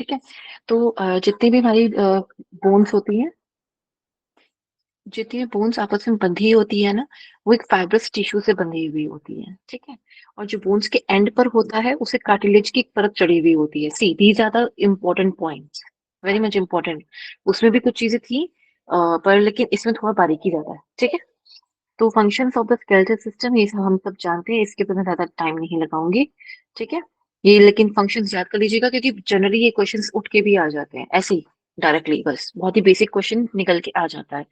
ठीक है। तो जितनी भी हमारी बोन्स होती हैं, जितनी भी बोन्स आपस में बंधी होती है ना, वो एक फाइब्रस टिश्यू से बंधी हुई होती है। ठीक है। और जो बोन्स के एंड पर होता है उसे कार्टिलेज की एक परत चढ़ी हुई होती है। See these are the important points, very much important. उसमें भी कुछ चीजें थी पर लेकिन इसमें थोड़ा बारीकी ज्यादा है। ठीक है। तो functions of the skeletal system ये सब हम सब जानते हैं, इसके ऊपर मैं ज्यादा टाइम नहीं लगाऊंगी। ठीक है। ये लेकिन फंक्शंस याद कर लीजिएगा, क्योंकि जनरली ये क्वेश्चंस उठ के भी आ जाते हैं ऐसे ही डायरेक्टली, बस बहुत ही बेसिक क्वेश्चन निकल के आ जाता है।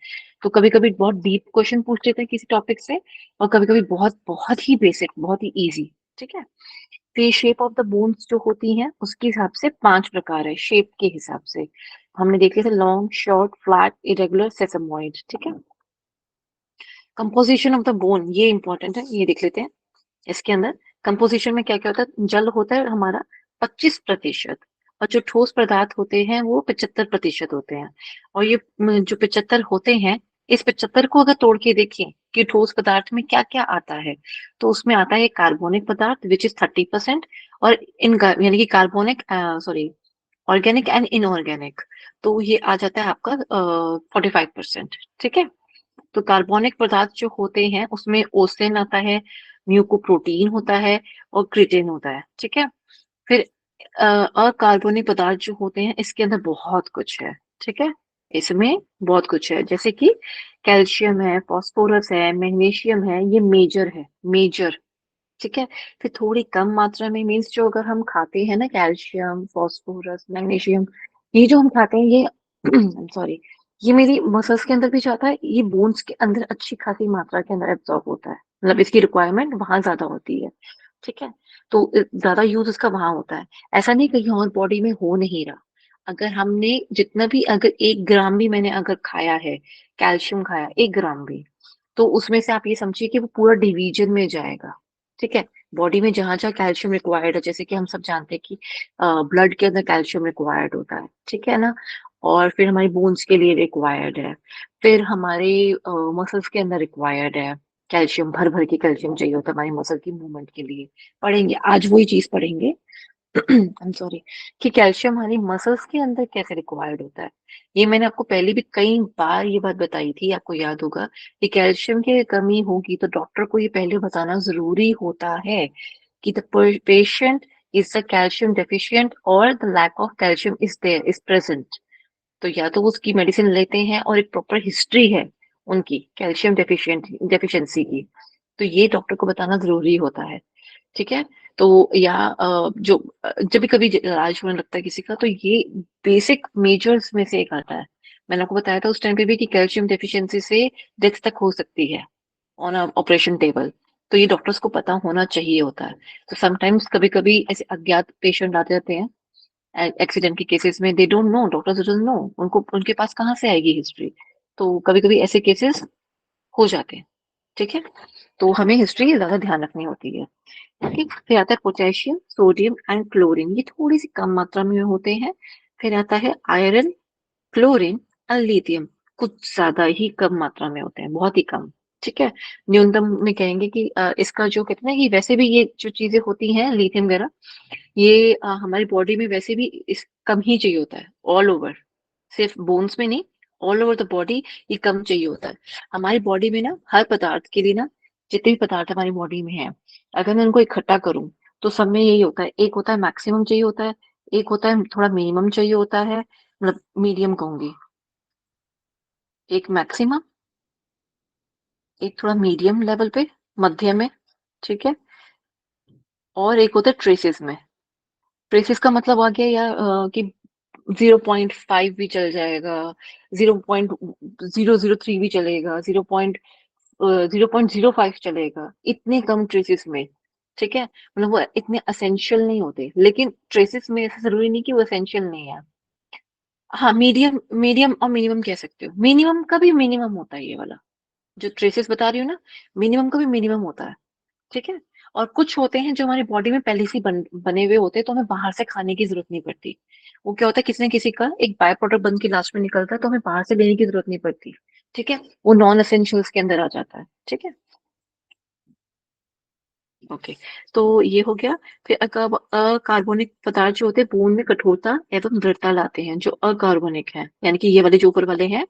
तो कभी कभी बहुत डीप क्वेश्चन पूछ लेते हैं किसी टॉपिक से, और कभी कभी बहुत बहुत ही बेसिक, बहुत ही इजी। ठीक है। तो ये शेप ऑफ द बोन्स जो होती हैं उसके हिसाब से 5 प्रकार है, शेप के हिसाब से। हमने देख लिया था, लॉन्ग, शॉर्ट, फ्लैट, इरेगुलर, सेसमॉइड। ठीक है। कंपोजिशन ऑफ द बोन ये इंपॉर्टेंट है, ये देख लेते हैं। इसके अंदर कंपोजिशन में क्या क्या होता है। जल होता है हमारा 25%, और जो ठोस पदार्थ होते हैं वो 75% होते हैं। और ये जो 75 होते हैं, इस 75 को अगर तोड़ के देखें कि ठोस पदार्थ में क्या क्या आता है, तो उसमें आता है कार्बनिक पदार्थ विच इज 30%, और इनका यानी कि कार्बनिक, सॉरी, ऑर्गेनिक एंड इनऑर्गेनिक, तो ये आ जाता है आपका 45%। ठीक है। तो कार्बनिक पदार्थ जो होते हैं उसमें ओसेन आता है, म्यूकोप्रोटीन होता है, और क्रिटेन होता है। ठीक है। फिर अकार्बनिक पदार्थ जो होते हैं इसके अंदर बहुत कुछ है। ठीक है। इसमें बहुत कुछ है, जैसे कि कैल्शियम है, फास्फोरस है, मैग्नीशियम है, ये मेजर है, मेजर। ठीक है। फिर थोड़ी कम मात्रा में मीन्स जो अगर हम खाते हैं ना, कैल्शियम, फास्फोरस, मैग्नीशियम, ये जो हम खाते हैं ये सॉरी, ये मेरी मसल्स के अंदर भी जाता है, ये बोन्स के अंदर अच्छी खासी मात्रा के अंदर एब्जॉर्ब होता है, मतलब इसकी रिक्वायरमेंट वहां ज्यादा होती है। ठीक है। तो ज्यादा यूज इसका वहां होता है। ऐसा नहीं कहीं और बॉडी में हो नहीं रहा। अगर हमने जितना भी, अगर 1 ग्राम भी मैंने अगर खाया है, कैल्शियम खाया 1 ग्राम भी, तो उसमें से आप ये समझिए कि वो पूरा डिवीजन में जाएगा। ठीक है। बॉडी में जहां जहां कैल्शियम रिक्वायर्ड है, जैसे कि हम सब जानते हैं कि ब्लड के अंदर कैल्शियम रिक्वायर्ड होता है। ठीक है ना। और फिर हमारी बोन्स के लिए रिक्वायर्ड है, फिर हमारे मसल्स के अंदर रिक्वायर्ड है। कैल्शियम भर भर के कैल्शियम चाहिए होता है हमारी मसल की मूवमेंट के लिए। पढ़ेंगे आज वही चीज पढ़ेंगे। आई एम सॉरी, कि कैल्शियम हमारी मसल्स के अंदर कैसे रिक्वायर्ड होता है। ये मैंने आपको पहले भी कई बार ये बात बताई थी, आपको याद होगा कि कैल्शियम की कमी होगी तो डॉक्टर को ये पहले बताना जरूरी होता है कि the patient is the calcium deficient और the lack of calcium is there, is present. तो या तो वो उसकी मेडिसिन लेते हैं और एक प्रॉपर हिस्ट्री है उनकी कैल्शियम डेफिशिएंसी की, तो ये डॉक्टर को बताना जरूरी होता है। ठीक है। तो या जो जब भी कभी इलाज होने लगता है किसी का, तो ये बेसिक मेजर्स में से एक आता है। मैंने आपको बताया था उस टाइम पे भी कि कैल्शियम डेफिशिएंसी से डेथ तक हो सकती है ऑन ऑपरेशन टेबल। तो ये डॉक्टर्स को पता होना चाहिए होता है। तो समटाइम्स कभी कभी ऐसे अज्ञात पेशेंट आ जाते हैं एक्सीडेंट के केसेस में, they don't know, doctors don't know, उनको उनके पास कहाँ से आएगी हिस्ट्री। तो कभी कभी ऐसे केसेस हो जाते हैं। ठीक है। तो हमें हिस्ट्री ज्यादा ध्यान रखनी होती है। ओके। फिर आता है पोटेशियम, सोडियम एंड क्लोरीन, ये थोड़ी सी कम मात्रा में होते हैं। फिर आता है आयरन, क्लोरीन और लिथियम, कुछ ज्यादा ही कम मात्रा में होते हैं, बहुत ही कम। ठीक है। न्यूनतम में कहेंगे कि इसका जो कहते हैं ना, कि वैसे भी ये जो चीजें होती हैं लिथियम वगैरह, ये हमारी बॉडी में वैसे भी इस कम ही चाहिए होता है, ऑल ओवर, सिर्फ बोन्स में नहीं, ऑल ओवर द बॉडी ये कम चाहिए होता है। हमारी बॉडी में ना हर पदार्थ के लिए ना, जितने भी पदार्थ हमारी बॉडी में है, अगर मैं उनको इकट्ठा करूं तो सब में यही होता है, एक होता है मैक्सिमम चाहिए होता है, एक होता है थोड़ा मिनिमम चाहिए होता है, मतलब मीडियम कहूंगी, एक मैक्सिमम, एक थोड़ा मीडियम लेवल पे, मध्य में। ठीक है। और एक होता है ट्रेसेस में। ट्रेसेस का मतलब आ गया या कि 0.5 भी चल जाएगा, 0.003 भी चलेगा, 0.05 चलेगा, इतने कम ट्रेसेस में। ठीक है। मतलब वो इतने असेंशियल नहीं होते, लेकिन ट्रेसेस में ऐसा जरूरी नहीं कि वो असेंशियल नहीं है। हाँ, मीडियम, मीडियम और मिनिमम कह सकते हो, मिनिमम का भी मिनिमम होता है ये वाला, जो ट्रेसेस बता रही हूँ ना, मिनिमम का भी मिनिमम होता है। ठीक है। और कुछ होते हैं जो हमारी बॉडी में पहले से ही बने हुए होते हैं, तो हमें बाहर से खाने की जरूरत नहीं पड़ती। वो क्या होता है, किसी न किसी का एक बाय प्रोडक्ट बन के लास्ट में निकलता है, तो हमें बाहर से लेने की जरूरत नहीं पड़ती। ठीक है। वो नॉन एसेंशियल्स के अंदर आ जाता है। ठीक है। ओके, तो ये हो गया। फिर अकार्बनिक पदार्थ जो होते हैं बोन में कठोरता एवं दृढ़ता लाते हैं, जो अकार्बनिक है, यानी कि ये वाले जो ऊपर वाले हैं,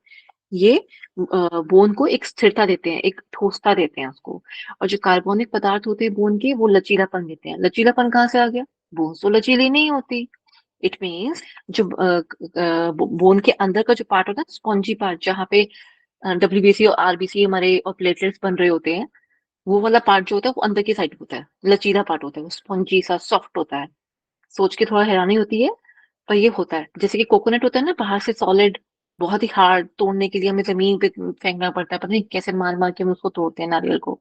ये बोन को एक स्थिरता देते हैं, एक ठोसता देते हैं उसको। और जो कार्बनिक पदार्थ होते हैं बोन के, वो लचीलापन देते हैं। लचीलापन कहाँ से आ गया? बोन तो लचीली नहीं होती। इट मीन्स जो बोन के अंदर का जो पार्ट होता है, स्पॉन्जी पार्ट, जहाँ पे डब्ल्यूबीसी और आरबीसी हमारे और प्लेटलेट्स बन रहे होते हैं, वो वाला पार्ट जो होता है वो अंदर की साइड होता है, लचीला पार्ट होता है, वो स्पॉन्जी सा सॉफ्ट होता है। सोच के थोड़ा हैरानी होती है, पर ये होता है। जैसे कि कोकोनट होता है ना, बाहर से सॉलिड, बहुत ही हार्ड, तोड़ने के लिए हमें जमीन पे फेंकना पड़ता है, पता नहीं कैसे मार मार के हम उसको तोड़ते हैं नारियल को।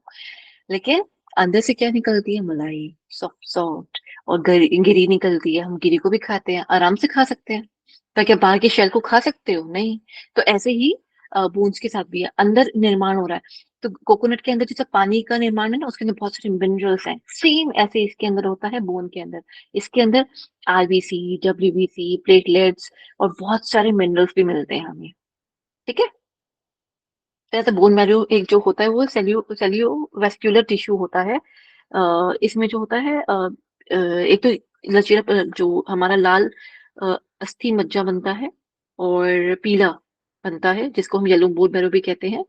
लेकिन अंदर से क्या निकलती है? मलाई, सॉफ्ट सॉफ्ट, और गिरी निकलती है। हम गिरी को भी खाते हैं, आराम से खा सकते हैं। तो क्या बाहर के शेल को खा सकते हो? नहीं। तो ऐसे ही बोन्स के साथ भी है, अंदर निर्माण हो रहा है। तो कोकोनट के अंदर जैसे पानी का निर्माण है ना, उसके अंदर बहुत सारे मिनरल्स हैं, सेम ऐसे इसके अंदर होता है बोन के अंदर। इसके अंदर आरबीसी, डब्ल्यूबीसी, प्लेटलेट्स और बहुत सारे मिनरल्स भी मिलते हैं हमें। ठीक है। जैसे बोन मैरो एक जो होता है वो सेल्यू वेस्क्यूलर टिश्यू होता है। इसमें जो होता है एक तो लचीला जो हमारा लाल अस्थि मज्जा बनता है, और पीला बनता है, जिसको हम येलो बोन मैरो भी कहते हैं।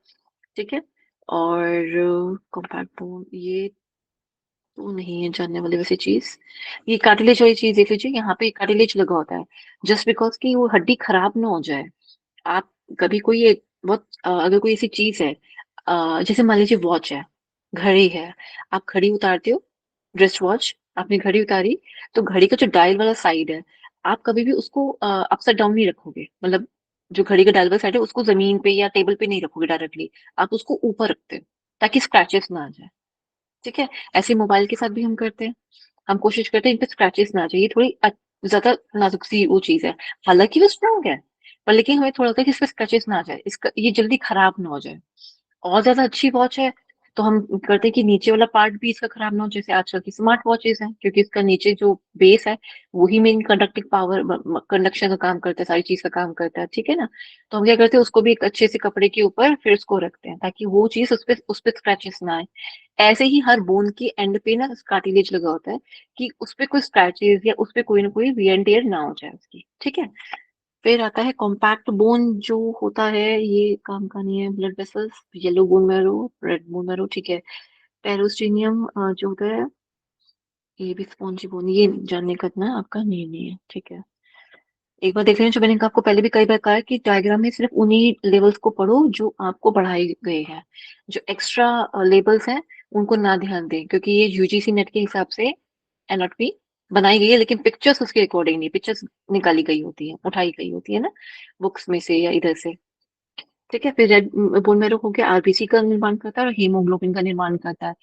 ठीक है। और कॉम्पैक्ट बोन, ये तो नहीं है जानने वाली वैसे चीज। ये कार्टिलेज वाली चीज देख लीजिए, यहाँ पे कार्टिलेज लगा होता है, जस्ट बिकॉज कि वो हड्डी खराब ना हो जाए। आप कभी कोई एक बहुत अगर कोई ऐसी चीज है, जैसे मान लीजिए वॉच है, घड़ी है, आप घड़ी उतारते हो, ड्रेस वॉच, आपने घड़ी उतारी, तो घड़ी का जो डायल वाला साइड है, आप कभी भी उसको अपसाइड डाउन नहीं रखोगे। मतलब जो घड़ी का डायल वाला साइड है उसको जमीन पे या टेबल पे नहीं रखोगे डायरेक्टली, आप उसको ऊपर रखते हो ताकि स्क्रैचेस ना आ जाए। ठीक है। ऐसे मोबाइल के साथ भी हम करते हैं, हम कोशिश करते हैं इन पे स्क्रैचेस ना आ जाए। ये थोड़ी ज्यादा नाजुक सी वो चीज है, हालांकि वो स्ट्रांग है, पर लेकिन हमें थोड़ा होता है कि इस पे स्क्रैचेस ना आ जाए, इसका ये जल्दी खराब ना हो जाए। और ज्यादा अच्छी वॉच है तो हम करते हैं कि नीचे वाला पार्ट भी इसका खराब ना हो, जैसे आजकल की स्मार्ट वॉचेस हैं, क्योंकि इसका नीचे जो बेस है वही मेन कंडक्टिंग पावर, कंडक्शन का काम करता है, सारी चीज का काम करता है। ठीक है ना। तो हम क्या करते हैं, उसको भी एक अच्छे से कपड़े के ऊपर फिर उसको रखते हैं, ताकि वो चीज उस पे स्क्रैचेस ना आए। ऐसे ही हर बोन के एंड पे ना कार्टिलेज लगा होता है, कि उस पे कोई स्क्रैचेस या उस पे कोई ना कोई वियर एंड टेयर ना हो जाए उसकी। ठीक है। फिर आता है कॉम्पैक्ट बोन जो होता है, ये काम का नहीं है। Blood vessels, yellow bone marrow, red bone marrow. ठीक है। पेरोस्टेनियम जो होता है, ये भी स्पॉन्जी बोन, ये जानने का इतना आपका नहीं है। ठीक है। एक बार देख लेना, जो मैंने आपको पहले भी कई बार कहा है कि डायग्राम में सिर्फ उन्हीं लेवल्स को पढ़ो जो आपको पढ़ाए गए हैं। जो एक्स्ट्रा लेबल्स हैं उनको ना ध्यान दें, क्योंकि ये यूजीसी नेट के हिसाब से एनऑटपी बनाई गई है, लेकिन पिक्चर्स उसके अकॉर्डिंग नहीं, पिक्चर्स निकाली गई होती है, उठाई गई होती है ना, बुक्स में से या इधर से। ठीक है। फिर रेड बोन मैरो हो गया, आरबीसी का निर्माण करता है और हीमोग्लोबिन का निर्माण करता है।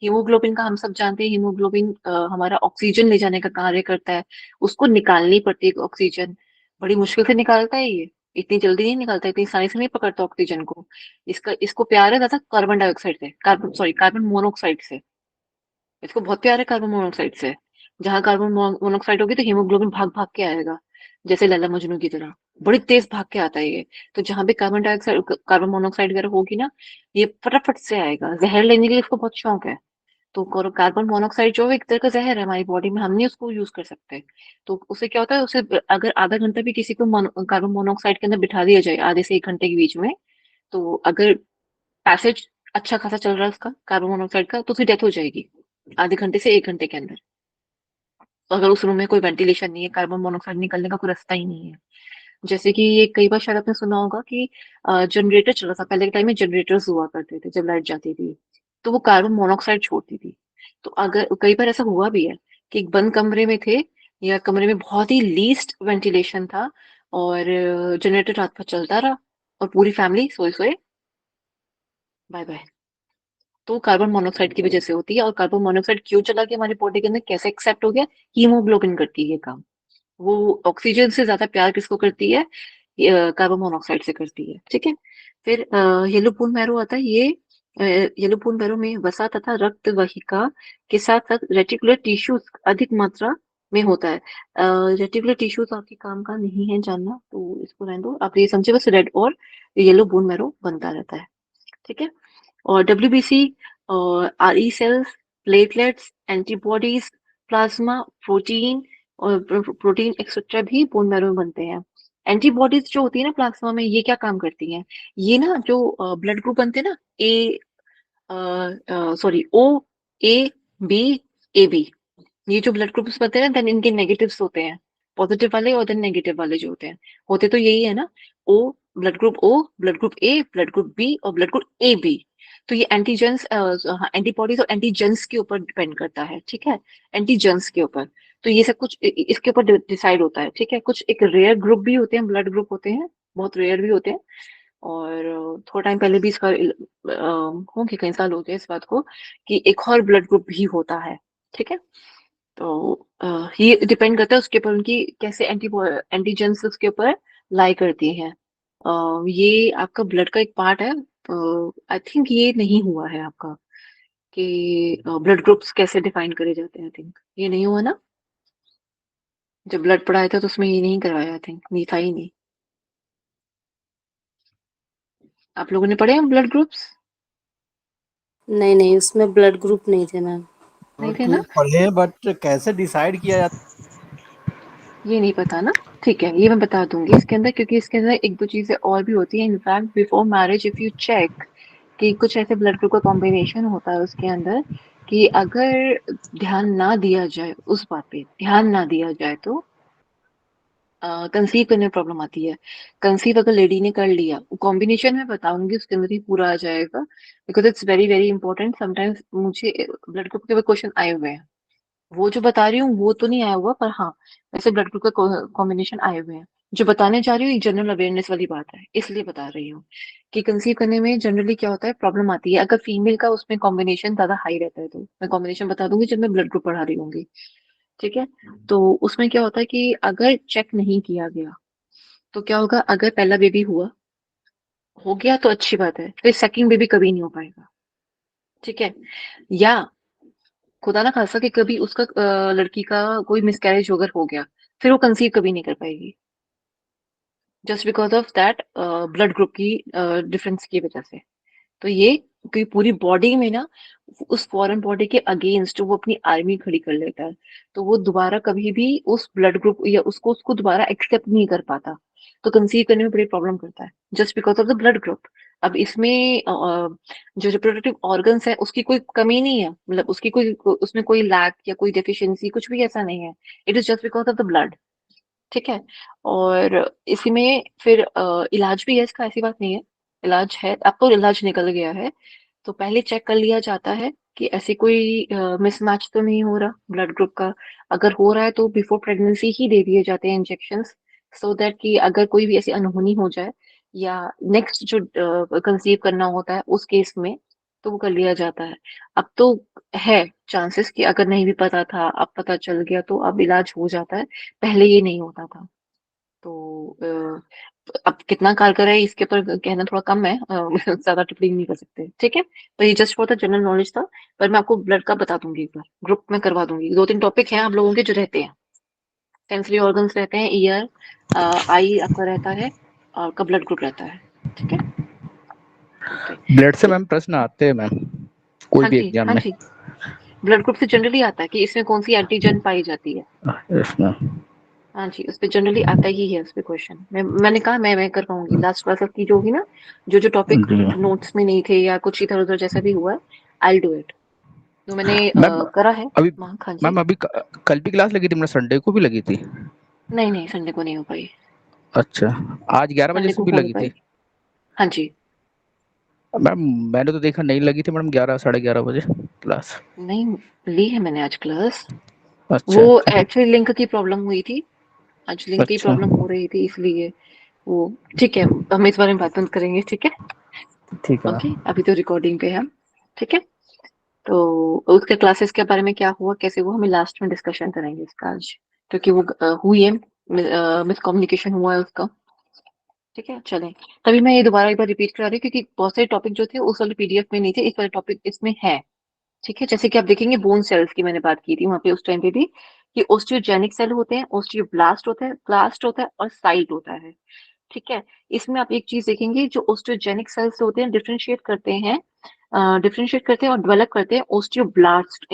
हीमोग्लोबिन का हम सब जानते हैं, हीमोग्लोबिन हमारा ऑक्सीजन ले जाने का कार्य करता है। उसको निकालनी पड़ती है ऑक्सीजन, बड़ी मुश्किल से निकालता है ये, इतनी जल्दी नहीं निकालता, इतनी आसानी से नहीं पकड़ता ऑक्सीजन को। इसको प्यार है ज्यादा कार्बन डाइऑक्साइड से, कार्बन मोनोऑक्साइड से। इसको बहुत प्यार है कार्बन मोनोऑक्साइड से। जहां कार्बन मोनोऑक्साइड होगी तो हीमोग्लोबिन भाग भाग के आएगा, जैसे लैला मजनू की तरह, बड़ी तेज भाग के आता है ये। तो जहां भी कार्बन डाइऑक्साइड, कार्बन मोनोऑक्साइड वगैरह होगी ना, ये फटाफट से आएगा। जहर लेने के लिए इसको बहुत शौक है। तो कार्बन मोनोऑक्साइड जो है एक तरह का जहर है हमारी बॉडी में, हम नहीं उसको यूज कर सकते। तो उससे क्या होता है, उसे अगर आधा घंटा भी किसी को कार्बन मोनोऑक्साइड के अंदर बिठा दिया जाए, आधे से 1 घंटे के बीच में, तो अगर पैसेज अच्छा खासा चल रहा है उसका कार्बन मोनोऑक्साइड का, तो उसकी डेथ हो जाएगी आधे घंटे से 1 घंटे के अंदर। तो अगर उस रूम में कोई वेंटिलेशन नहीं है, कार्बन मोनोऑक्साइड निकलने का कोई रास्ता ही नहीं है। जैसे कि ये कई बार शायद आपने सुना होगा कि जनरेटर चल रहा था, पहले के टाइम में जनरेटर्स हुआ करते थे जब लाइट जाती थी, तो वो कार्बन मोनोऑक्साइड छोड़ती थी। तो अगर कई बार ऐसा हुआ भी है कि एक बंद कमरे में थे, या कमरे में बहुत ही लीस्ट वेंटिलेशन था, और जनरेटर रात भर चलता रहा, और पूरी फैमिली सोए सोए बाय बाय। तो कार्बन मोनोऑक्साइड की वजह से होती है। और कार्बन मोनोऑक्साइड क्यों चला गया हमारी बॉडी के अंदर, कैसे एक्सेप्ट हो गया? हीमोग्लोबिन करती है ये काम। वो ऑक्सीजन से ज्यादा प्यार किसको करती है? कार्बन मोनोऑक्साइड से करती है। ठीक है। फिर येलो बोन मैरो आता है। ये येलो बोन मैरो में वसा तथा रक्त वाहिका के साथ साथ रेटिकुलर टिश्यूज अधिक मात्रा में होता है। रेटिकुलर टिश्यूज आपके काम का नहीं है जानना, तो इसको रहने दो। आप ये समझे बस, रेड और येलो बोन मैरो बनता रहता है। ठीक है। और डब्ल्यूबीसी और RE cells, platelets, antibodies, plasma, protein और प्रोटीन एक्सेट्रा भी बोन मैरो में बनते हैं। एंटीबॉडीज जो होती है ना प्लाज्मा में, ये क्या काम करती हैं? ये ना जो ब्लड ग्रुप बनते हैं ना, A sorry O A B A B, ये जो ब्लड ग्रुप्स बनते हैं ना, देन इनके नेगेटिव्स होते हैं, पॉजिटिव वाले और देन नेगेटिव वाले जो होते हैं, होते तो यही है ना, O blood group O, blood group A, blood group B और ब्लड ग्रुप ए बी। तो ये एंटीजेंस, एंटीबॉडीज और एंटीजेंस के ऊपर डिपेंड करता है, ठीक है, एंटीजेंस के ऊपर। तो ये सब कुछ इसके ऊपर डिसाइड होता है, ठीक है। कुछ एक रेयर ग्रुप भी होते हैं, ब्लड ग्रुप होते हैं, बहुत रेयर भी होते हैं। और थोड़ा टाइम पहले भी इसका होंगे, कई साल हो गए इस बात को, कि एक और ब्लड ग्रुप भी होता है, ठीक है। तो ये डिपेंड करता है उसके ऊपर, उनकी कैसे एंटीजेंस उसके ऊपर लाई करती हैं। ये आपका ब्लड का एक पार्ट है। आई थिंक ये नहीं हुआ है आपका कि ब्लड ग्रुप्स कैसे डिफाइन करे जाते हैं, आई थिंक ये नहीं हुआ ना। जब ब्लड पढ़ाया था तो उसमें ये नहीं करवाया, आई थिंक नहीं था ही नहीं। आप लोगों ने पढ़े हैं ब्लड ग्रुप्स? नहीं नहीं, उसमें ब्लड ग्रुप नहीं थे मैम। नहीं ब्लड थे ना? ग्रुप पढ़े, बट कैसे डिसाइड किया जाता ये नहीं पता ना। ठीक है, ये मैं बता दूंगी इसके अंदर, क्योंकि इसके अंदर एक दो चीजें और भी होती हैं। In fact before marriage if you check कि कुछ ऐसे ब्लड ग्रुप का कॉम्बिनेशन होता है उसके अंदर, कि अगर ध्यान ना दिया जाए, उस बात पे ध्यान ना दिया जाए तो कंसीव करने में प्रॉब्लम आती है। कंसीव अगर लेडी ने कर लिया, कॉम्बिनेशन में बताऊंगी उसके अंदर ही पूरा आ जाएगा, because it's very very important. Sometimes मुझे ब्लड ग्रुप के क्वेश्चन आए हुए हैं, वो जो बता रही हूँ वो तो नहीं आया हुआ, पर हाँ वैसे ब्लड ग्रुप का कॉम्बिनेशन आए हुए हैं। जो बताने जा रही हूँ जनरल अवेयरनेस वाली बात है, इसलिए बता रही हूँ कि कंसीव करने में जनरली क्या होता है, प्रॉब्लम आती है अगर फीमेल का उसमें कॉम्बिनेशन ज्यादा हाई रहता है। तो मैं कॉम्बिनेशन बता दूंगी जब मैं ब्लड ग्रुप पढ़ा रही होंगी, ठीक है। तो उसमें क्या होता है कि अगर चेक नहीं किया गया तो क्या होगा, अगर पहला बेबी हुआ, हो गया तो अच्छी बात है, फिर सेकंड बेबी कभी नहीं हो पाएगा, ठीक है। या खुदा ना खासा कि कभी उसका लड़की का कोई मिसकैरेज अगर हो गया, फिर वो कंसीव कभी नहीं कर पाएगी, just because of that blood group की डिफरेंस की वजह से। तो ये कि पूरी बॉडी में ना, उस फॉरेन बॉडी के अगेंस्ट वो अपनी आर्मी खड़ी कर लेता है, तो वो दोबारा कभी भी उस ब्लड ग्रुप या उसको उसको दोबारा एक्सेप्ट नहीं कर पाता, तो कंसीव करने में बड़ी प्रॉब्लम करता है, just because of the blood group. अब इसमें जो रिप्रोडक्टिव ऑर्गन्स है उसकी कोई कमी नहीं है, मतलब उसकी कोई, उसमें कोई लैक या कोई डेफिशिएंसी कुछ भी ऐसा नहीं है, it is just because of the blood, ठीक है। और इसी में फिर इलाज भी है इसका, ऐसी बात नहीं है, इलाज है। अब तो इलाज निकल गया है, तो पहले चेक कर लिया जाता है कि ऐसे कोई मिसमैच तो नहीं हो रहा ब्लड ग्रुप का। अगर हो रहा है तो बिफोर प्रेगनेंसी ही दे दिए जाते हैं इंजेक्शंस, सो दैट कि अगर कोई भी ऐसी अनहोनी हो जाए या नेक्स्ट जो कंसीव करना होता है उस केस में, तो वो कर लिया जाता है। अब तो है चांसेस कि अगर नहीं भी पता था, अब पता चल गया, तो अब इलाज हो जाता है, पहले ये नहीं होता था। तो अब कितना कारगर है इसके ऊपर कहना थोड़ा कम है, ज्यादा टिप्पणी नहीं कर सकते, ठीक है। तो ये just for the general knowledge था, पर मैं आपको ब्लड का बता दूंगी, एक बार ग्रुप में करवा दूंगी। दो तीन टॉपिक हैं आप लोगों के जो रहते हैं, सेंसरी ऑर्गन्स रहते हैं, ईयर, आई आपका रहता है, और का ब्लड ग्रुप रहता है, ठीक है। ओके। ब्लड से तो मैम प्रश्न आते हैं मैम, कोई हाँ भी जी, एग्जाम हाँ में। जी, ब्लड ग्रुप से जनरली आता है कि इसमें कौन सी एंटीजन पाई जाती है। Yes ma'am. हाँ जी, उस पे जनरली आता ही है, उस पे क्वेश्चन। मैंने कहा मैं कर पाऊंगी लास्ट क्लास की जो होगी ना, जो टॉपिक जी नोट्स में नहीं थे या कुछ इधर उधर जैसा भी हुआ है, आई डू इट। तो मैंने मैम, करा है। अभी हाँ जी। मैम अभी कल भी क्लास लगी थी, मैंने संडे को भी लगी थी। नहीं नहीं, संडे को नहीं हो पाई। अच्छा, आज 11 बजे संडे से को भी हो नहीं लगी पाई। थी। हाँ जी। मैम मैंने तो देखा नहीं लगी थी मैडम, 11 साढ़े 11 बजे क्लास। नहीं, ली है मैंने आज क्लास। वो अच्छा अच्छा एक्चुअली लिंक की प्रॉब्लम हुई थी, आज लिंक की अच्छा। प्रॉब्लम हो रही थी इसलिए वो, ठीक है, हम इस बारे में बात बंद करेंगे, ठीक है। ठीक है ओके, मैम। अभी तो रिकॉर्डिंग पे है हम, ठीक है। तो उसके क्लासेस के बारे में क्या हुआ कैसे हुआ, हमें लास्ट में डिस्कशन करेंगे इसका आज, क्योंकि वो हुई है, मिसकम्युनिकेशन हुआ है उसका, ठीक है। चलें, तभी मैं ये दोबारा एक बार रिपीट करा रही हूँ, क्योंकि बहुत सारे टॉपिक जो थे उस वाले पीडीएफ में नहीं थे, इस वाले टॉपिक इसमें है, ठीक है। जैसे कि आप देखेंगे बोन सेल्स की मैंने बात की थी वहां पे उस टाइम पे भी, कि ओस्टियोजेनिक सेल होते हैं, ओस्टियोब्लास्ट होता है, ब्लास्ट होता है और साइट होता है, ठीक है। इसमें आप एक चीज देखेंगे, जो ओस्टियोजेनिक सेल्स होते हैं डिफरेंशिएट करते हैं डिफरेंशिएट करते हैं और डेवलप करते हैं ओस्टियोब्लास्ट।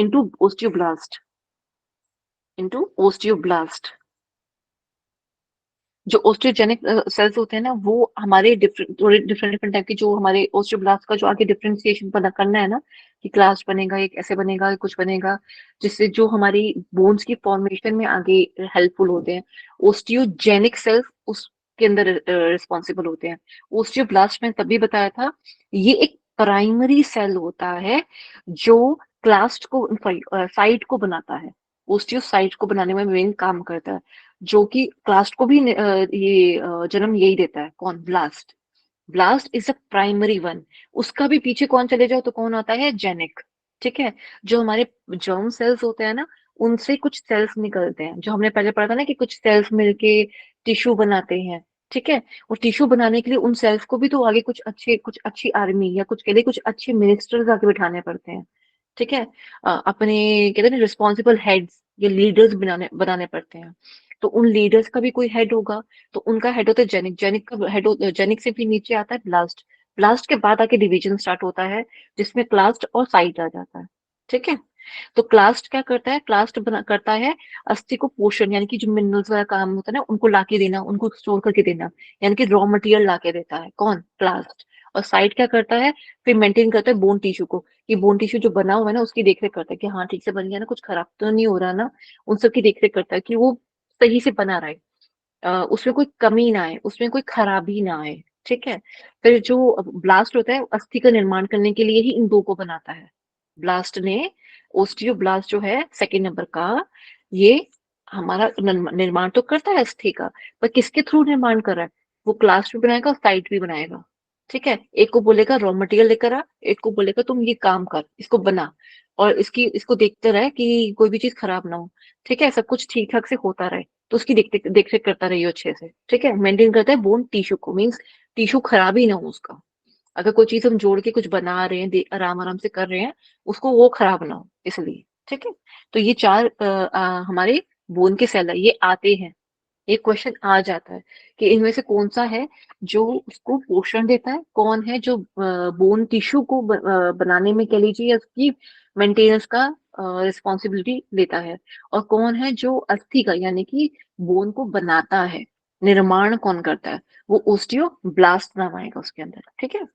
जो ओस्टियोजेनिक सेल्स होते हैं ना, वो हमारे थोड़े डिफरेंट टाइप के, जो हमारे ओस्टियोब्लास्ट का जो आगे डिफरेंशिएशन पता करना है ना, कि क्लास्ट बनेगा, एक ऐसे बनेगा, कुछ बनेगा, जिससे जो हमारी बोन्स की फॉर्मेशन में आगे हेल्पफुल होते हैं। ओस्टियोजेनिक सेल्स उसके अंदर रिस्पॉन्सिबल होते हैं। ओस्टियोब्लास्ट में तभी बताया था, ये एक प्राइमरी सेल होता है जो क्लास्ट को, साइट को बनाता है, ओस्टियोसाइट को बनाने में मेन काम करता है, जो कि क्लास्ट को भी जन्म यही देता है। कौन? Blast. Blast is a primary one. उसका भी पीछे कौन चले जाओ तो कौन आता है? जेनिक। ठीक है। जो हमारे जर्म सेल्स होते हैं ना, उनसे कुछ सेल्स निकलते हैं, जो हमने पहले पढ़ा था ना, कि कुछ सेल्स मिलके टिश्यू बनाते हैं। ठीक है। और टिश्यू बनाने के लिए उन सेल्स को भी तो आगे कुछ अच्छी आर्मी या कुछ के लिए कुछ अच्छे मिनिस्टर्स आगे बिठाने पड़ते हैं। ठीक है। अपने कहते हैं ना रिस्पॉन्सिबल हेड्स या लीडर्स बनाने बनाने पड़ते हैं। तो उन लीडर्स का भी कोई हेड होगा, तो उनका हेड होता है जेनिक। जेनिक का हेड, जेनिक से भी नीचे आता है ब्लास्ट। ब्लास्ट के बाद आके डिवीजन स्टार्ट होता है, जिसमें क्लास्ट और साइट आ जाता है। ठीक है। तो क्लास्ट क्या करता है? क्लास्ट करता है अस्थि को पोषण, यानी कि जो मिनरल्स वाला काम होता है ना, उनको लाके देना, उनको स्टोर करके देना, यानी कि रॉ मटेरियल लाके देता है। कौन? क्लास्ट। और साइट क्या करता है? फिर मेंटेन करता है बोन टिश्यू को, कि बोन टिश्यू जो बना हुआ है ना, उसकी देखरेख करता है कि हाँ ठीक से बन गया ना, कुछ खराब तो नहीं हो रहा ना, उन सब की देखरेख करता है कि वो सही से बना रहे, उसमें कोई कमी ना आए, उसमें कोई खराबी ना आए। ठीक है। फिर जो ब्लास्ट होता है, अस्थि का निर्माण करने के लिए ही इन दो को बनाता है। ब्लास्ट ने, ओस्टियोब्लास्ट जो है सेकेंड नंबर का, ये हमारा निर्माण तो करता है अस्थि का, पर किसके थ्रू निर्माण कर रहा है? वो क्लास्ट भी बनाएगा और साइट भी बनाएगा। ठीक है। एक को बोलेगा रॉ मटेरियल लेकर आ, एक को बोलेगा तुम ये काम कर, इसको बना, और इसको देखते रहे कि कोई भी चीज खराब ना हो। ठीक है। सब कुछ ठीक ठाक से होता रहे, तो उसकी देख रेख करता रहिए अच्छे से। ठीक है। मेंटेन करता है बोन टिश्यू को, मीन्स टिश्यू खराब ही ना हो उसका। अगर कोई चीज हम जोड़ के कुछ बना रहे हैं, आराम आराम से कर रहे हैं, उसको वो खराब ना हो, इसलिए। ठीक है। तो ये चार हमारे बोन के सेल है, ये आते हैं। एक क्वेश्चन आ जाता है कि इनमें से कौन सा है जो उसको पोषण देता है, कौन है जो बोन टिश्यू को बनाने में, कह लीजिए, या उसकी मेंटेनेंस का रिस्पॉन्सिबिलिटी लेता है, और कौन है जो अस्थि का, यानी कि बोन को बनाता है, निर्माण कौन करता है? वो ओस्टियोब्लास्ट नाम आएगा उसके अंदर। ठीक है।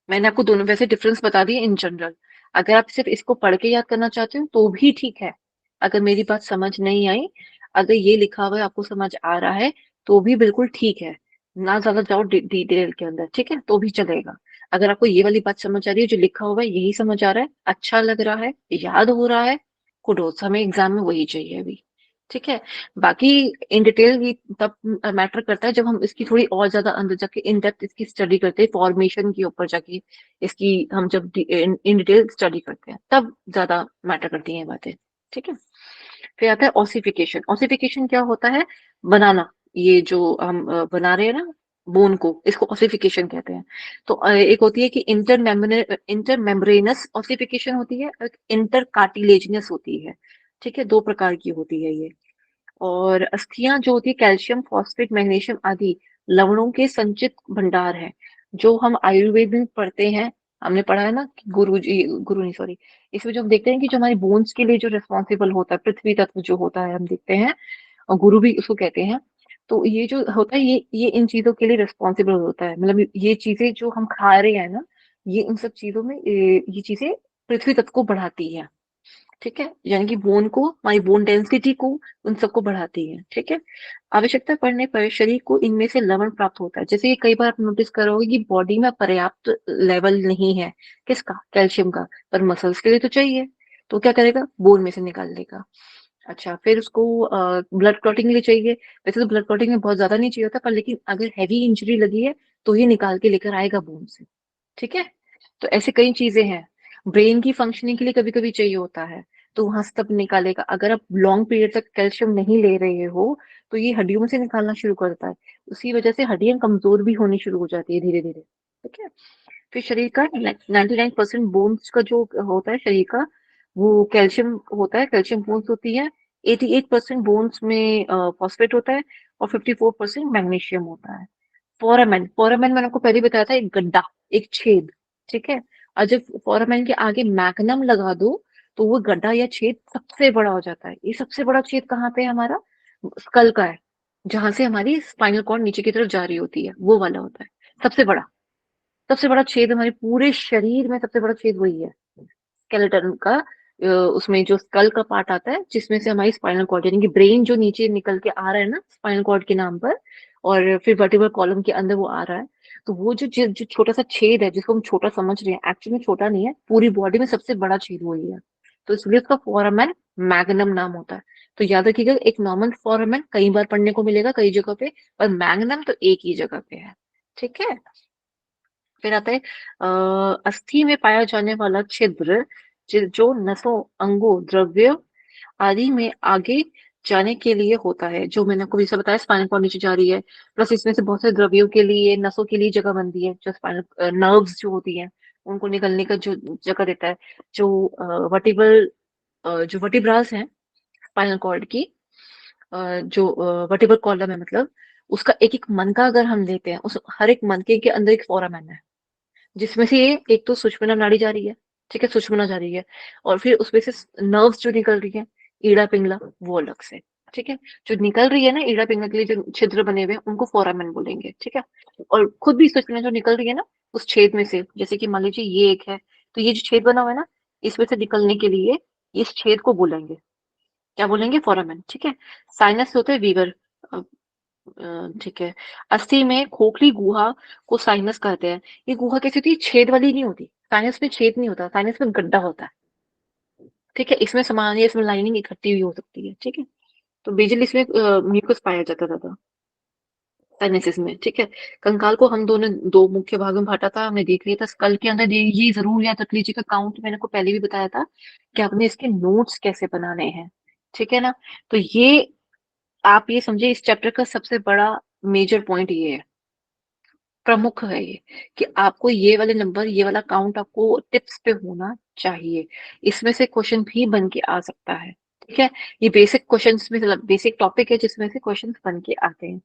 मैंने आपको दोनों वैसे डिफरेंस बता दिए इन जनरल। अगर आप सिर्फ इसको पढ़ के याद करना चाहते हो तो भी ठीक है। अगर मेरी बात समझ नहीं आई, अगर ये लिखा हुआ है आपको समझ आ रहा है, तो भी बिल्कुल ठीक है। ना ज्यादा जाओ डिटेल के अंदर, ठीक है, तो भी चलेगा। अगर आपको ये वाली बात समझ आ रही है, जो लिखा हुआ है यही समझ आ रहा है, अच्छा लग रहा है, याद हो रहा है, कुडोस, हमें एग्जाम में वही चाहिए अभी। ठीक है। बाकी इन डिटेल ये तब मैटर करता है जब हम इसकी थोड़ी और ज्यादा अंदर जाके इन डेप्थ इसकी स्टडी करते हैं, फॉर्मेशन के ऊपर जाके इसकी हम जब इन डिटेल स्टडी करते हैं, तब ज्यादा मैटर करती हैं ये बातें। ठीक है। फिर आता है ऑसिफिकेशन। ऑसिफिकेशन क्या होता है? बनाना। ये जो हम बना रहे हैं ना बोन को, इसको ऑसिफिकेशन कहते हैं। तो एक होती है कि इंटरमेम्ब्रेनस ऑसिफिकेशन होती है, और इंटर कार्टिलेजिनस होती है। ठीक है। दो प्रकार की होती है ये। और अस्थियां जो होती है, कैल्शियम, फॉस्फेट, मैग्नीशियम आदि लवणों के संचित भंडार है, जो हम आयुर्वेद में पढ़ते हैं। हमने पढ़ा है ना कि गुरु नहीं, सॉरी, इसमें जो हम देखते हैं कि जो हमारी बोन्स के लिए जो रिस्पॉन्सिबल होता है, पृथ्वी तत्व जो होता है, हम देखते हैं, और गुरु भी उसको कहते हैं। तो ये जो होता है, ये इन चीजों के लिए रिस्पॉन्सिबल होता है, मतलब ये चीजें जो हम खा रहे हैं ना, ये इन सब चीजों में ये चीजें पृथ्वी तत्व को बढ़ाती है। ठीक है। यानी कि बोन को, हमारी बोन डेंसिटी को, उन सबको बढ़ाती है। ठीक है। आवश्यकता पड़ने पर शरीर को इनमें से लवण प्राप्त होता है। जैसे कि कई बार आप नोटिस करोगे कि बॉडी में पर्याप्त लेवल नहीं है, किसका? कैल्शियम का, पर मसल्स के लिए तो चाहिए, तो क्या करेगा? बोन में से निकाल लेगा। अच्छा, फिर उसको ब्लड क्लॉटिंग के लिए चाहिए। वैसे तो ब्लड क्लॉटिंग में बहुत ज्यादा नहीं चाहिए होता, पर लेकिन अगर हैवी इंजरी लगी है तो ये निकाल के लेकर आएगा बोन से। ठीक है। तो ऐसे कई चीजें हैं। ब्रेन की फंक्शनिंग के लिए कभी कभी चाहिए होता है, तो वहां से तब निकालेगा। अगर आप लॉन्ग पीरियड तक कैल्शियम नहीं ले रहे हो, तो ये हड्डियों में से निकालना शुरू करता है। उसी वजह से हड्डियां कमजोर भी होनी शुरू हो जाती है धीरे धीरे। ठीक है। फिर शरीर का 99% बोन्स का जो होता है शरीर का, वो कैल्शियम होता है, कैल्शियम बोन्स होती है। 88% बोन्स में फॉस्फेट होता है, और 54% मैग्नीशियम होता है। फोरामेन, फोरामेन मैंने आपको पहले ही बताया था, एक गड्ढा, एक छेद। ठीक है। और जब फोरामेन के आगे मैग्नम लगा दो तो वो गड्ढा या छेद सबसे बड़ा हो जाता है। ये सबसे बड़ा छेद कहाँ पे है हमारा? स्कल का है, जहां से हमारी स्पाइनल कॉर्ड नीचे की तरफ जा रही होती है, वो वाला होता है सबसे बड़ा। सबसे बड़ा छेद हमारे पूरे शरीर में, सबसे बड़ा छेद वही है स्केलेटन का। उसमें जो स्कल का पार्ट आता है जिसमें से हमारी स्पाइनल कॉर्ड यानी कि ब्रेन जो नीचे निकल के आ रहा है ना स्पाइनल कॉर्ड के नाम पर, और फिर वर्टिब्रल कॉलम के अंदर वो आ रहा है। तो वो जो छोटा सा छेद है जिसको हम छोटा समझ रहे हैं, एक्चुअली में छोटा नहीं है, पूरी बॉडी में सबसे बड़ा छेद वही है। तो इसलिए उसका फोरामेन मैग्नम नाम होता है। तो याद रखिएगा, एक नॉर्मल फोरामेन कई बार पढ़ने को मिलेगा कई जगह पे, पर मैग्नम तो एक ही जगह पे है। ठीक है। फिर आता है अस्थि में पाया जाने वाला छिद्र, जो नसों, अंगों, द्रव्य आदि में आगे जाने के लिए होता है। जो मैंने आपको जैसे बताया स्पाइनल कॉर्ड नीचे जा रही है, प्लस इसमें से बहुत सारे द्रव्यों के लिए, नसों के लिए जगह बनती है, जो स्पाइनल नर्व्स जो होती हैं उनको निकलने का जो जगह देता है। जो वर्टिबल जो वर्टिब्रास है स्पाइनल कॉर्ड की, जो वर्टिबल कॉलम है मतलब, उसका एक एक मनका अगर हम लेते हैं, उस हर एक मनके के अंदर एक फोरामेन है, जिसमें से ये एक तो सुषुम्ना नाड़ी जा रही है, ठीक है, सुषुम्ना जा रही है, और फिर उसमें से नर्व्स जो निकल रही है, ईड़ा पिंगला, वो अलग से। ठीक है। जो निकल रही है ना ईड़ा पिंगला के लिए जो छिद्र बने हुए हैं उनको फोरामेन बोलेंगे। ठीक है। और खुद भी सुषुम्ना जो निकल रही है ना उस छेद में से, जैसे कि मान लीजिए ये एक है, तो ये जो छेद बना हुआ है ना, इसमें से निकलने के लिए इस छेद को बोलेंगे, क्या बोलेंगे? फोरामेन। ठीक है। साइनस होते हैं वीवर। ठीक है। अस्थि में खोखली गुहा को साइनस कहते हैं। ये गुहा कैसी होती है? छेद वाली नहीं होती। साइनस में छेद नहीं होता, साइनस में गड्ढा होता है। ठीक है। इसमें सामान या इसमें लाइनिंग इकट्ठी हुई हो सकती है। ठीक है। तो बेजल इसमें म्यूकस पाया जाता था साइनसिस में। ठीक है। कंकाल को हम दोनों दो मुख्य भागों में बांटा था, हमने देख लिया था। स्कल के अंदर ये जरूर याद रख लीजिएगा, काउंट मैंने को पहले भी बताया था कि आपने इसके नोट्स कैसे बनाने हैं। ठीक है ना। तो ये आप ये समझिए, इस चैप्टर का सबसे बड़ा मेजर पॉइंट ये है, प्रमुख है ये, कि आपको ये वाले नंबर, ये वाला काउंट आपको टिप्स पे होना चाहिए। इसमें से क्वेश्चन भी बन के आ सकता है। ठीक है। ये बेसिक क्वेश्चंस में, मतलब बेसिक टॉपिक है जिसमें से क्वेश्चंस बन के आते हैं।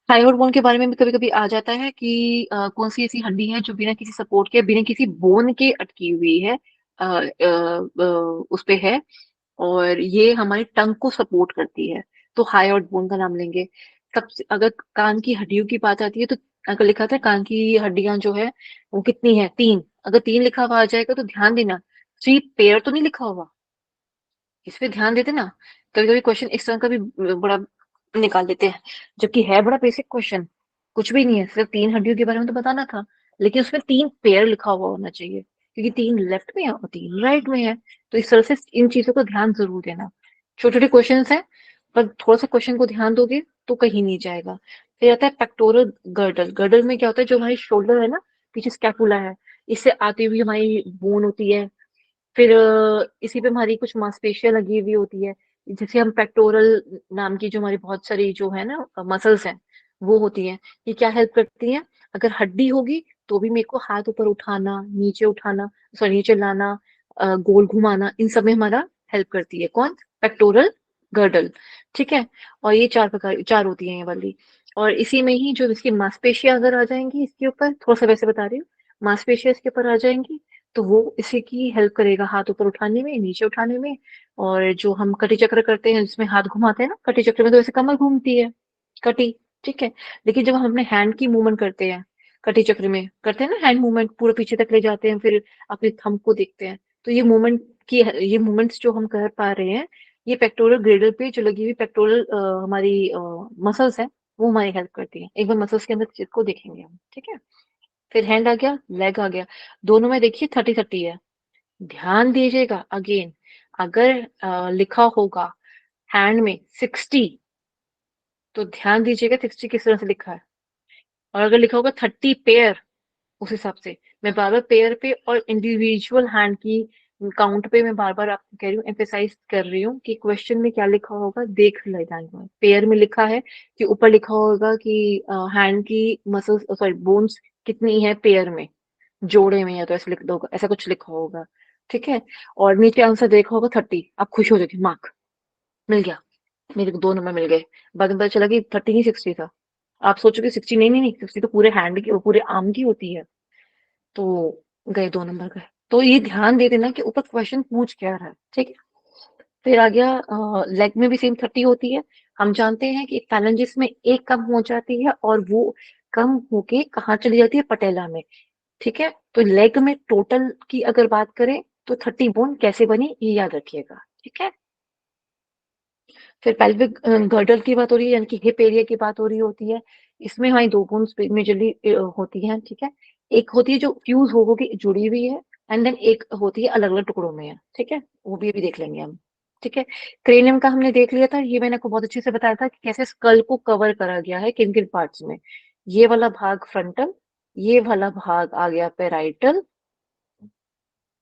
थायराइड बोन के बारे में भी कभी कभी आ जाता है कि कौन सी ऐसी हड्डी है जो बिना किसी सपोर्ट के, बिना किसी बोन के अटकी हुई है, उस पे है, और ये हमारी टंग को सपोर्ट करती है। तो हायोइड बोन का नाम लेंगे। सबसे अगर कान की हड्डियों की बात आती है तो अगर लिखा था कान की हड्डियां जो है वो कितनी है? 3। अगर 3 लिखा हुआ आ जाएगा तो ध्यान देना, 3 पेयर तो नहीं लिखा हुआ। इस पे ध्यान देते ना। कभी कभी क्वेश्चन इस तरह का भी बड़ा निकाल देते हैं, जबकि है बड़ा बेसिक क्वेश्चन, कुछ भी नहीं है, सिर्फ 3 हड्डियों के बारे में तो बताना था, लेकिन उसमें 3 पेयर लिखा हुआ होना चाहिए, क्योंकि 3 लेफ्ट में है और 3 राइट में है। तो इस तरह से इन चीजों का ध्यान जरूर देना। छोटे छोटे क्वेश्चन है, पर थोड़ा सा क्वेश्चन को ध्यान दोगे तो कहीं नहीं जाएगा। फिर आता है पेक्टोरल गर्डल। गर्डल में क्या होता है? जो हमारी शोल्डर है ना, पीछे स्कैपुला है, इससे आती हुई हमारी बोन होती है। फिर इसी पे हमारी कुछ मांसपेशियां लगी हुई होती है, जैसे हम पेक्टोरल नाम की जो हमारी बहुत सारी जो है ना मसल्स हैं, वो होती हैं। ये क्या हेल्प करती हैं? अगर हड्डी होगी तो भी मेरे को हाथ ऊपर उठाना, नीचे उठाना, सॉरी नीचे लाना, गोल घुमाना, इन सब में हमारा हेल्प करती है। कौन? Pectoral girdle. ठीक है। और ये 4 प्रकार, 4 होती है ये वाली। और इसी में ही जो इसकी मांसपेशियां अगर आ जाएंगी इसके ऊपर, थोड़ा सा वैसे बता रही हूँ, मांसपेशियां इसके ऊपर आ जाएंगी तो वो इसी की हेल्प करेगा हाथ ऊपर उठाने में, नीचे उठाने में। और जो हम कटी चक्र करते हैं जिसमें हाथ घुमाते हैं ना, कटी चक्र में तो वैसे कमर घूमती है, कटी। ठीक है। लेकिन जब हम अपने हैंड की मूवमेंट करते हैं, कटी चक्र में करते हैं ना हैंड मूवमेंट, पूरा पीछे तक ले जाते हैं, फिर अपने थंब को देखते हैं, तो ये मूवमेंट की, ये मूवमेंट्स जो हम कर पा रहे हैं, ये पेक्टोरल ग्रेडल पे जो लगी हुई पेक्टोरल हमारी मसल्स है, वो हमारी हेल्प करती है। एक बार मसल्स के अंदर चीज को देखेंगे हम। ठीक है। फिर हैंड आ गया, लेग आ गया, दोनों में देखिए 30-30 है। ध्यान दीजिएगा अगेन, अगर लिखा होगा हैंड में 60, तो ध्यान दीजिएगा 60 किस तरह से लिखा है। और अगर लिखा होगा 30 पेयर, उस हिसाब से मैं बार बार पेयर पे और इंडिविजुअल हैंड की काउंट पे मैं बार बार आपको कह रही हूँ, एम्फेसाइज कर रही हूँ कि क्वेश्चन में क्या लिखा होगा देख लेना। पेयर में लिखा है कि ऊपर लिखा होगा कि हैंड की मसल्स, सॉरी बोन्स कितनी है पेयर में, जोड़े में, या तो ऐसे लिख दो, ऐसा कुछ लिखा होगा। ठीक है। और नीचे आंसर देखा होगा 30, आप खुश हो जाओगे, मार्क मिल गया, मेरे को 2 नंबर मिल गए। बाद में पता चला कि 30 नहीं 60 था। आप सोचोगे 60, नहीं नहीं नहीं, 60 तो पूरे हैंड की, पूरे आर्म की होती है। तो गए 2 नंबर गए। तो ये ध्यान दे देना कि ऊपर क्वेश्चन पूछ क्या रहा है, ठीक है। फिर आ गया लेग में भी सेम 30 होती है। हम जानते हैं कि फैलेंजिस में एक कम हो जाती है और वो कम होके कहाँ चली जाती है, पटेला में, ठीक है। तो लेग में टोटल की अगर बात करें तो 30 बोन कैसे बनी ये याद रखिएगा, ठीक है। फिर पेल्विक गर्डल की बात हो रही है, यानी कि हिप एरिया की बात हो रही होती है। इसमें हमारी 2 बोन्स मेजरली होती हैं, ठीक है। एक होती है जो फ्यूज हो के जुड़ी हुई है, एंड देन एक होती है अलग अलग टुकड़ों में है, ठीक है। वो भी अभी देख लेंगे हम, ठीक है। क्रेनियम का हमने देख लिया था, ये मैंने आपको बहुत अच्छे से बताया था कि कैसे स्कल को कवर करा गया है किन किन पार्ट्स में। ये वाला भाग फ्रंटल, ये वाला भाग आ गया पेराइटल,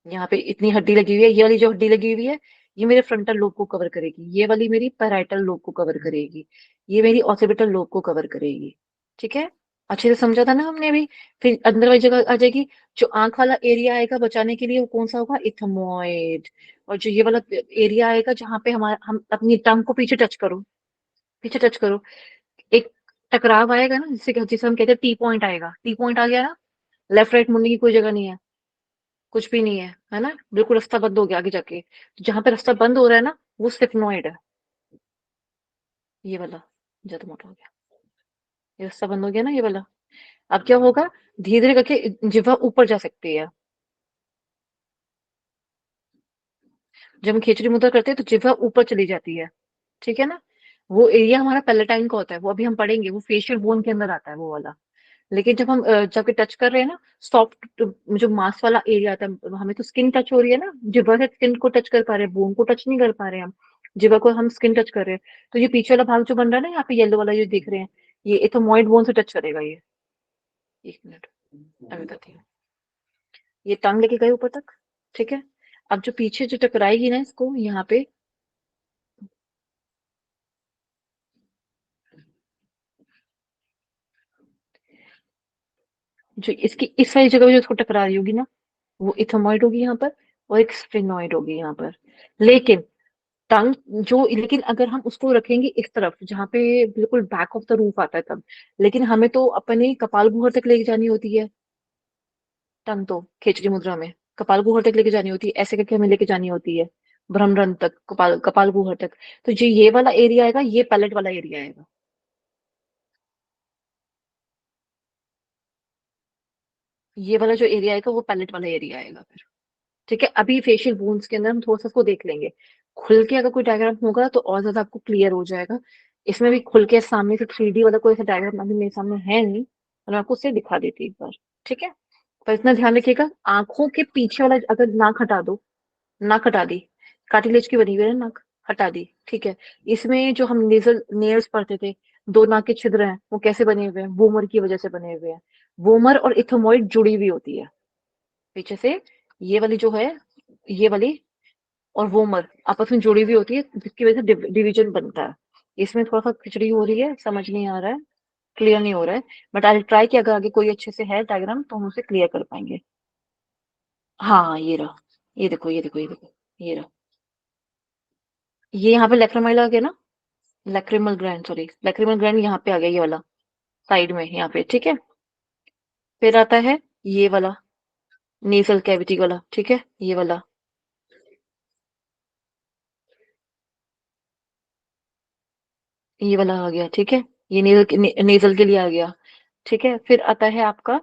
यहाँ पे इतनी हड्डी लगी हुई है, ये वाली जो हड्डी लगी हुई है ये मेरे फ्रंटल लोब को कवर करेगी, ये वाली मेरी पैराइटल लोब को कवर करेगी, ये मेरी ऑसिपिटल लोब को कवर करेगी, ठीक है। अच्छे से समझा था ना हमने अभी। फिर अंदर वाली जगह आ जाएगी, जो आंख वाला एरिया आएगा बचाने के लिए वो कौन सा होगा, इथमोइड। और जो ये वाला एरिया आएगा जहाँ पे हमारा, हम अपनी टंग को पीछे टच करो, पीछे टच करो, एक टकराव आएगा ना, जिसे हम कहते हैं टी पॉइंट आएगा, टी पॉइंट आ गया ना, लेफ्ट राइट मुड़ने की कोई जगह नहीं है, कुछ भी नहीं है ना, बिल्कुल रास्ता बंद हो गया आगे जाके। तो जहां पे रास्ता बंद हो रहा है ना वो स्टिफनॉइड है, ये वाला ज्यादा मोटा हो गया, ये रास्ता बंद हो गया ना ये वाला। अब क्या होगा, धीरे धीरे करके जिह्वा ऊपर जा सकती है। जब हम खिचड़ी मुद्रा करते हैं तो जिह्वा ऊपर चली जाती है, ठीक है ना। वो एरिया हमारा पैलेटाइन का होता है, वो अभी हम पढ़ेंगे, वो फेशियल बोन के अंदर आता है वो वाला। लेकिन जब हम जाके टच कर रहे हैं ना, सॉफ्ट जो मांस वाला एरिया आता है, हमें तो स्किन टच हो रही है ना, जिब्वा से स्किन को टच कर पा रहे हैं, बोन को टच नहीं कर पा रहे हैं हम, जिब्वा को हम स्किन टच कर रहे हैं। तो ये पीछे वाला भाग जो बन रहा है ना यहाँ पे येलो वाला जो देख रहे हैं, ये एथोमोइड बोन से टच करेगा ये। 1 मिनट अभी बताती हूँ। ये टंग लेके गए ऊपर तक, ठीक है। अब जो पीछे जो टकराएगी ना इसको यहाँ पे, जो इसकी इस वाली जगह पे जो इसको टकरा रही होगी ना, वो इथोमोइड होगी यहाँ पर, और एक स्फेनोइड होगी यहाँ पर। लेकिन टंग जो, लेकिन अगर हम उसको रखेंगे इस तरफ जहाँ पे बिल्कुल बैक ऑफ द रूफ आता है तब, लेकिन हमें तो अपने कपाल गुहर तक लेके जानी होती है टंग, तो खेचरी मुद्रा में कपाल गुहर तक लेके जानी होती है, ऐसे करके हमें लेके जानी होती है भ्रमरंध्र तक, कपाल कपाल गुहर तक। तो जो ये वाला एरिया आएगा ये पैलेट वाला एरिया आएगा, ये वाला जो एरिया आएगा वो पैलेट वाला एरिया आएगा फिर, ठीक है। अभी फेशियल बोन्स के अंदर हम थोड़ा सा इसको देख लेंगे, खुल के अगर कोई डायग्राम होगा तो और ज्यादा आपको क्लियर हो जाएगा। इसमें भी खुल के सामने से 3D वाला कोई ऐसा डायग्राम अभी मेरे सामने है नहीं, और मैं आपको उससे दिखा देती एक बार, ठीक है। पर इतना ध्यान रखिएगा, आंखों के पीछे वाला अगर नाक हटा दो, नाक हटा दी, कार्टिलेज की बनी हुई है ना नाक, हटा दी, ठीक है। इसमें जो हम नेजल नेल्स पढ़ते थे, 2 नाक के छिद्र हैं, वो कैसे बने हुए हैं, वोमर की वजह से बने हुए हैं। वोमर और इथोमोइड जुड़ी हुई होती है पीछे से, ये वाली जो है, ये वाली और वोमर आपस में जुड़ी हुई होती है, जिसकी वजह से डिवीजन बनता है। इसमें थोड़ा सा खिचड़ी हो रही है, समझ नहीं आ रहा है, क्लियर नहीं हो रहा है, बट आई ट्राई कि अगर आगे कोई अच्छे से है डायग्राम तो हम उसे क्लियर कर पाएंगे। हाँ ये रहा, ये देखो ये देखो ये देखो, ये रहा, ये यहाँ पे लेक्रिमल आ गया ना, lacrimal gland, sorry lacrimal gland यहाँ पे आ गया, ये वाला साइड में यहाँ पे, ठीक है। फिर आता है ये वाला नेसल कैविटी वाला, ठीक है, ये वाला, ये वाला आ गया, ठीक है। ये नेजल के लिए आ गया, ठीक है। फिर आता है आपका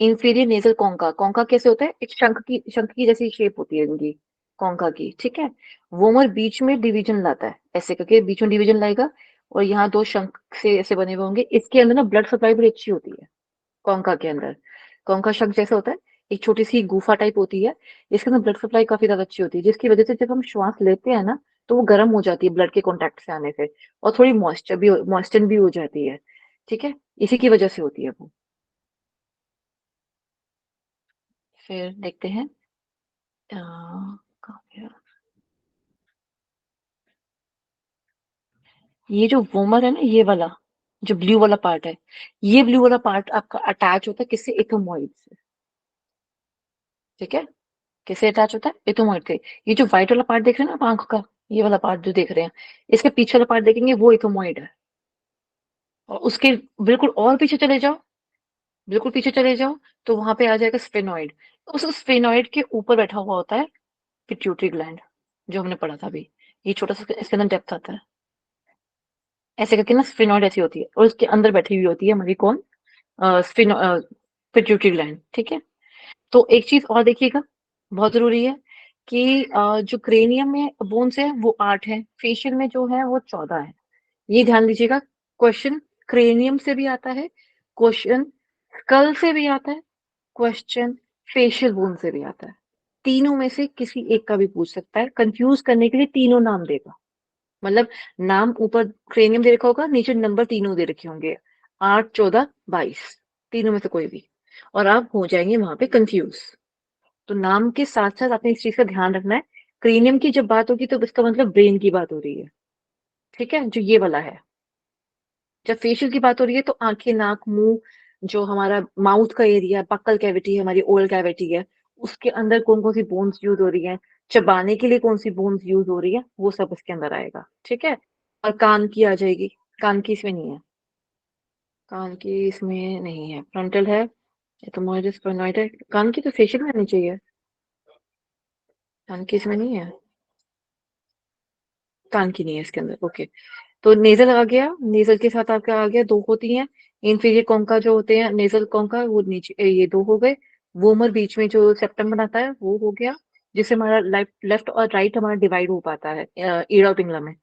इंफीरियर नेजल कॉन्का। कॉन्का कैसे होता है, एक शंख की जैसी शेप होती है इनकी, कॉन्का की, ठीक है। वोमर बीच में डिवीजन लाता है, ऐसे करके बीच में डिवीजन लाएगा, और यहाँ 2 शंख से ऐसे बने हुए होंगे। इसके अंदर ना ब्लड सप्लाई बड़ी अच्छी होती है कॉन्का के अंदर, कॉन्का शंख जैसा होता है, एक छोटी सी गुफा टाइप होती है, इसके अंदर ब्लड सप्लाई काफी ज्यादा अच्छी होती है, जिसकी वजह से जब हम श्वास लेते हैं ना तो वो गर्म हो जाती है ब्लड के कॉन्टेक्ट से आने से, और थोड़ी मॉइस्चर भी हो जाती है, ठीक है। इसी की वजह से होती है वो। फिर देखते हैं कहाँ गया? ये जो वोमर है ना, ये वाला जो ब्लू वाला पार्ट है, ये ब्लू वाला पार्ट आपका अटैच होता है किससे, इथोमोइड से, ठीक है। किससे अटैच होता है, इथोमोइड से। ये जो व्हाइट वाला पार्ट देख रहे हैं ना आप आंख का, ये वाला पार्ट जो देख रहे हैं, इसके पीछे वाला पार्ट देखेंगे वो इथोमोइड है, और उसके बिल्कुल और पीछे चले जाओ, बिल्कुल पीछे चले जाओ, तो वहां पे आ जाएगा स्फेनॉइड। उस स्फेनॉइड के ऊपर बैठा हुआ होता है पिट्यूटरी ग्लैंड, जो हमने पढ़ा था अभी। ये छोटा सा इसके अंदर डेप्थ आता है, ऐसे करके ना स्फेनॉइड ऐसी होती है, और उसके अंदर बैठी हुई होती है हमारी कौन, पिट्यूटरी ग्लैंड। ठीक है, तो एक चीज और देखिएगा, बहुत जरूरी है कि जो क्रेनियम में बोन्स है वो 8 है, फेशियल में जो है वो 14 है। ये ध्यान दीजिएगा, क्वेश्चन क्रेनियम से भी आता है, क्वेश्चन स्कल से भी आता है, क्वेश्चन फेशियल बोन से भी आता है। तीनों में से किसी एक का भी पूछ सकता है, कंफ्यूज करने के लिए तीनों नाम देगा। मतलब नाम ऊपर क्रेनियम दे रखा होगा, नीचे नंबर तीनों दे रखे होंगे, 8, 14, 22, तीनों में से कोई भी, और आप हो जाएंगे वहां पे कंफ्यूज। तो नाम के साथ साथ आपने इस चीज का ध्यान रखना है, क्रेनियम की जब बात होगी तो इसका मतलब ब्रेन की बात हो रही है। ठीक है, जो ये वाला है। जब फेशियल की बात हो रही है तो आंखें, नाक, मुंह, जो हमारा माउथ का एरिया, बक्कल कैविटी है, हमारी ओरल कैविटी है, उसके अंदर कौन कौन सी बोन्स यूज हो रही है, चबाने के लिए कौन सी बोन्स यूज हो रही है, वो सब इसके अंदर आएगा। ठीक है, और कान की आ जाएगी, कान की इसमें नहीं है, कान की इसमें नहीं है, फ्रंटल है, ये तो मोइडस स्फेनॉइड है, कान की तो फेशियल में आनी चाहिए, कान की इसमें नहीं है, कान की नहीं है इसके अंदर। ओके, तो नेजल आ गया, नेजल के साथ आपका आ गया, दो होती हैं। इन्फीरियर कॉन्का जो होते हैं, नेजल कॉन्का, वो नीचे, ये दो हो गए। वोमर बीच में जो सेप्टम बनाता है वो हो गया, जिससे हमारा लेफ्ट और राइट हमारा डिवाइड हो पाता है ईरा और पिंगला में।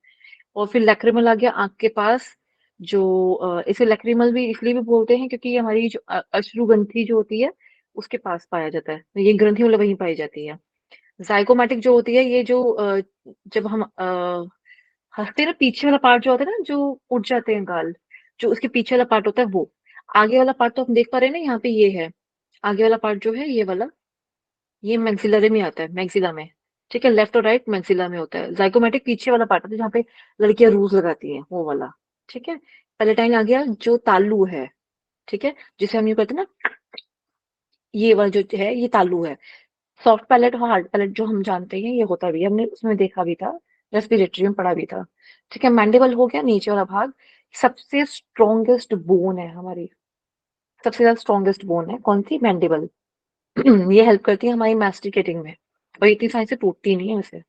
और फिर लैक्रिमल आ गया आंख के पास, जो इसे लैक्रिमल भी इसलिए भी बोलते हैं क्योंकि ये हमारी जो अश्रु ग्रंथि जो होती है उसके पास पाया जाता है, तो ये ग्रंथि मतलब वहीं पाई जाती है। जाइगोमैटिक जो होती है, ये जो जब हम हंसते हैं ना, पीछे वाला पार्ट जो होता है ना, जो उठ जाते हैं गाल, जो उसके पीछे वाला पार्ट होता है वो। आगे वाला पार्ट तो हम देख पा रहे हैं ना, यहाँ पे ये है, आगे वाला पार्ट जो है ये वाला, ये मैक्सिलरी में आता है, मैक्सिला में। ठीक है, लेफ्ट और राइट मैक्सिला में होता है। जाइगोमैटिक पीछे वाला पार्ट होता है जहाँ पे लड़कियां रूज लगाती हैं, वो वाला। ठीक है, पैलेटाइन आ गया जो तालू है। ठीक है, जिसे हम ये कहते हैं ना, ये वाला जो है ये तालू है। सॉफ्ट पैलेट और हार्ड पैलेट जो हम जानते हैं ये होता भी है, हमने उसमें देखा भी था, रेस्पिरेटरी में पढ़ा भी था। ठीक है, मैंडिबल हो गया नीचे वाला भाग, सबसे स्ट्रॉन्गेस्ट बोन है हमारी, सबसे ज्यादा स्ट्रॉन्गेस्ट बोन है कौन सी, मैंडिबल। ये हेल्प करती है हमारी मैस्टिकेटिंग में, और इतनी सारी से टूटती नहीं है वैसे।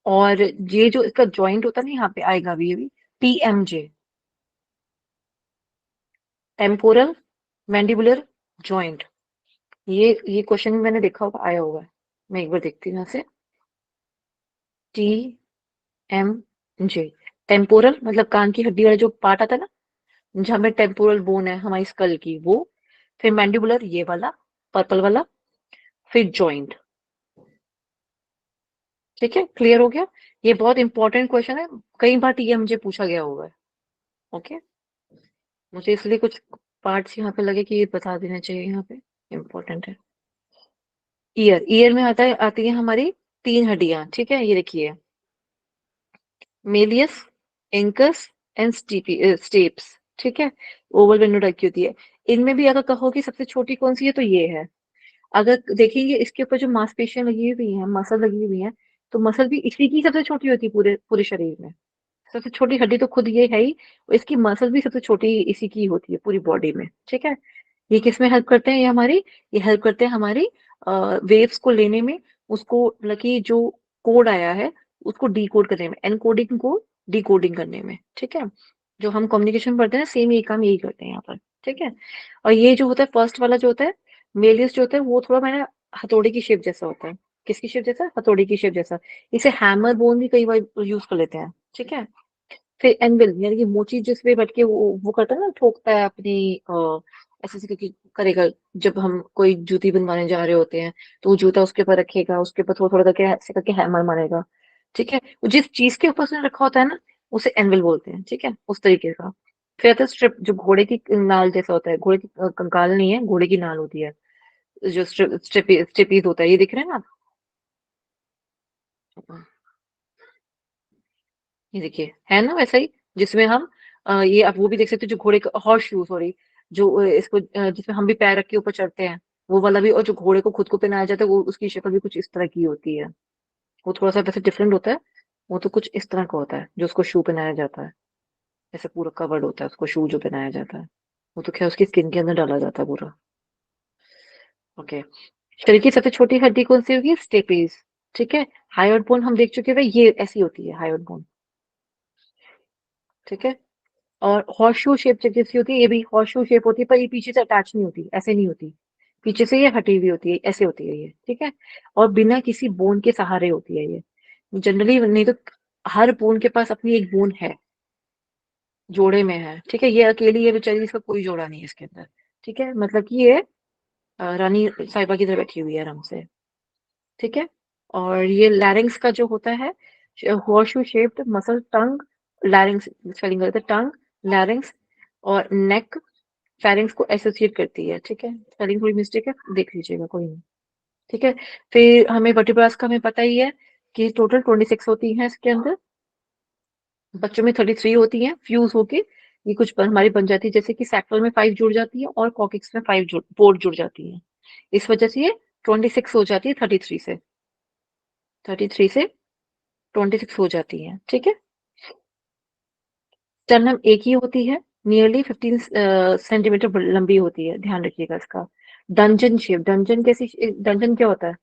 और ये जो इसका जॉइंट होता है ना, यहाँ पे आएगा भी ये भी, टीएमजे, टेम्पोरल मैंडिबुलर जॉइंट। ये क्वेश्चन मैंने देखा होगा, आया होगा, मैं एक बार देखती हूँ यहाँ से। टी एम जे, टेम्पोरल मतलब कान की हड्डी वाला जो पार्ट आता है ना, जहाँ में टेम्पोरल बोन है हमारी स्कल की, वो। फिर मैंडिबुलर ये वाला, पर्पल वाला, फिर जॉइंट। ठीक है, क्लियर हो गया। ये बहुत इंपॉर्टेंट क्वेश्चन है, कई बार ये मुझे पूछा गया हुआ है। ओके, मुझे इसलिए कुछ पार्ट्स यहाँ पे लगे कि ये बता देना चाहिए, यहाँ पे इंपॉर्टेंट है। ईयर, ईयर में आता है, आती है हमारी 3 हड्डियां। ठीक है, ये देखिए, मेलियस, एंकस एंड स्टेप्स। ठीक है, ओवल विंडो टाइप की होती है। इनमें भी अगर कहो कि सबसे छोटी कौन सी है तो ये है। अगर देखेंगे इसके ऊपर जो मांसपेशियां लगी हुई हैं, मसल लगी हुई हैं, तो मसल भी इसी की सबसे छोटी होती है पूरे पूरे शरीर में। सबसे छोटी हड्डी तो खुद ये है ही, और इसकी मसल भी सबसे छोटी इसी की होती है पूरी बॉडी में। ठीक है, ये किसमें हेल्प करते हैं, ये हेल्प करते हैं हमारी वेव्स को लेने में, उसको मतलब कि जो कोड आया है उसको डिकोड करने में, एनकोडिंग को डिकोडिंग करने में। ठीक है, जो हम कम्युनिकेशन पढ़ते हैं सेम ये काम यही करते हैं यहाँ पर। ठीक है, और ये जो होता है फर्स्ट वाला जो होता है, मेलियस जो होता है, वो थोड़ा मैंने हथौड़ी की शेप जैसा होता है। किसकी शेप जैसा, हथौड़ी की शेप जैसा। इसे हैमर बोन भी कई बार यूज कर लेते हैं। ठीक है, फिर एनविल यानी कि मोची जिस पे बैठ के वो करता है ना, ठोकता है अपनी ऐसे ऐसे करके करेगा। जब हम कोई जूती बनवाने जा रहे होते हैं तो वो जूता उसके ऊपर रखेगा, उसके ऊपर थोड़ा थोड़ा करके ऐसे करके हैमर मारेगा। ठीक है, वो जिस चीज के ऊपर उसने रखा होता है ना, उसे एनविल बोलते हैं। ठीक है, उस तरीके का। फिर आता है स्ट्रिप, जो घोड़े की नाल जैसा होता है, घोड़े की कंकाल नहीं है, घोड़े की नाल होती है, जो स्ट्रिपीज होता है, ये दिख रहे हैं ना आप? ये देखिए, है ना वैसा ही, जिसमें हम ये आप वो भी देख सकते हो, जो घोड़े का हॉर्स शूज, सॉरी, जो इसको जिसमें हम भी पैर रख के ऊपर चढ़ते हैं, वो वाला भी। और जो घोड़े को खुद को पहनाया जाता है, वो उसकी शक्ल भी कुछ इस तरह की होती है। वो थोड़ा सा वैसे डिफरेंट होता है, वो तो कुछ इस तरह का होता है जो उसको शू पहनाया जाता है। ऐसे पूरा कवर्ड होता है, उसको शू जो पहनाया जाता है वो तो खैर उसकी स्किन के अंदर डाला जाता है पूरा। ओके, शरीर की सबसे छोटी हड्डी कौन सी होगी? स्टेपीज। ठीक है, हायोइड बोन हम देख चुके हैं, ये ऐसी होती है हायोइड बोन। ठीक है, और हॉर्स शू शेप जैसी होती है, ये भी हॉर्स शू शेप होती है, पर ये पीछे से अटैच नहीं होती, ऐसे नहीं होती, पीछे से ये हटी हुई होती है, ऐसे होती है ये। ठीक है, और बिना किसी बोन के सहारे होती है ये जनरली, नहीं तो हर बोन के पास अपनी एक बोन है, जोड़े में है। ठीक है, ये अकेली है बेचारी, इसका कोई जोड़ा नहीं है इसके अंदर। ठीक है, मतलब कि ये रानी साहिबा की तरह बैठी हुई है आराम से। ठीक है, और ये लैरिंग्स का जो होता है, horseshoe shaped muscle tongue, लैरिंग्स spelling करते हैं, टंग, लैरिंग्स और नेक फेरिंग्स को एसोसिएट करती है। ठीक है, स्पेलिंग थोड़ी मिस्टेक है, देख लीजिएगा, कोई नहीं। ठीक है, फिर हमें वर्टिब्रास का हमें पता ही है कि टोटल 26 होती हैं इसके अंदर, बच्चों में 33 होती हैं, फ्यूज होके ये कुछ हमारी बन जाती है, जैसे कि सैक्रल में 5 जुड़ जाती है और कॉकिक्स में 4 जुड़ जाती है, इस वजह से ये 26 हो जाती है, 33 से 26 हो जाती है। ठीक है, स्टर्नम एक ही होती है, नियरली 15 सेंटीमीटर लंबी होती है, ध्यान रखिएगा इसका। डंजन शेप, डंजन कैसी, डंजन क्या होता है?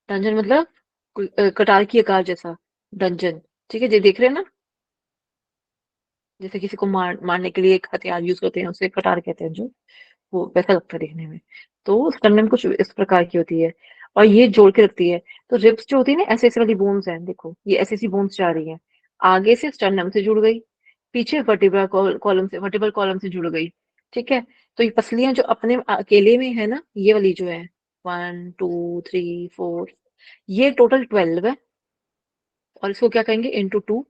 डंजन मतलब कटार की आकार जैसा, डंजन। ठीक है, ये देख रहे हैं ना, जैसे किसी को मारने के लिए एक हथियार यूज करते हैं, उसे कटार कहते हैं, जो वो वैसा लगता है दिखने में। तो स्टर्नम कुछ इस प्रकार की होती है, और ये जोड़ के रखती है। तो रिब्स जो होती है ना, ऐसे ऐसे वाली बोन्स हैं, देखो ये ऐसी ऐसी बोन्स जा रही हैं, आगे से स्टर्नम से जुड़ गई, पीछे वर्टिब्रल कॉलम से जुड़ गई। ठीक है, तो ये पसलियां जो अपने अकेले में है ना, ये वाली जो है 1 2 3 4, ये टोटल 12 है, और इसको क्या कहेंगे, इंटू 2,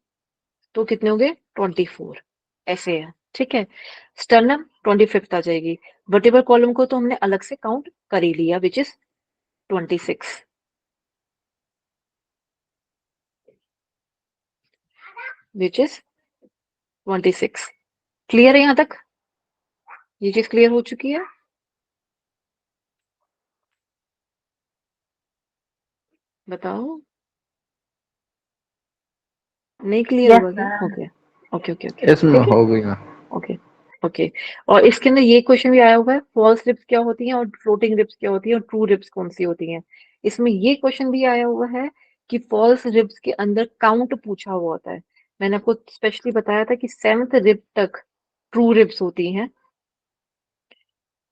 तो कितने हो गए? 24, ऐसे है। ठीक है, स्टर्नम 25th आ जाएगी। वर्टिब्रल कॉलम को तो हमने अलग से काउंट कर ही लिया, which is 26, which is 26। Clear है यहाँ तक? ये चीज क्लियर हो चुकी है? बताओ, नहीं क्लियर यस हुआ क्या? Ma'am. Okay okay okay okay, इसमें ठीक है, हो गई ना। Okay okay. और इसके अंदर ये क्वेश्चन भी आया हुआ है, फॉल्स रिप्स क्या होती हैं और फ्लोटिंग रिप्स क्या होती है और ट्रू रिप्स कौन सी होती हैं। इसमें ये क्वेश्चन भी आया हुआ है कि फॉल्स रिप्स के अंदर काउंट पूछा हुआ होता है। मैंने आपको स्पेशली बताया था कि 7th रिप तक ट्रू रिप्स होती हैं,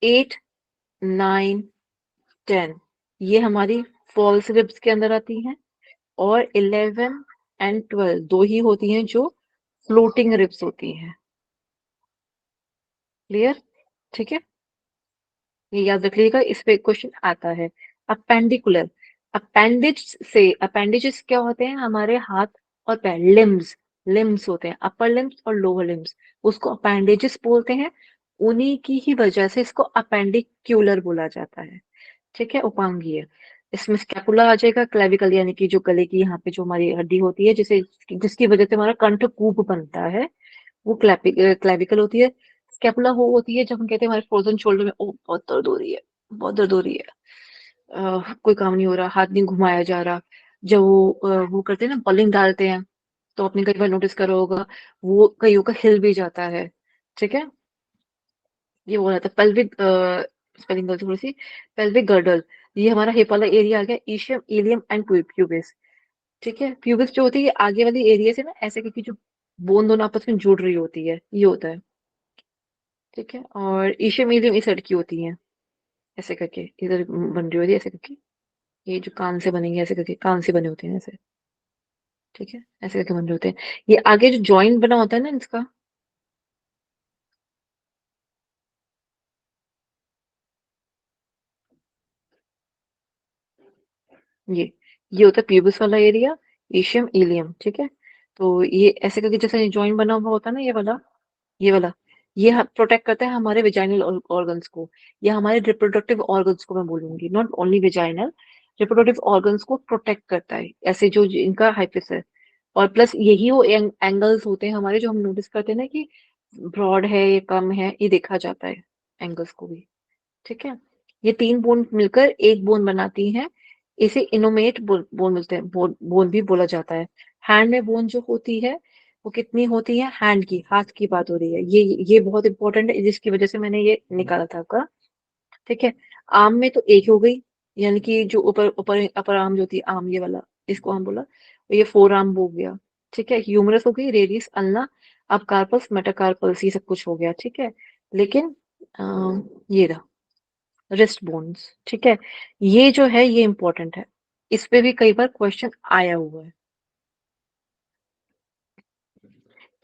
8 9 10 ये हमारी फॉल्स रिप्स के अंदर आती हैं, और 11 एंड 12 दो ही होती हैं जो फ्लोटिंग रिप्स होती हैं। क्लियर? ठीक है, ये याद रख लीजिएगा, इस पे क्वेश्चन आता है। अपेंडिकुलर, अपेंडिजेस क्या होते हैं? हमारे हाथ और पैर, लिम्स, लिम्स होते हैं, अपर लिम्स और लोअर लिम्स, उसको अपेंडेजेस बोलते हैं। उन्हीं की ही वजह से इसको अपेंडिक्यूलर बोला जाता है। ठीक है, उपांगीय। इसमें स्कैपुला आ जाएगा, क्लेविकल यानी कि जो गले की यहाँ पे जो हमारी हड्डी होती है, जिसे जिसकी वजह से हमारा कंठकूप बनता है, वो क्लेविकल होती है। स्कैपुला वो होती है जब हम कहते हैं हमारे फ्रोजन शोल्डर में ओ बहुत दर्द हो रही है, बहुत दर्द हो रही है, कोई काम नहीं हो रहा, हाथ नहीं घुमाया जा रहा। जब वो करते हैं ना, बॉलिंग डालते हैं, तो आपने कई बार नोटिस करा होगा, वो कईयों का हिल भी जाता है। ठीक है, ये हो जाता है पेल्विक, स्पेलिंग गलती थोड़ी सी, पेल्विक गर्डल। ये हमारा हिप वाला एरिया आ गया, ईशियम इलियम एंड प्यूबिस। ठीक है, प्यूबिस जो होती है ये आगे वाली एरिया से ना, ऐसे करके जो बोन दोनों आपस में जुड़ रही होती है, ये होता है। ठीक है, और ईशे मीडियम इस साइड की होती है, ऐसे करके इधर बन रही होती है, ऐसे करके, ये जो कान से बनेंगे, ऐसे करके कान से बने होते हैं ऐसे। ठीक है, ऐसे करके बन रहे होते हैं। ये आगे जो जॉइंट बना होता है ना इसका, ये ये होता है प्यूबिस वाला एरिया, ईशियम इलियम। ठीक है, तो ये ऐसे करके जैसे जॉइंट बना हुआ होता है ना, ये वाला, ये वाला, ये प्रोटेक्ट करता है हमारे विजाइनल ऑर्गन्स को, या हमारे रिप्रोडक्टिव ऑर्गन्स को मैं बोलूंगी, not only vaginal, reproductive organs को प्रोटेक्ट करता है, ऐसे जो इनका हाइफिस है। और प्लस यही वो एंगल्स होते हैं हमारे, जो हम नोटिस करते हैं ना कि ब्रॉड है या कम है, ये देखा जाता है एंगल्स को भी। ठीक है, ये तीन बोन मिलकर एक बोन बनाती हैं, इसे इनोमेट बोन मिलते हैं, बोन भी बोला जाता है। हैंड में बोन जो होती है वो कितनी होती है, हैंड की, हाथ की बात हो रही है। ये बहुत इंपॉर्टेंट है, जिसकी वजह से मैंने ये निकाला था आपका। ठीक है, आर्म में तो एक हो गई, यानी कि जो ऊपर ऊपर अपर आर्म जो होती है, आर्म ये वाला, इसको हम बोला, ये फोर आर्म हो गया। ठीक है, ह्यूमरस हो गई, रेडियस, अल्ना, अब कार्पस, मेटाकार्पल्स, ये सब कुछ हो गया। ठीक है, लेकिन ये रहा रिस्ट बोन्स। ठीक है, ये जो है ये इंपॉर्टेंट है, इस पे भी कई बार क्वेश्चन आया हुआ है।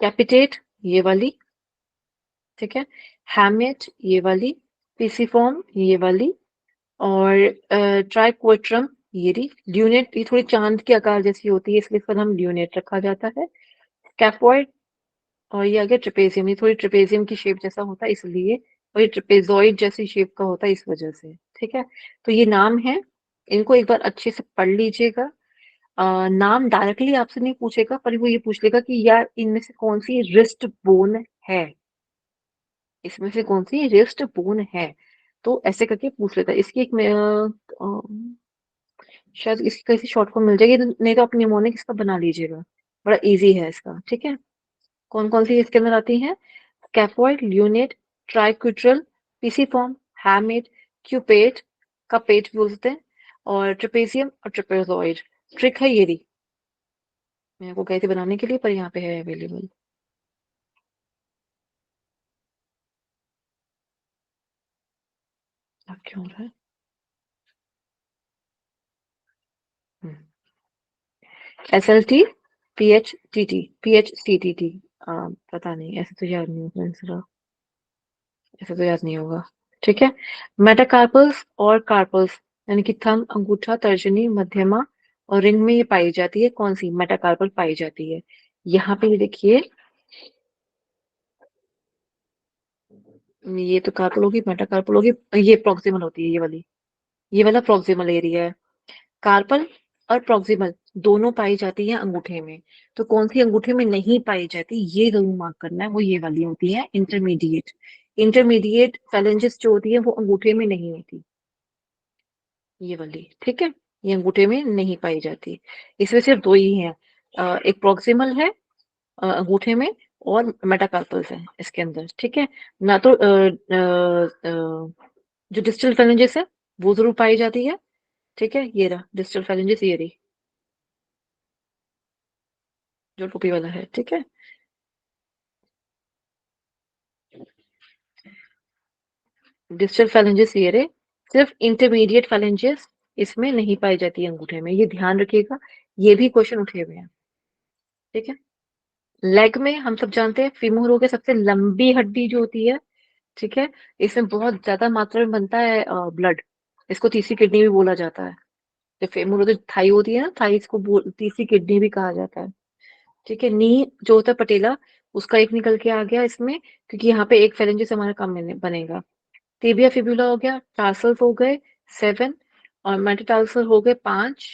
कैपिटेट ये वाली, ठीक है, हैमेट ये वाली, पीसीफॉर्म ये वाली, और ट्राइक्वेट्रम ये रही, ल्यूनेट ये थोड़ी चांद के आकार जैसी होती है, इसलिए इसका नाम ल्यूनेट रखा जाता है। स्कैफोइड, और ये आ गया ट्रेपेजियम, ये थोड़ी ट्रेपेजियम की शेप जैसा होता है इसलिए, और ये ट्रेपेजॉइड जैसी शेप का होता है इस वजह से। ठीक है, तो ये नाम है, इनको एक बार अच्छे से पढ़ लीजिएगा। नाम डायरेक्टली आपसे नहीं पूछेगा, पर वो ये पूछ लेगा कि यार इनमें से कौन सी रिस्ट बोन है, इसमें से कौन सी रिस्ट बोन है, तो ऐसे करके पूछ लेता है। इसकी एक शायद इसकी कैसी शॉर्ट फॉर्म मिल जाएगी, नहीं तो आप निमोनिक इसका बना लीजिएगा, बड़ा इजी है इसका। ठीक है, कौन कौन सी इसके अंदर आती है, scaphoid, lunate, triquetral, pisiform, hamate, capitate, capitate भी बोलते हैं, और ट्रेपेजियम और ट्रेपेजॉइड। ट्रिक है ये रही, मेरे को गए थे बनाने के लिए, पर यहाँ पे है अवेलेबल। अब क्यों हो रहा है? SLT, PHCTT, पता नहीं, ऐसे तो याद नहीं होगा आंसर, ऐसे तो याद नहीं होगा। ठीक है, मेटाकार्पल्स और कार्पल्स, यानी कि थंब, अंगूठा, तर्जनी, मध्यमा और रिंग में ये पाई जाती है, कौन सी मेटाकार्पल पाई जाती है। यहाँ पे ये देखिए, ये तो कार्पल होगी, मेटाकार्पल होगी, ये प्रॉक्सिमल होती है, ये वाली, ये वाला प्रॉक्सिमल एरिया है। कार्पल और प्रॉक्सिमल दोनों पाई जाती है अंगूठे में, तो कौन सी अंगूठे में नहीं पाई जाती ये जरूर मार्क करना है, वो ये वाली होती है इंटरमीडिएट। इंटरमीडिएट फेलेंजेस जो होती है वो अंगूठे में नहीं होती, ये वाली। ठीक है, ये अंगूठे में नहीं पाई जाती। इसमें सिर्फ दो ही हैं, एक प्रॉक्सिमल है अंगूठे में, और मेटाकार्पल्स है इसके अंदर। ठीक है, ना तो जो डिस्टल फेलेंजेस है वो जरूर पाई जाती है। ठीक है, ये रहा डिस्टल फेलेंजेस, ये रही जो टोपी वाला है। ठीक है, डिस्टल फेलेंजेस ये रहे, सिर्फ इंटरमीडिएट फेलेंजेस इसमें नहीं पाई जाती है अंगूठे में, ये ध्यान रखिएगा, ये भी क्वेश्चन उठे हुए हैं। ठीक है, लेग में हम सब जानते हैं फीमूर हो गया सबसे लंबी हड्डी जो होती है। ठीक है, इसमें बहुत ज्यादा मात्रा में बनता है ब्लड, इसको तीसरी किडनी भी बोला जाता है। जो फेमूर होती है, थाई होती है ना, थाई को तीसरी किडनी भी कहा जाता है। ठीक है, नी जो होता है पटेला, उसका एक निकल के आ गया इसमें, क्योंकि यहाँ पे एक फेरेंजिस हमारा कम बनेगा। टिबिया फिबुला हो गया, टार्सल्स हो गए 7, और मेटाटार्सल हो गए 5,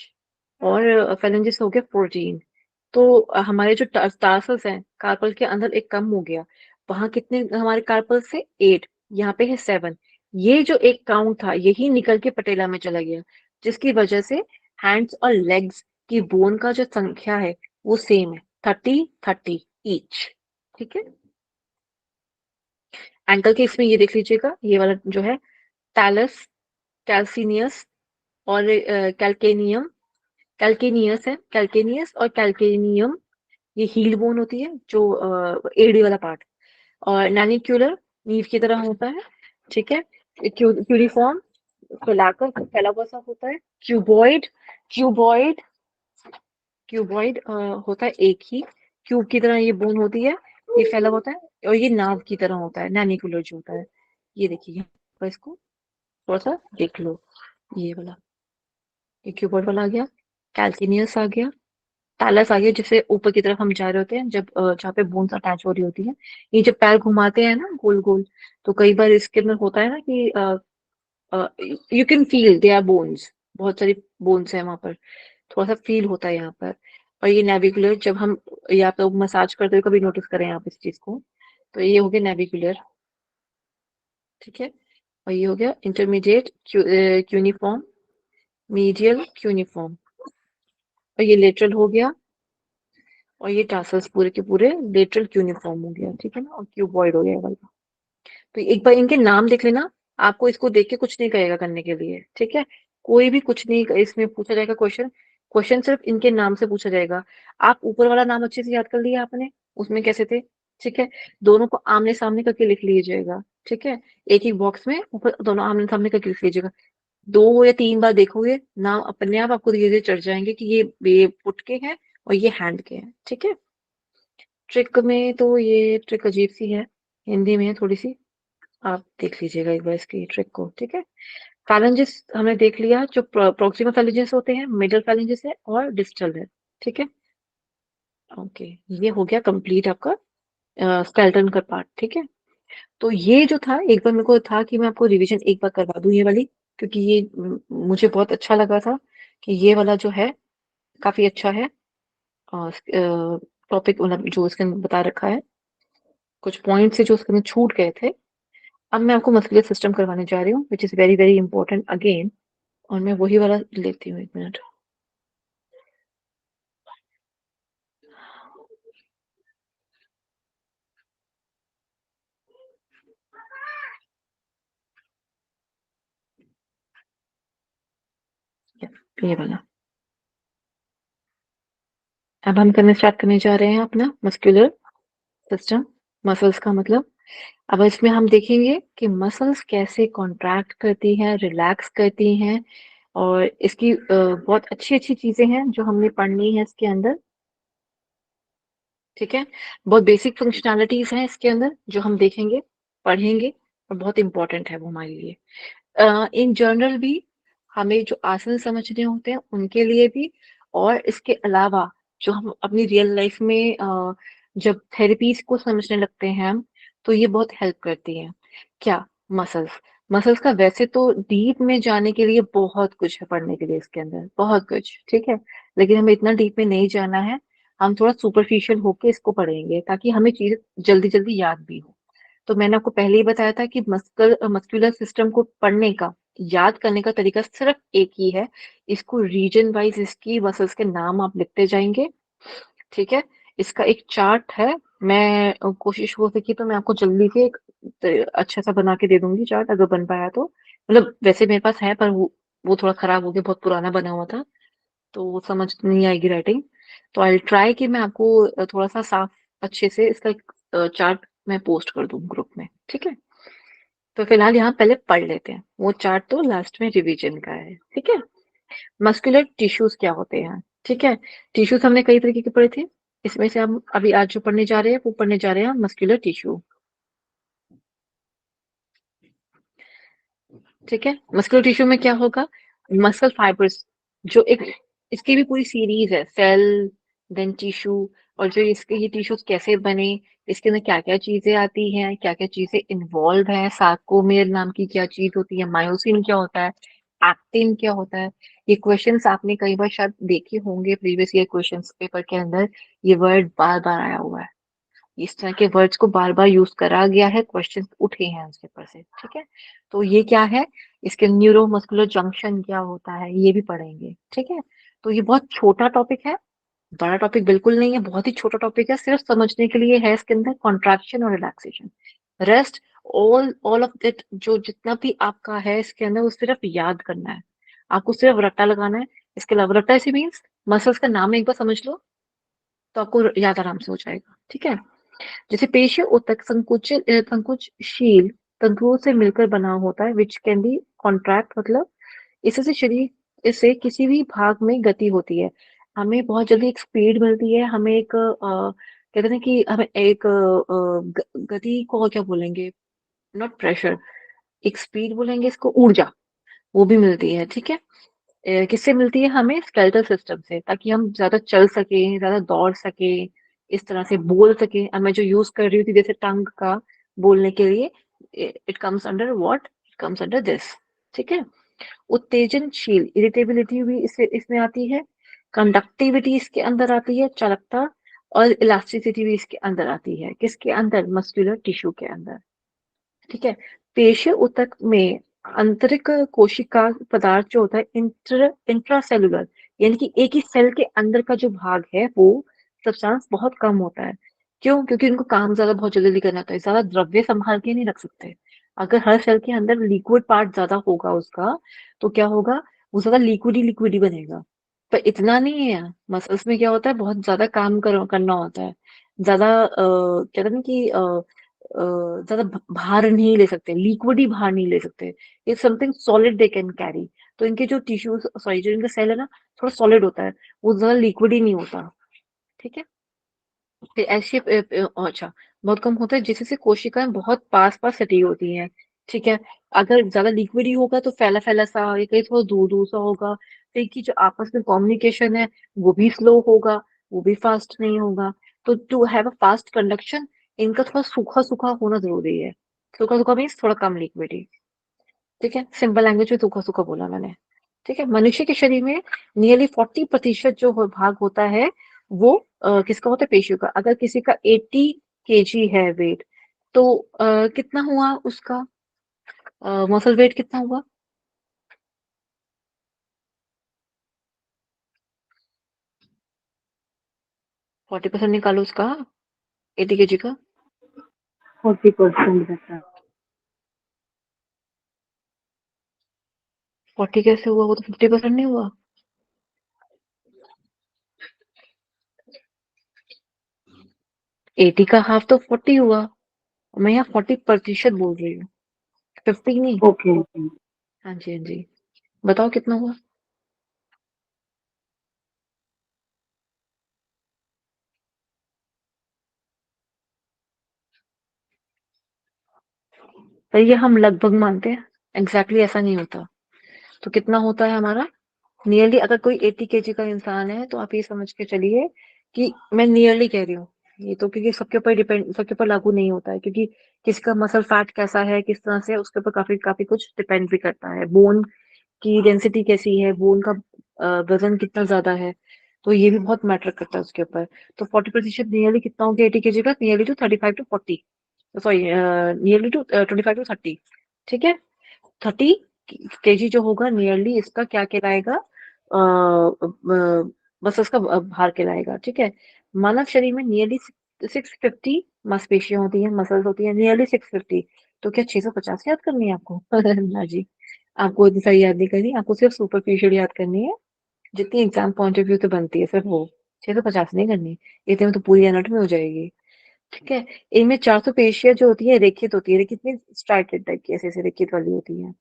और फेलेंजिस हो गए 14। तो हमारे जो टार्सल्स हैं कार्पल के अंदर एक कम हो गया, वहां कितने हमारे कार्पल से 8, यहाँ पे है 7। ये जो एक काउंट था यही निकल के पटेला में चला गया, जिसकी वजह से हैंड्स और लेग्स की बोन का जो संख्या है वो सेम है, 30-30 ईच। ठीक है, एंकल के इसमें ये देख लीजिएगा, ये वाला जो है टैलस, कैल्सिनियस और कैल्केनियम, कैल्केनियस है, कैल्केनियस और कैल्केनियम, ये हील बोन होती है जो एडी वाला पार्ट, और नैनिक्यूलर नीव की तरह होता है। ठीक है, क्यूरिफॉर्म फैलाकर फैला हुआ सा होता है, क्यूबॉइड, क्यूबॉइड क्यूबॉइड होता है एक ही, क्यूब की तरह ये बोन होती है, ये फैला होता है, और ये नाव की तरह होता है नैनिकुलर जो होता है। ये देखिए यहाँ पर, इसको थोड़ा सा देख लो, ये वाला, ये क्यूबॉइड वाला आ गया, कैल्किनियस आ गया, टैलस आ गया, जिससे ऊपर की तरफ हम जा रहे होते हैं, जब जहाँ पे बोन्स अटैच हो रही होती है, ये जब पैर घुमाते हैं ना गोल गोल, तो कई बार इसके अंदर होता है ना कि you can feel they are bones, बहुत सारी बोन्स है वहां पर, थोड़ा सा फील होता है यहाँ पर। और ये नेविकुलर, जब हम यहाँ पे मसाज करते हुए कभी नोटिस करें आप इस चीज को, तो ये हो गया नेविकुलर। ठीक है, और ये हो गया इंटरमीडिएट क्यूनिफॉर्म, मीडियल क्यूनिफॉर्म, और ये लेटरल हो गया, और ये टासल्स पूरे के पूरे लेटरल क्यूनिफॉर्म हो गया, ठीक है ना, और क्यूबॉइड हो गया ये वाला। तो एक बार इनके नाम देख लेना, आपको इसको देख के कुछ नहीं कहेगा करने के लिए, ठीक है। कोई भी कुछ नहीं इसमें पूछा जाएगा क्वेश्चन, क्वेश्चन सिर्फ इनके नाम से पूछा जाएगा। आप ऊपर वाला नाम अच्छे से याद कर लिया आपने, उसमें कैसे थे, ठीक है। दोनों को आमने सामने करके लिख लीजिएगा, ठीक है। एक एक बॉक्स में ऊपर दोनों आमने सामने करके लिख लीजिएगा। 2 या 3 बार देखोगे नाम अपने आप आपको धीरे धीरे चढ़ जाएंगे कि ये फुट के हैं और ये हैंड के हैं, ठीक है। ट्रिक में तो ये ट्रिक अजीब सी है, हिंदी में है थोड़ी सी, आप देख लीजिएगा एक बार इसकी ट्रिक को, ठीक है। फैलेंजेस हमने देख लिया, जो प्रॉक्सिमल फैलेंजेस होते हैं, मिडल फैलेंजेस है और डिस्टल है, ठीक है। ओके, ये हो गया कंप्लीट आपका स्केलेटन का पार्ट, ठीक है। तो ये जो था, एक बार मेरे को था कि मैं आपको रिवीजन एक बार करवा दूं ये वाली, क्योंकि ये मुझे बहुत अच्छा लगा था कि ये वाला जो है काफी अच्छा है। टॉपिक मतलब जो इसके अंदर बता रखा है, कुछ पॉइंट से जो उसके अंदर छूट गए थे। अब मैं आपको मस्कुलर सिस्टम करवाने जा रही हूँ, which is very very important again. और मैं वही वाला लेती हूँ, एक मिनट। ये वाला अब हम करने स्टार्ट करने जा रहे हैं अपना मस्कुलर सिस्टम, मसल्स का मतलब। अब इसमें हम देखेंगे कि मसल्स कैसे कॉन्ट्रैक्ट करती हैं, रिलैक्स करती हैं, और इसकी बहुत अच्छी अच्छी चीजें हैं जो हमने पढ़नी है इसके अंदर, ठीक है। बहुत बेसिक फंक्शनैलिटीज हैं इसके अंदर जो हम देखेंगे, पढ़ेंगे, और बहुत इंपॉर्टेंट है वो हमारे लिए। इन जनरल भी हमें जो आसन समझने होते हैं उनके लिए भी, और इसके अलावा जो हम अपनी रियल लाइफ में जब थेरेपीज को समझने लगते हैं हम, तो ये बहुत हेल्प करती हैं। क्या? मसल्स। मसल्स का वैसे तो डीप में जाने के लिए बहुत कुछ है पढ़ने के लिए इसके अंदर, बहुत कुछ, ठीक है। लेकिन हमें इतना डीप में नहीं जाना है, हम थोड़ा सुपरफिशियल होके इसको पढ़ेंगे ताकि हमें चीजें जल्दी जल्दी याद भी हो। तो मैंने आपको पहले ही बताया था कि मस्कुलर सिस्टम को पढ़ने का, याद करने का तरीका सिर्फ एक ही है। इसको रीजन वाइज इसकी मसल्स के नाम आप लिखते जाएंगे, ठीक है। इसका एक चार्ट है, मैं कोशिश हो सकी तो मैं आपको जल्दी से एक अच्छा सा बना के दे दूंगी चार्ट, अगर बन पाया तो। मतलब वैसे मेरे पास है, पर वो थोड़ा खराब हो गया, बहुत पुराना बना हुआ था, तो वो समझ नहीं आएगी राइटिंग। तो आई ट्राई कि मैं आपको थोड़ा सा साफ अच्छे से इसका एक चार्ट मैं पोस्ट कर दूं ग्रुप में, ठीक है। तो फिलहाल यहाँ पहले पढ़ लेते हैं, वो चार्ट तो लास्ट में रिवीजन का है, ठीक है। मस्कुलर टिश्यूज क्या होते हैं, ठीक है। टिश्यूज हमने कई तरीके के पढ़े थे, इसमें से हम अभी आज जो पढ़ने जा रहे हैं वो पढ़ने जा रहे हैं मस्कुलर टिश्यू, ठीक है। मस्कुलर टिश्यू में क्या होगा? मसल फाइबर्स, जो एक इसकी भी पूरी सीरीज है, सेल, देन टिश्यू, और जो इसके ये टिश्यूज कैसे बने, इसके अंदर क्या क्या चीजें आती हैं, क्या क्या चीजें इन्वॉल्व है, सार्कोमेर नाम की क्या चीज होती है, मायोसिन क्या होता है, एक्टिन क्या होता है। ये क्वेश्चंस आपने कई बार शायद देखे होंगे प्रीवियस ईयर क्वेश्चंस पेपर के अंदर, ये वर्ड बार बार आया हुआ है, इस तरह के वर्ड्स को बार बार यूज करा गया है, क्वेश्चन उठे हैं उसके ऊपर से, ठीक है। तो ये क्या है, इसके न्यूरोमस्कुलर जंक्शन क्या होता है, ये भी पढ़ेंगे, ठीक है। तो ये बहुत छोटा टॉपिक है, बड़ा टॉपिक बिल्कुल नहीं है, बहुत ही छोटा टॉपिक है, सिर्फ समझने के लिए है। इसके अंदर कॉन्ट्रैक्शन और relaxation, rest, all of it, जो जितना भी आपका है इसके अंदर, वो सिर्फ याद करना है, आपको सिर्फ रट्टा लगाना है। इसके अलावा रट्टा ऐसे मीन्स मसल्स का नाम एक बार समझ लो तो आपको याद आराम से हो जाएगा, ठीक है। जैसे पेशीय ऊतक संकुचशील तंतुओं से मिलकर बना होता है, विच कैन बी कॉन्ट्रैक्ट, मतलब इससे शरीर से किसी भी भाग में गति होती है। हमें बहुत जल्दी एक स्पीड मिलती है, हमें एक कहते हैं कि हमें एक गति को और क्या बोलेंगे, नॉट प्रेशर, एक स्पीड बोलेंगे इसको, ऊर्जा, वो भी मिलती है, ठीक है। किससे मिलती है? हमें स्केलेटल सिस्टम से, ताकि हम ज्यादा चल सके, ज्यादा दौड़ सके, इस तरह से बोल सके। अब मैं जो यूज कर रही हूँ जैसे टंग का बोलने के लिए, it comes under what, it comes under this, ठीक है। उत्तेजनशील, इरिटेबिलिटी भी इसमें आती है, कंडक्टिविटी इसके अंदर आती है, चालकता, और इलास्टिसिटी भी इसके अंदर आती है। किसके अंदर? मस्कुलर टिश्यू के अंदर, ठीक है। पेशीय ऊतक में आंतरिक कोशिका पदार्थ जो होता है, इंट्रासेलुलर, यानी कि एक ही सेल के अंदर का जो भाग है वो सब्सटेंस बहुत कम होता है। क्यों? क्योंकि उनको काम ज़्यादा बहुत जल्दी करना होता है, ज़्यादा द्रव्य सँभाल के नहीं रख सकते। अगर हर सेल के अंदर लिक्विड पार्ट ज़्यादा होगा उसका, तो क्या होगा? वो ज़्यादा लिक्विड ही बनेगा। पर इतना नहीं है, मसल्स में क्या होता है, बहुत ज़्यादा काम करना होता है। ज़्यादा कहते हैं ना कि ज़्यादा भार नहीं ले सकते, लिक्विड ही भार नहीं ले सकते। It's something solid they can carry. तो इनके जो टिश्यूज़ सॉरी जो इनका सेल है ना, थोड़ा सॉलिड होता है, वो ज़्यादा लिक्विड ही नहीं होता। ठीक है? फिर एस शेप अच्छा, बहुत कम होता है जिससे कोशिकाएँ बहुत पास-पास सटी होती हैं, ठीक है? अगर ज़्यादा लिक्विड ही होगा तो फैला-फैला सा या कहीं थोड़ा दूर-दूर सा होगा, तो इनकी जो आपस में कम्युनिकेशन है, वो भी स्लो होगा, वो भी फास्ट नहीं होगा। तो to have a fast conduction इनका थोड़ा सूखा-सूखा होना ज़रूरी है। सूखा-सूखा मीन्स थोड़ा कम लिक्विड ही, ठीक है? सिंपल लैंग्वेज में सूखा-सूखा बोला मैंने, ठीक है? मनुष्य के शरीर में नियरली 40% जो भाग होता है वो किसका होता है? पेशियों का। अगर किसी का 80 केजी है वेट तो कितना हुआ उसका मसल वेट कितना हुआ? 40% निकालो उसका 80 केजी का। 40% रहता है। 40 कैसे हुआ? वो तो 50% नहीं हुआ। 80 का हाफ तो 40 हुआ। मैं यहाँ 40% बोल रही हूँ, 50 नहीं। Okay, okay. हाँ जी, हाँ जी। बताओ कितना हुआ? पर ये हम लगभग मानते हैं, एग्जैक्टली ऐसा नहीं होता। तो कितना होता है हमारा? नियरली अगर कोई 80 केजी का इंसान है तो आप ये समझ के चलिए कि मैं नियरली कह रही हूँ, ये तो क्योंकि सबके ऊपर लागू नहीं होता है, क्योंकि किसका मसल फैट कैसा है, किस तरह से है, उसके ऊपर काफी काफी कुछ डिपेंड भी करता है। बोन की डेंसिटी कैसी है, बोन का वजन कितना ज्यादा है, तो ये भी बहुत मैटर करता है उसके ऊपर। तो 40% नियरली कितना हो गया 80 केजी का? Nearly to 35 to 40, sorry nearly to 25 to 30, ठीक है? 30 केजी जो होगा नियरली इसका क्या कहलाएगा? मसल्स का भार कहलाएगा, ठीक है? मानव शरीर में नियरली 650 मांसपेशियां होती हैं, मसल्स होती हैं, नियरली 650। तो क्या 650 याद करनी है आपको? ना जी, आपको इतनी सारी याद नहीं करनी, आपको सिर्फ सुपरफिशियल याद करनी है, जितनी एग्जाम पॉइंट ऑफ व्यू से बनती है, सिर्फ वो 650 नहीं करनी, इतने में तो पूरी एनाटॉमी हो जाएगी। ठीक है? इनमें 400 पेशियां जो होती है रेखित होती है, रेखित मीन्स स्ट्राइटेड टाइप की, ऐसे ऐसे रेखित वाली होती है,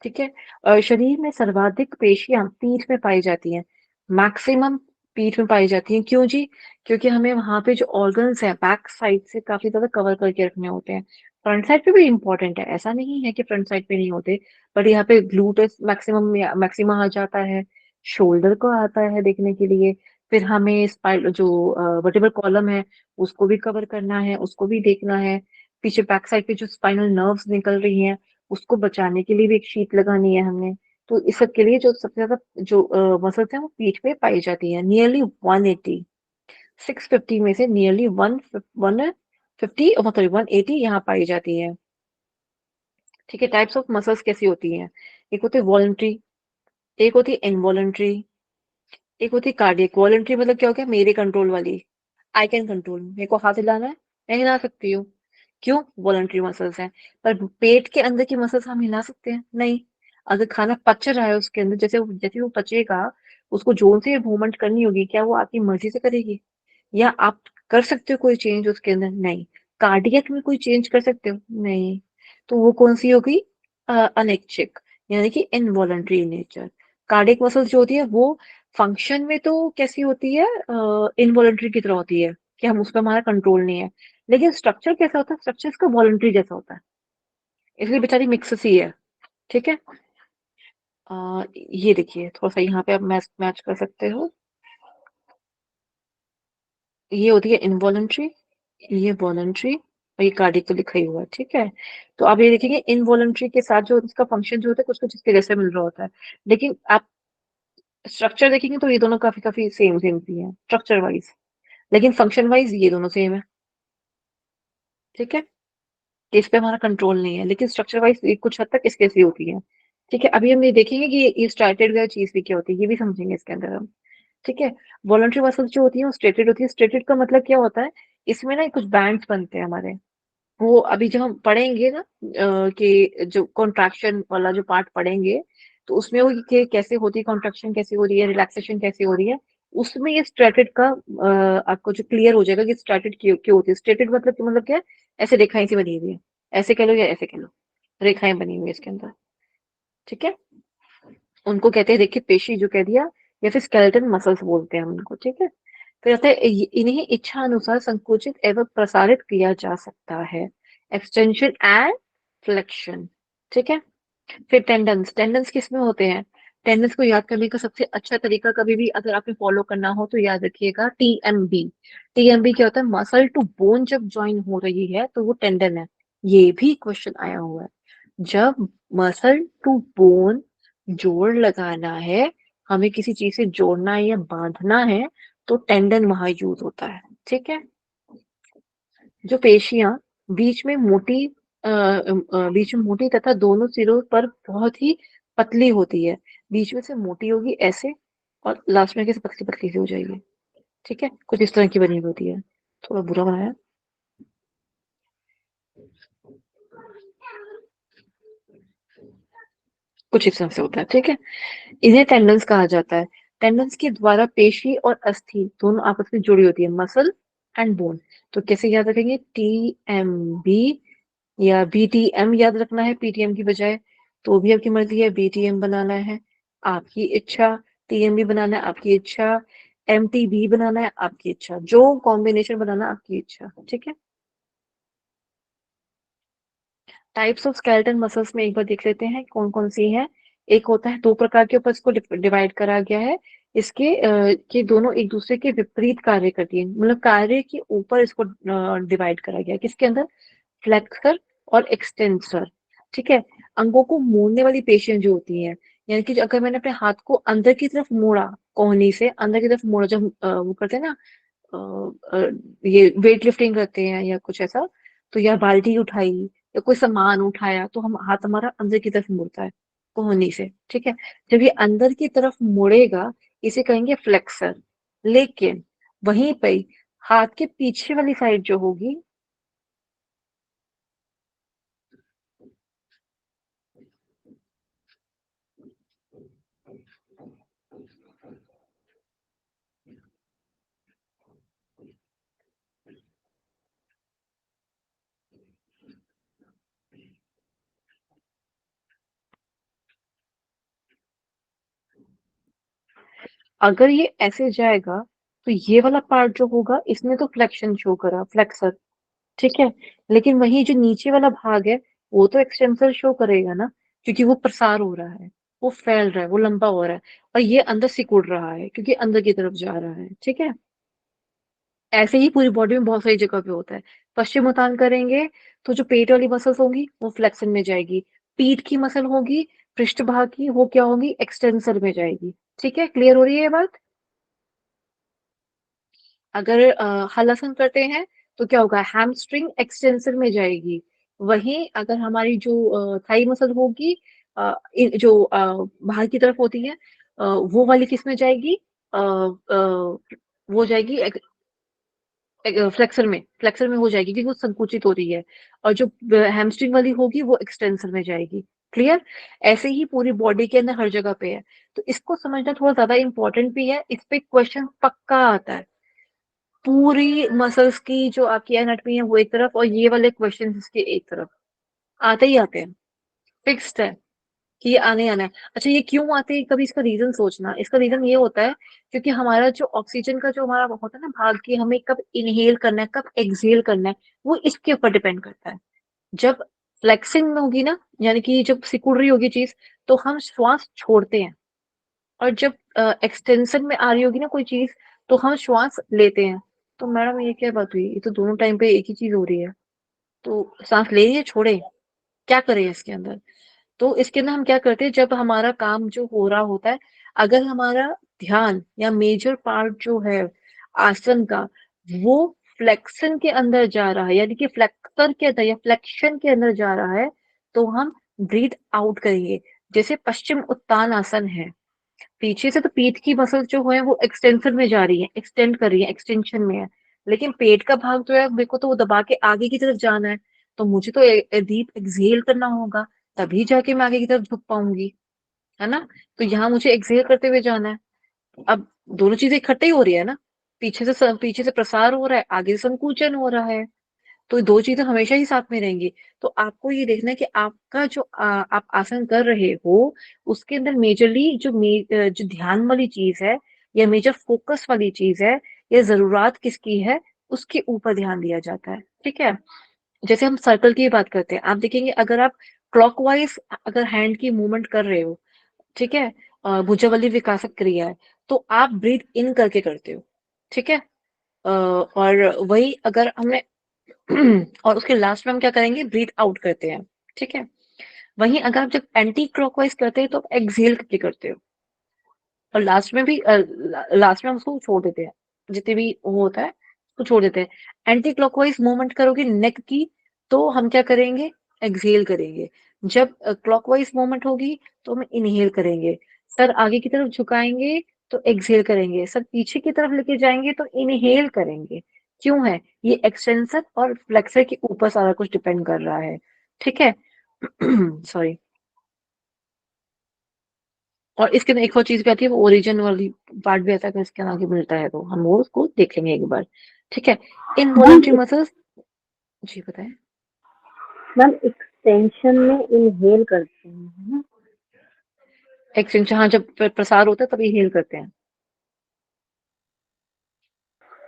ठीक है? शरीर में सर्वाधिक पेशियाँ पीठ में पाई जाती हैं, मैक्सिमम पीठ में पाई जाती हैं। क्यों जी? क्योंकि हमें वहाँ पे जो ऑर्गन्स हैं बैक साइड से काफ़ी ज़्यादा कवर करके रखने होते हैं। फ्रंट साइड पे भी इम्पोर्टेंट है, ऐसा नहीं है कि फ्रंट साइड पे नहीं होते, बट यहाँ पे ग्लूटस मैक्सिमा आ जाता है, शोल्डर को आता है देखने के लिए, फिर हमें स्पाइन जो वर्टेब्रल कॉलम है, उसको भी कवर करना है, उसको भी देखना है। पीछे बैक साइड पे जो स्पाइनल नर्व्स निकल रही हैं, उसको बचाने के लिए भी एक शीट लगानी है हमने। तो इस सब के लिए जो सबसे ज्यादा जो मसल्स हैं वो पीठ पे पाई जाती है, नियरली 180। 650 में से नियरली 150 सॉरी 180 यहाँ पाई जाती है। ठीक है? टाइप्स ऑफ मसल्स कैसी होती हैं? एक होती है वॉलंटरी, एक होती है इनवॉलंटरी, एक होती है कार्डियक। वॉलंटरी मतलब क्या हो गया? मेरे कंट्रोल वाली, आई कैन कंट्रोल, मेरे को हाथ हिलाना है, मैं हिला सकती हूँ। क्यों? वॉलंटरी मसल्स हैं। पर पेट के अंदर की मसल्स हम हिला सकते हैं? नहीं। अगर खाना पच रहा है उसके अंदर, जैसे वो पचेगा, उसको जोर से मूवमेंट करनी होगी, क्या वो आपकी मर्जी से करेगी? या आप कर सकते हो कोई चेंज उसके अंदर? नहीं। कार्डियक में कोई चेंज कर सकते हो? नहीं। तो वो कौन सी होगी? अनैच्छिक, यानी कि इनवॉलंटरी नेचर। कार्डियक मसल्स जो होती है वो फंक्शन में तो कैसी होती है? इनवॉलंटरी की तरह होती है कि हम उस पर हमारा कंट्रोल नहीं है, लेकिन स्ट्रक्चर कैसा होता है? स्ट्रक्चर इसका वॉलंटरी जैसा होता है, इसलिए बेचारी मिक्स सी है। ठीक है? ये देखिए थोड़ा सा यहाँ पे आप मैच मैच कर सकते हो, ये होती है इनवॉलंटरी, ये वॉलंटरी, और ये कार्डियक तो लिखा ही हुआ है। ठीक है? तो आप ये देखेंगे इनवॉलंटरी के साथ जो इसका फंक्शन जो होता है कुछ कुछ इसके जैसे मिल रहा होता है, लेकिन आप स्ट्रक्चर देखेंगे तो ये दोनों काफी काफी सेम सेम सी हैं स्ट्रक्चर वाइज, लेकिन फंक्शन वाइज ये दोनों सेम है। ठीक है? इस पे हमारा कंट्रोल नहीं है, लेकिन स्ट्रक्चर वाइज कुछ हद तक इसके ऐसी होती है। ठीक है? अभी हम ये देखेंगे कि ये स्टार्टेड चीज भी क्या होती है, ये भी समझेंगे इसके अंदर हम। ठीक है। वॉलंटरी मसल्स जो होती है वो स्ट्रेटेड होती है। स्ट्रेटेड का मतलब क्या होता है, इसमें ना कुछ बैंड्स बनते हैं हमारे, वो अभी जब हम पढ़ेंगे ना कि जो कॉन्ट्रैक्शन वाला जो पार्ट पढ़ेंगे, तो उसमें वो कि कैसे होती है कॉन्ट्रैक्शन, कैसे हो रही है रिलैक्सेशन, कैसे हो रही है, उसमें ये स्ट्रेटेड का आपको जो क्लियर हो जाएगा कि स्ट्रेटेड क्यों क्यों होती है। स्ट्रेटेड मतलब क्या है, ऐसे रेखाएं सी बनी हुई है, ऐसे कह लो या ऐसे कह लो, रेखाएं बनी हुई है इसके अंदर, ठीक है। उनको कहते हैं, देखिए पेशी जो कह दिया, या फिर स्केलेटन मसल्स बोलते हैं हम उनको, ठीक है। फिर आता है इन्हें इच्छा अनुसार संकुचित एवं प्रसारित किया जा सकता है, एक्सटेंशन एंड फ्लेक्शन, ठीक है। फिर टेंडन्स, टेंडन्स किस में होते हैं, टेंडन्स को याद करने का सबसे अच्छा तरीका कभी भी अगर आपने फॉलो करना हो तो याद रखिएगा टीएमबी। टीएमबी क्या होता है, मसल टू बोन जब ज्वाइन हो रही है तो वो टेंडन है। ये भी क्वेश्चन आया हुआ है, जब मसल टू बोन जोड़ लगाना है, हमें किसी चीज से जोड़ना है या बांधना है, तो टेंडन वहां यूज होता है, ठीक है। जो पेशियां बीच में मोटी बीच में मोटी तथा दोनों सिरों पर बहुत ही पतली होती है, बीच में से मोटी होगी ऐसे, और लास्ट में कैसे पतली पतली सी हो जाएगी, ठीक है। कुछ इस तरह की बनी हुई होती है, थोड़ा बुरा बनाया। कुछ इस तरह से होता है, ठीक है। इन्हें टेंडन्स कहा जाता है। टेंडन्स के द्वारा पेशी और अस्थि दोनों आपस में जुड़ी होती है, मसल एंड बोन। तो कैसे याद रखेंगे, टी एम बी या बीटीएम याद रखना है पीटीएम की बजाय, तो भी आपकी मर्जी है। बीटीएम बनाना है आपकी इच्छा, टीएमबी बनाना है आपकी इच्छा, एमटीबी बनाना है आपकी इच्छा, जो कॉम्बिनेशन बनाना आपकी इच्छा, ठीक है। टाइप्स ऑफ स्केलेटन मसल्स में एक बार देख लेते हैं कौन कौन सी है। एक होता है, दो प्रकार के ऊपर इसको डिवाइड करा गया है, इसके कि दोनों एक दूसरे के विपरीत कार्य करती है, मतलब कार्य के ऊपर इसको डिवाइड करा गया है, किसके अंदर, फ्लेक्सर और एक्सटेंसर, ठीक है। अंगों को मोड़ने वाली पेशियां जो होती हैं, यानी कि अगर मैंने अपने हाथ को अंदर की तरफ मोड़ा, कोहनी से अंदर की तरफ मोड़ा, जब वो करते हैं ना अ, अ, ये वेट लिफ्टिंग करते हैं या कुछ ऐसा, तो या बाल्टी उठाई या कोई सामान उठाया, तो हम हाथ हमारा अंदर की तरफ मुड़ता है कोहनी से, ठीक है। जब ये अंदर की तरफ मुड़ेगा, इसे कहेंगे फ्लेक्सर। लेकिन वहीं पे हाथ के पीछे वाली साइड जो होगी, अगर ये ऐसे जाएगा, तो ये वाला पार्ट जो होगा इसने तो फ्लेक्शन शो करा, फ्लेक्सर, ठीक है। लेकिन वही जो नीचे वाला भाग है, वो तो एक्सटेंसर शो करेगा ना, क्योंकि वो प्रसार हो रहा है, वो फैल रहा है, वो लंबा हो रहा है, और ये अंदर सिकुड़ रहा है क्योंकि अंदर की तरफ जा रहा है, ठीक है। ऐसे ही पूरी बॉडी में बहुत सारी जगह पे होता है। पश्चिम उत्तान करेंगे तो जो पेट वाली मसल्स होंगी वो फ्लेक्शन में जाएगी, पीठ की मसल होगी पृष्ठभाग की, वो क्या होगी, एक्सटेंसर में जाएगी, ठीक है। क्लियर हो रही है ये बात। अगर हलासन करते हैं तो क्या होगा, हैमस्ट्रिंग एक्सटेंसर में जाएगी। वहीं अगर हमारी जो थाई मसल होगी, जो बाहर की तरफ होती है, वो वाली किस में जाएगी, वो जाएगी फ्लेक्सर में, फ्लेक्सर में हो जाएगी क्योंकि वो संकुचित हो रही है। और जो हैमस्ट्रिंग वाली होगी वो एक्सटेंसर में जाएगी। क्लियर। ऐसे ही पूरी बॉडी के अंदर हर जगह पे है, तो इसको समझना थोड़ा ज्यादा इंपॉर्टेंट भी है, इस पे क्वेश्चन पक्का आता है। पूरी मसल्स की जो आपकी एनाटॉमी है वो एक तरफ, और ये वाले क्वेश्चन इसके एक तरफ आते ही आते हैं, फिक्स्ड है कि ये आने ही आना है। अच्छा, ये क्यों आते हैं, कभी इसका रीजन सोचना, इसका रीजन ये होता है क्योंकि हमारा जो ऑक्सीजन का जो हमारा होता है ना भाग, की हमें कब इनहेल करना है कब एक्सहेल करना है, वो इसके ऊपर डिपेंड करता है। जब फ्लेक्सिंग में होगी ना, यानी कि जब सिकुड़ रही होगी चीज, तो हम श्वास छोड़ते हैं, और जब एक्सटेंशन में आ रही होगी ना कोई चीज, तो हम श्वास लेते हैं। तो मैडम ये क्या बात हुई, ये तो दोनों टाइम पे एक ही चीज हो रही है, तो सांस ले रही है छोड़े, क्या करें इसके अंदर। तो इसके अंदर हम क्या करते हैं, जब हमारा काम जो हो रहा होता है, अगर हमारा ध्यान या मेजर पार्ट जो है आसन का, वो फ्लेक्शन के अंदर जा रहा है, यानी कि फ्लेक्सर के अंदर या फ्लेक्शन के अंदर जा रहा है, तो हम ब्रीथ आउट करेंगे। जैसे पश्चिम उत्तान आसन है, पीछे से तो पीठ की मसल जो है वो एक्सटेंशन में जा रही है, एक्सटेंड कर रही है, एक्सटेंशन में है। लेकिन पेट का भाग जो है मेरे को तो वो दबा के आगे की तरफ जाना है, तो मुझे तो डीप एक्सहेल करना होगा, तभी जाके मैं आगे की तरफ झुक पाऊंगी, है ना। तो यहाँ मुझे एक्सहेल करते हुए जाना है। अब दोनों चीजें इकट्ठे ही हो रही है ना, पीछे से प्रसार हो रहा है, आगे से संकुचन हो रहा है, तो दो चीजें हमेशा ही साथ में रहेंगी। तो आपको ये देखना है कि आपका जो आप आसन कर रहे हो, उसके अंदर मेजरली जो ध्यान वाली चीज है, या मेजर फोकस वाली चीज है, या जरूरत किसकी है, उसके ऊपर ध्यान दिया जाता है। ठीक है। जैसे हम सर्कल की बात करते हैं, आप देखेंगे अगर आप क्लॉकवाइज अगर हैंड की मूवमेंट कर रहे हो, ठीक है, भुजबली विकासक क्रिया है, तो आप ब्रीथ इन करके करते हो। ठीक है। और वही अगर हमने और उसके लास्ट में हम क्या करेंगे, ब्रीथ आउट करते हैं। ठीक है। वहीं अगर आप जब एंटी क्लॉकवाइज करते हैं तो आप एक्सहेल करके करते हो, और लास्ट में हम उसको छोड़ देते हैं, जितने भी वो होता है उसको छोड़ देते हैं। एंटी क्लॉकवाइज मूवमेंट करोगे नेक की, तो हम क्या करेंगे, एक्सहेल करेंगे। जब क्लॉकवाइज मूवमेंट होगी तो हम इनहेल करेंगे। सर आगे की तरफ झुकाएंगे तो एक्सहेल करेंगे, सर पीछे की तरफ लेके जाएंगे तो इनहेल करेंगे। क्यों है, ये एक्सटेंसर और फ्लेक्सर के ऊपर सारा कुछ डिपेंड कर रहा है। ठीक है। सॉरी। और इसके अंदर एक और चीज भी आती है, वो ओरिजिन वाली पार्ट भी आता है, अगर इसके आगे मिलता है तो हम वो उसको देख लेंगे एक बार। ठीक है। Involuntary muscles. जी बताएं। मैम एक्सटेंशन में इनहेल करते हैं, है ना? एक्सटेंशन, हाँ, जब प्रसार होता है तभी हेल करते हैं।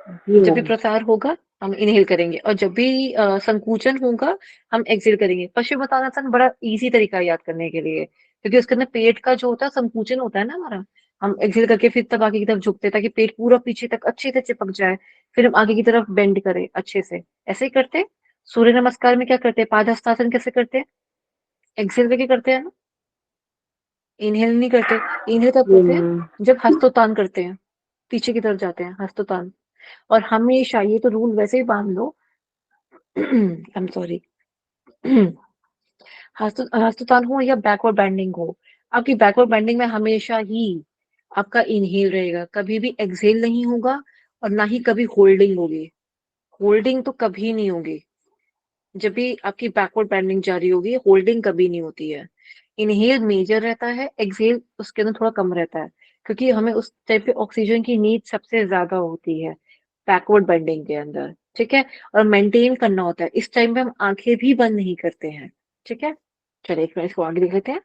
जी जब भी मैम। प्रसार होगा हम इनहेल करेंगे, और जब भी संकुचन होगा हम एक्सहेल करेंगे। पश्चिमोत्तानासन बड़ा इजी तरीका है याद करने के लिए, क्योंकि उसके अंदर पेट का जो होता है संकुचन होता है ना हमारा, हम एक्सहेल करके फिर तब आगे की तरफ झुकते हैं ताकि पेट पूरा पीछे तक अच्छे से चिपक जाए, फिर हम आगे की तरफ बेंड करें अच्छे से। ऐसे ही करते हैं। सूर्य नमस्कार में क्या करते हैं, पाद हस्तासन कैसे करते हैं, एक्सहेल करके करते हैं ना, इनहेल नहीं करते। इनहेल कब जी करते हैं, मैम। जब हस्तोत्तान करते हैं, पीछे की तरफ जाते हैं, हस्तोत्तान। और हमेशा ये तो रूल वैसे ही बांध लो। I am sorry. हस्तोत्तान हो या बैकवर्ड बेंडिंग हो, आपकी बैकवर्ड बेंडिंग में हमेशा ही आपका इनहेल रहेगा, कभी भी एक्सहेल नहीं होगा, और ना ही कभी होल्डिंग होगी। होल्डिंग तो कभी नहीं होगी, जब भी आपकी बैकवर्ड बेंडिंग जारी होगी होल्डिंग कभी नहीं होती है। इनहेल मेजर रहता है, एक्सहेल उसके अंदर थोड़ा कम रहता है, क्योंकि हमें उस टाइप पे ऑक्सीजन की नीड सबसे ज्यादा होती है बैकवर्ड बेंडिंग के अंदर। ठीक है। और मेंटेन करना होता है, इस टाइम पे हम आंखें भी बंद नहीं करते हैं। ठीक है। चलिए एक मिनट इसको आगे देख लेते हैं।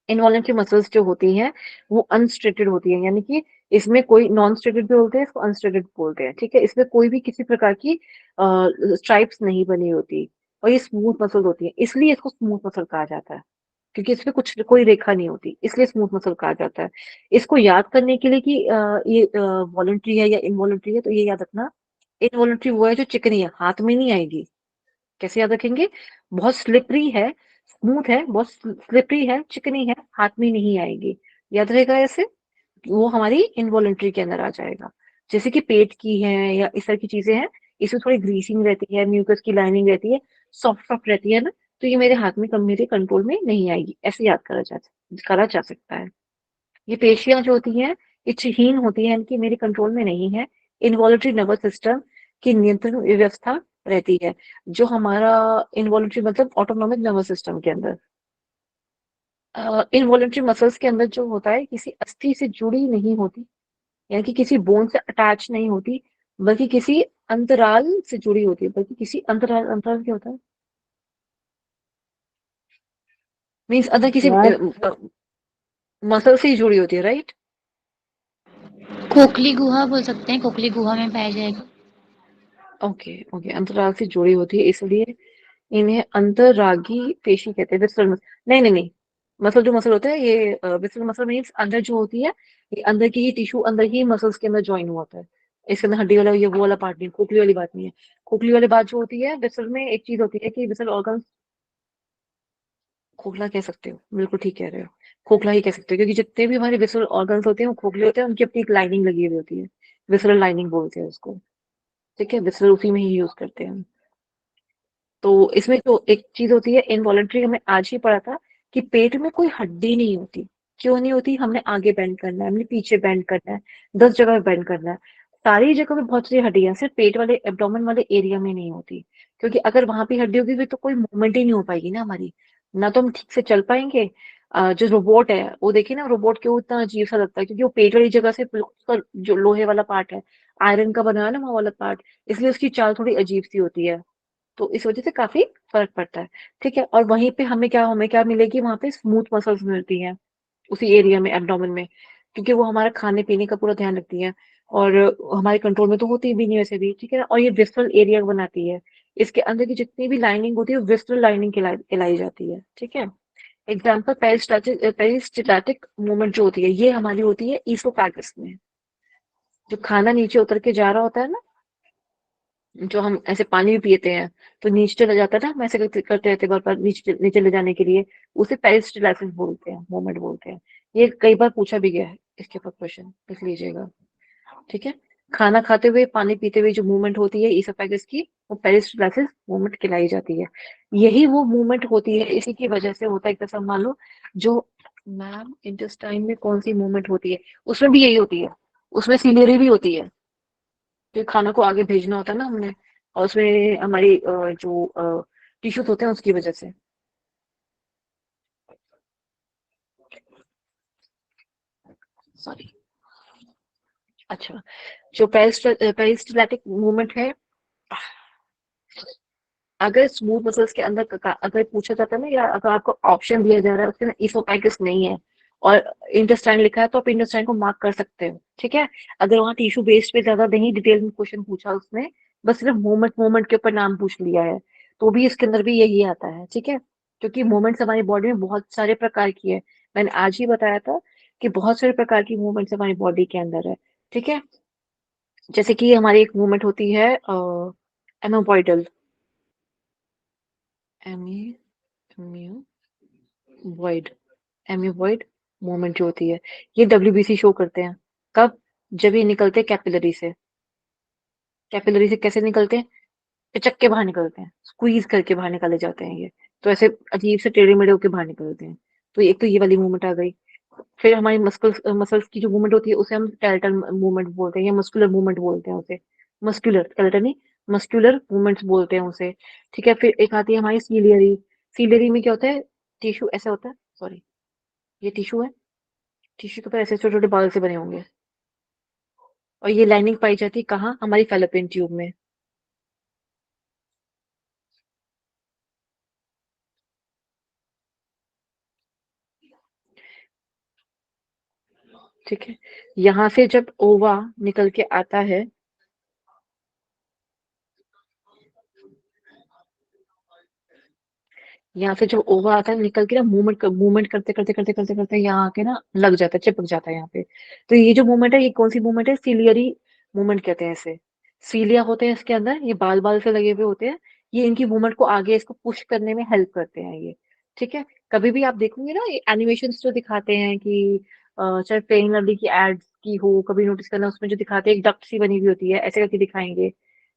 इनवॉलेंट्री मसल्स जो होती हैं वो अनस्ट्रेटेड होती है, यानी कि इसमें कोई नॉन स्ट्रेटेड भी बोलते हैं, इसको अनस्ट्रेटेड बोलते हैं। ठीक है। इसमें कोई भी किसी प्रकार की स्ट्राइप्स नहीं बनी होती, और ये स्मूथ मसल होती है, इसलिए इसको स्मूथ मसल कहा जाता है, क्योंकि इसमें कुछ कोई रेखा नहीं होती, इसलिए स्मूथ मसल कहा जाता है। इसको याद करने के लिए कि ये वॉलंटरी है या इनवॉलंटरी है, तो ये याद रखना, इनवॉलंटरी वो है जो चिकनी है, हाथ में नहीं आएगी। कैसे याद रखेंगे, बहुत स्लिपरी है, स्मूथ है, बहुत स्लिपरी है, चिकनी है, हाथ में नहीं आएगी। याद रहेगा ऐसे, वो हमारी इनवॉलंटरी के अंदर आ जाएगा। जैसे कि पेट की है या इस तरह की चीजें हैं, इसमें थोड़ी ग्रीसिंग रहती है, म्यूकस की लाइनिंग रहती है, सॉफ्ट सॉफ्ट रहती है ना, तो ये मेरे हाथ में मेरे कंट्रोल में नहीं आएगी, ऐसे याद करा जा सकता है। ये पेशियां जो होती हैं इच्छहीन होती हैं, इनकी मेरे कंट्रोल में नहीं है। इनवॉलंटरी नर्वस सिस्टम की नियंत्रण व्यवस्था रहती है, जो हमारा इनवॉलंटरी मतलब ऑटोनॉमिक नर्वस सिस्टम के अंदर। इनवॉलंटरी मसल्स के अंदर जो होता है किसी अस्थि से जुड़ी नहीं होती, यानी कि किसी बोन से अटैच नहीं होती, बल्कि किसी अंतराल से जुड़ी होती है, बल्कि किसी अंतराल, अंतराल क्या होता है, मीन्स अंदर किसी यार मसल से ही जुड़ी होती है, राइट। खोखली गुहा बोल सकते हैं, खोखली गुहा में पाया जाएगा। ओके ओके, अंतराल से जुड़ी होती है, इसलिए इन्हें अंतर्रागी पेशी कहते हैं, विस्फल मसल। नहीं नहीं नहीं, मसल जो मसल होता है ये विस्फल मसल मीन्स अंदर जो होती है, ये अंदर की ही टिश्यू अंदर ही मसल्स के अंदर ज्वाइन हुआ होता है। इसके अंदर हड्डी वाला ये वो वाला पार्ट नहीं, खोखली वाली बात नहीं है। खोखली वाली बात जो होती है विस्फल में, एक चीज होती है कि विस्फल ऑर्गन, खोखला कह सकते हो, बिल्कुल ठीक कह रहे हो, खोखला ही कह सकते हो, क्योंकि जितने भी हमारे विसरल ऑर्गन्स होते हैं वो खोखले होते हैं, उनकी अपनी एक लाइनिंग लगी हुई होती है, विसरल लाइनिंग बोलते हैं उसको। ठीक है। विसरल उसी में ही यूज करते हैं हम। तो इसमें जो एक चीज होती है इनवॉलंटरी, हमें आज ही पढ़ा था कि पेट में कोई हड्डी नहीं होती, क्यों नहीं होती? हमने आगे बेंड करना है, हमने पीछे बेंड करना है, 10 जगह बेंड करना है। सारी जगह पे बहुत सारी हड्डियां, सिर्फ पेट वाले एब्डोमेन वाले एरिया में नहीं होती, क्योंकि अगर वहां पे हड्डी होगी फिर तो कोई मूवमेंट ही नहीं हो पाएगी ना हमारी, ना तो हम ठीक से चल पाएंगे। जो रोबोट है वो देखिए ना, रोबोट क्यों इतना अजीब सा लगता है, क्योंकि वो पेट वाली जगह से उसका जो लोहे वाला पार्ट है, आयरन का बना है ना वो वाला पार्ट, इसलिए उसकी चाल थोड़ी अजीब सी होती है। तो इस वजह से काफी फर्क पड़ता है। ठीक है, और वहीं पे हमें क्या मिलेगी, वहां पे स्मूथ मसल्स मिलती हैं उसी एरिया में, एब्डोमेन में, क्योंकि वो हमारे खाने पीने का पूरा ध्यान रखती है, और हमारे कंट्रोल में तो होती भी नहीं वैसे भी, ठीक है ना। और ये विस्ट्रल एरिया बनाती है, इसके अंदर की जितनी भी लाइनिंग होती है वो विस्ट्रल लाइनिंग कहलाई जाती है। ठीक है, एग्जाम्पल पेरिस्टाल्टिक मूवमेंट जो होती है, ये हमारी होती है ईसोफेगस में। जो खाना नीचे उतर के जा रहा होता है ना, जो हम ऐसे पानी भी पीते हैं तो नीचे चला जाता है ना, हम ऐसे करते रहते हैं बार बार नीचे नीचे ले जाने के लिए, उसे पेरिस्टाल्सिस बोलते हैं, मूवमेंट बोलते हैं। ये कई बार पूछा भी गया है, इसके ऊपर क्वेश्चन लिख लीजिएगा। ठीक है, खाना खाते हुए पानी पीते हुए जो मूवमेंट होती है ईसोफेगस की, वो पेरिस्टाल्सिस मूवमेंट कहलाई जाती है। यही वो मूवमेंट होती है, इसी की वजह से होता है, एक तरह से मान लो जो मैम इंटेस्टाइन में कौन सी मूवमेंट होती है, उसमें भी यही होती है, उसमें सीलियरी भी होती है, तो खाना को आगे भेजना होता है ना हमने, और उसमें हमारी जो टिश्यूज होते हैं उसकी वजह से। सॉरी। अच्छा, जो पेरिस्टाल्टिक मूवमेंट है, अगर स्मूथ मसल्स के अंदर अगर पूछा जाता है ना, या अगर आपको ऑप्शन दिया जा रहा है उसके अंदर इसोफेगस नहीं है और इंटेस्टाइन लिखा है, तो आप इंटेस्टाइन को मार्क कर सकते हो। ठीक है, अगर वहाँ टिश्यू बेस्ड पे ज्यादा नहीं डिटेल में क्वेश्चन पूछा उसने, बस सिर्फ मूवमेंट मूवमेंट के ऊपर नाम पूछ लिया है, तो भी इसके अंदर भी यही आता है। ठीक है, क्योंकि मूवमेंट्स हमारी बॉडी में बहुत सारे प्रकार की है, मैंने आज ही बताया था कि बहुत सारे प्रकार की मूवमेंट्स हमारी बॉडी के अंदर है। ठीक है, जैसे कि हमारी एक मूवमेंट होती है एमोबॉइडल, एम्यूबॉइड, एम्यूबॉइड मूवमेंट जो होती है, ये डब्ल्यूबीसी शो करते हैं। कब? जब ये निकलते हैं कैपिलरी से। कैपिलरी से कैसे निकलते हैं? पिचक के बाहर निकलते हैं, स्क्वीज करके बाहर निकाले जाते हैं ये, तो ऐसे अजीब से टेढ़े मेढ़े होके बाहर निकलते हैं। तो एक तो ये वाली मूवमेंट आ गई। फिर हमारी मसल्स की जो मूवमेंट होती है उसे हम स्केलेटल मूवमेंट बोलते हैं, या मस्कुलर मूवमेंट बोलते हैं उसे। मस्कुलर, स्केलेटल नहीं, मस्कुलर मूवमेंट्स बोलते हैं उसे। ठीक है, फिर एक आती है हमारी सीलियरी। सीलियरी में क्या होता है? टिश्यू ऐसा होता है, सॉरी, ये टिश्यू है, टिश्यू के ऊपर ऐसे छोटे छोटे बाल से बने होंगे, और ये लाइनिंग पाई जाती है कहाँ? हमारी फैलोपियन ट्यूब में। ठीक है, यहाँ से जब ओवा निकल के आता है, यहाँ से जब ओवा आता है निकल के ना, मूवमेंट करते करते करते करते करते यहाँ आके ना लग जाता है, चिपक जाता है यहाँ पे। तो ये जो मूवमेंट है, ये कौन सी मूवमेंट है? सीलियरी मूवमेंट कहते हैं इसे। सीलिया होते हैं इसके अंदर, ये बाल बाल से लगे हुए होते हैं, ये इनकी मूवमेंट को आगे इसको पुश करने में हेल्प करते हैं ये। ठीक है, कभी भी आप देखोगे ना ये एनिमेशन जो दिखाते हैं कि चाहे फेयर लवली की एड्स की हो, कभी नोटिस करना, उसमें जो दिखाते हैं एक डक्ट सी बनी हुई होती है, ऐसे करके दिखाएंगे,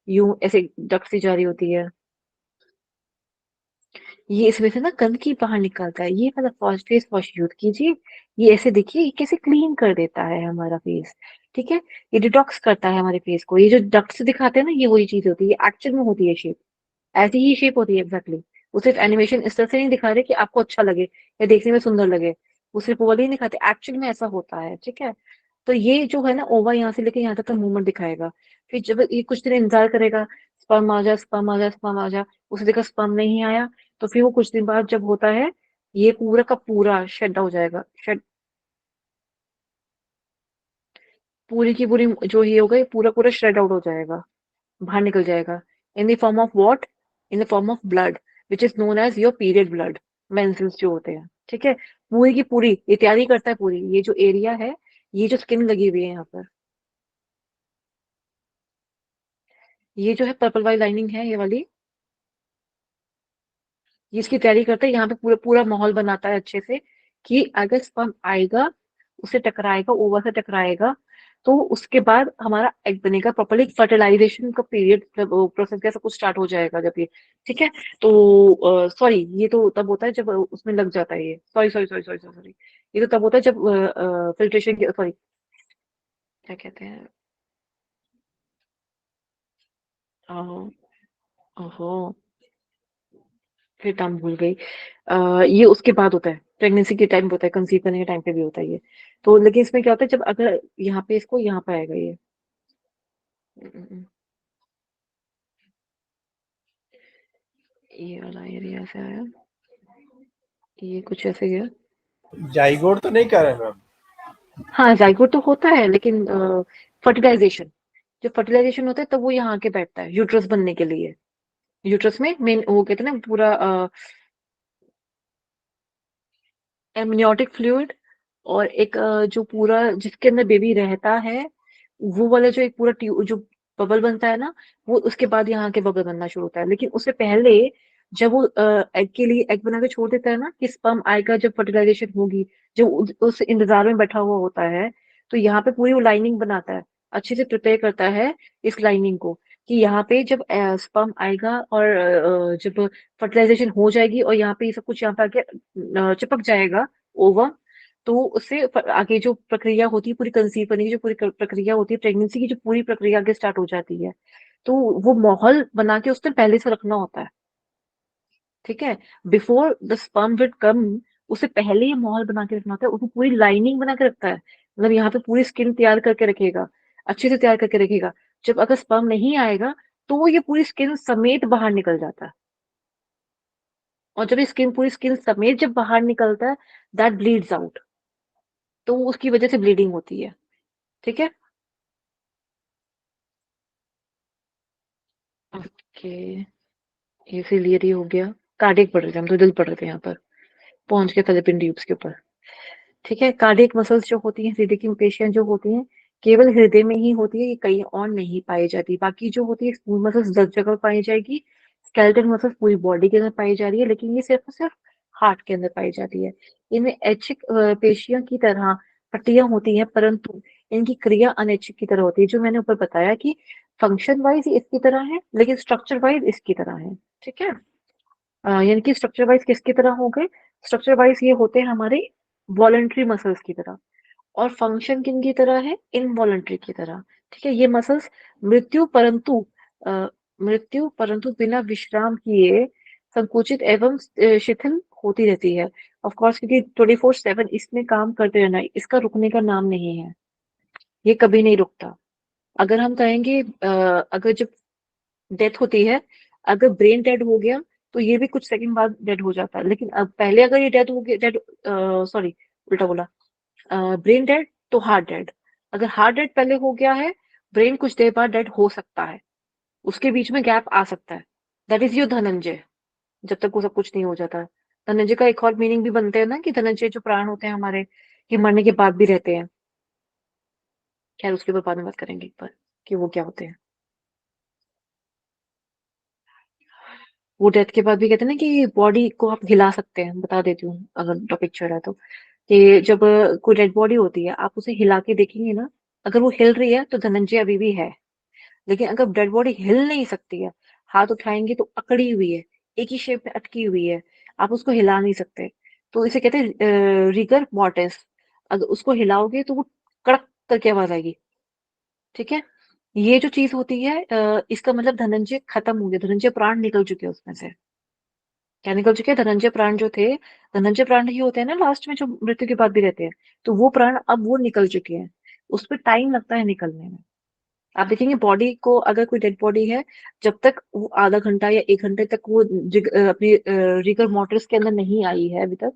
यूं ऐसे डक्ट सी जा रही होती है, ये इसमें से ना गंदगी बाहर निकलता है। ये वाला फेस वॉश यूज कीजिए, ये ऐसे देखिए ये कैसे क्लीन कर देता है हमारा फेस। ठीक है, ये डिटॉक्स करता है हमारे फेस को। ये जो डक्ट्स दिखाते हैं ना, ये वही चीज होती है, ये एक्चुअल में होती है शेप, ऐसी ही शेप होती है एग्जैक्टली। वो सिर्फ एनिमेशन इस तरह से नहीं दिखा रहे कि आपको अच्छा लगे या देखने में सुंदर लगे, वो सिर्फ वो वाले ही दिखाते, एक्चुअल में ऐसा होता है। ठीक है, तो ये जो है ना, ओवा यहाँ से लेके यहाँ तक का मूवमेंट दिखाएगा। फिर जब ये कुछ दिन इंतजार करेगा, स्पर्म आ जा, स्पर्म आ जा, स्पर्म आ जा, उसे देखा स्पर्म नहीं आया, तो फिर वो कुछ दिन बाद जब होता है, ये पूरा का पूरा शेड हो जाएगा, शेड, पूरी की पूरी जो ये होगा, ये पूरा पूरा श्रेड आउट हो जाएगा, बाहर निकल जाएगा। In the form of what? In the form of blood, which is known as your period blood, menses जो होते हैं। ठीक है, पूरी की पूरी ये तैयारी करता है, पूरी ये जो एरिया है, ये जो स्किन लगी हुई है यहाँ पर, ये जो है पर्पल वाली लाइनिंग है, ये वाली, ये इसकी तैयारी करता है, यहाँ पे पूरा पूरा माहौल बनाता है अच्छे से, कि अगर स्पर्म आएगा, उसे टकराएगा, ओवा से टकराएगा, तो उसके बाद हमारा एग बनेगा प्रॉपरली, फर्टिलाइजेशन का पीरियड प्रोसेस कैसा कुछ स्टार्ट हो जाएगा जब ये। ठीक है, तो सॉरी, ये तो तब होता है जब उसमें लग जाता है, ये sorry sorry sorry sorry sorry, ये तो तब होता है जब फिल्ट्रेशन की, सॉरी क्या कहते हैं, ओहो फिर नाम भूल गई। ये उसके बाद होता है, प्रेगनेंसी के टाइम होता है, कंसीव करने के टाइम पे भी होता है ये। तो लेकिन इसमें क्या होता है, जब अगर यहाँ पे इसको यहाँ पे आएगा ये, ये वाला एरिया से आया, ये कुछ ऐसे गया। जाइगोट तो नहीं कर रहे मैम? हाँ जाइगोट तो होता है, लेकिन फर्टिलाइजेशन, जब फर्टिलाइजेशन होता है तब वो यहाँ आके बैठता है यूट्रस बनने के लिए। यूट्रस में मेन वो कहते हैं ना पूरा एमनियोटिक फ्लूइड, और एक जो पूरा जिसके अंदर बेबी रहता है, वो वाला जो एक पूरा ट्यूब जो बबल बनता है ना, वो उसके बाद यहाँ के बबल बनना शुरू होता है। लेकिन उससे पहले जब वो एग के लिए एग बना के छोड़ देता है ना, कि स्पर्म आएगा जब फर्टिलाइजेशन होगी, जो उस इंतजार में बैठा हुआ होता है, तो यहाँ पे पूरी वो लाइनिंग बनाता है, अच्छे से प्रिपेयर करता है इस लाइनिंग को, कि यहाँ पे जब स्पर्म आएगा और जब फर्टिलाइजेशन हो जाएगी और यहाँ पे ये सब कुछ यहाँ पे आके चिपक जाएगा ओवम, तो उससे आगे जो प्रक्रिया होती है पूरी कंसीव करने की, जो पूरी प्रक्रिया होती है प्रेगनेंसी की, जो पूरी प्रक्रिया आगे स्टार्ट हो जाती है। तो वो माहौल बना के उसने पहले से रखना होता है, ठीक है, before the sperm will come, उससे पहले ही माहौल बना के रखना होता है, उसको पूरी लाइनिंग बना के रखता है, मतलब यहाँ पे पूरी स्किन तैयार करके रखेगा, अच्छे से तैयार करके रखेगा। जब अगर स्पर्म नहीं आएगा तो वो ये पूरी स्किन समेत बाहर निकल जाता है, और जब ये स्किन पूरी स्किन समेत जब बाहर निकलता है, दैट ब्लीड्स आउट, तो उसकी वजह से ब्लीडिंग होती है, ठीक है। ओके, इसीलिए ये हो गया। कार्डियक पढ़ रहे थे हम, तो दिल पढ़ रहे थे यहाँ पर, पहुंच के फैलोपियन ट्यूब्स के ऊपर, ठीक है। कार्डियक मसल्स जो होती हैं, हृदय की पेशियां जो होती हैं, केवल हृदय में ही होती है, ये कहीं और नहीं पाई जाती। बाकी जो होती है स्मूथ मसल्स 10 जगह पाई जाएगी, स्केलेटल मसल्स पूरी बॉडी के अंदर पाई जा रही है, लेकिन ये सिर्फ और सिर्फ हार्ट के अंदर पाई जाती है। इनमें ऐच्छिक पेशियों की तरह पट्टियां होती हैं, परंतु इनकी क्रिया अनैच्छिक की तरह होती है, जो मैंने ऊपर बताया कि फंक्शन वाइज इसकी तरह है, लेकिन स्ट्रक्चर वाइज इसकी तरह है, ठीक है। यानी कि स्ट्रक्चर वाइज किसकी तरह हो गए, स्ट्रक्चर वाइज ये होते हैं हमारे वॉलंटरी मसल्स की तरह, और फंक्शन किन की तरह है, इनवॉलंटरी की तरह, ठीक है। ये मसल्स मृत्यु परंतु अ, मृत्यु परंतु बिना विश्राम किए संकुचित एवं शिथिल होती रहती है। ऑफ कोर्स, क्योंकि 24/7 इसमें काम करते रहना, इसका रुकने का नाम नहीं है, ये कभी नहीं रुकता। अगर हम कहेंगे अगर जब डेथ होती है, अगर ब्रेन डेड हो गया तो ये भी कुछ सेकंड बाद डेड हो जाता है, लेकिन अब पहले अगर ये डेड हो गया, डेड, सॉरी उल्टा बोला, ब्रेन डेड तो हार्ट डेड, अगर हार्ट डेड पहले हो गया है, ब्रेन कुछ देर बाद डेड हो सकता है, उसके बीच में गैप आ सकता है, दैट इज योर धनंजय, जब तक वो सब कुछ नहीं हो जाता। धनंजय का एक और मीनिंग भी बनते हैं ना, कि धनंजय जो प्राण होते हैं हमारे, ये मरने के बाद भी रहते हैं। खैर उसके ऊपर बाद में बात करेंगे एक बार, कि वो क्या होते हैं। वो डेथ के बाद भी कहते हैं ना कि बॉडी को आप हिला सकते हैं, बता देती हूँ अगर टॉपिक चल रहा है तो, कि जब कोई डेड बॉडी होती है, आप उसे हिला के देखेंगे ना, अगर वो हिल रही है तो धनंजय अभी भी है, लेकिन अगर डेड बॉडी हिल नहीं सकती है, हाथ उठाएंगे तो अकड़ी हुई है, एक ही शेप में अटकी हुई है, आप उसको हिला नहीं सकते, तो इसे कहते हैं रिगर मॉर्टिस। अगर उसको हिलाओगे तो वो कड़क करके आवाज आएगी, ठीक है। ये जो चीज होती है इसका मतलब धनंजय खत्म हो गया, धनंजय प्राण निकल चुके हैं उसमें से। क्या निकल चुके हैं, धनंजय प्राण जो थे, धनंजय प्राण ही होते हैं ना लास्ट में, जो मृत्यु के बाद भी रहते हैं, तो वो प्राण अब वो निकल चुके हैं, उस पर टाइम लगता है निकलने में। आप देखेंगे बॉडी को, अगर कोई डेड बॉडी है, जब तक वो आधा घंटा या 1 घंटे तक वो अपनी रिगर मोटर्स के अंदर नहीं आई है अभी तक,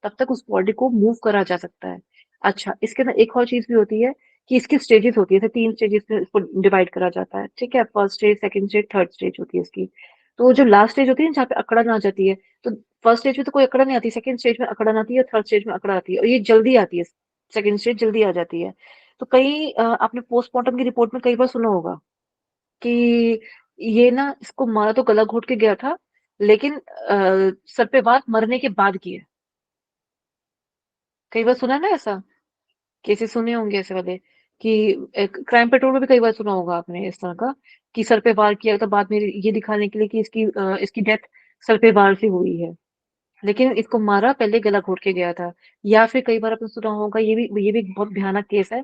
तब तक उस बॉडी को मूव करा जा सकता है। अच्छा, इसके अंदर एक और चीज भी होती है, कि इसकी स्टेजेस होती है, जैसे 3 स्टेजेस में इसको डिवाइड करा जाता है, ठीक है। First stage, second stage, third stage होती है इसकी। तो जो लास्ट स्टेज होती है जहाँ पे अकड़न आ जाती है, तो फर्स्ट स्टेज में तो कोई अकड़न नहीं आती, सेकंड स्टेज में अकड़न आती है, थर्ड स्टेज में अकड़न आती है, और ये जल्दी आती है, सेकंड स्टेज जल्दी आ जाती है। तो कई आपने पोस्टमार्टम की रिपोर्ट में कई बार सुना होगा कि ये ना इसको मारा तो गला घोट के गया था, लेकिन सर पे वार मरने के बाद की है। कई बार सुना है ना ऐसा, केसेस सुने होंगे ऐसे वाले, कि क्राइम पेट्रोल में भी कई बार सुना होगा आपने इस तरह का, कि सर पे वार किया था बाद में ये दिखाने के लिए कि इसकी डेथ सर पे वार से हुई है। लेकिन इसको मारा पहले गला घोट के गया था। या फिर कई बार आपने सुना होगा, ये भी एक बहुत भयानक केस है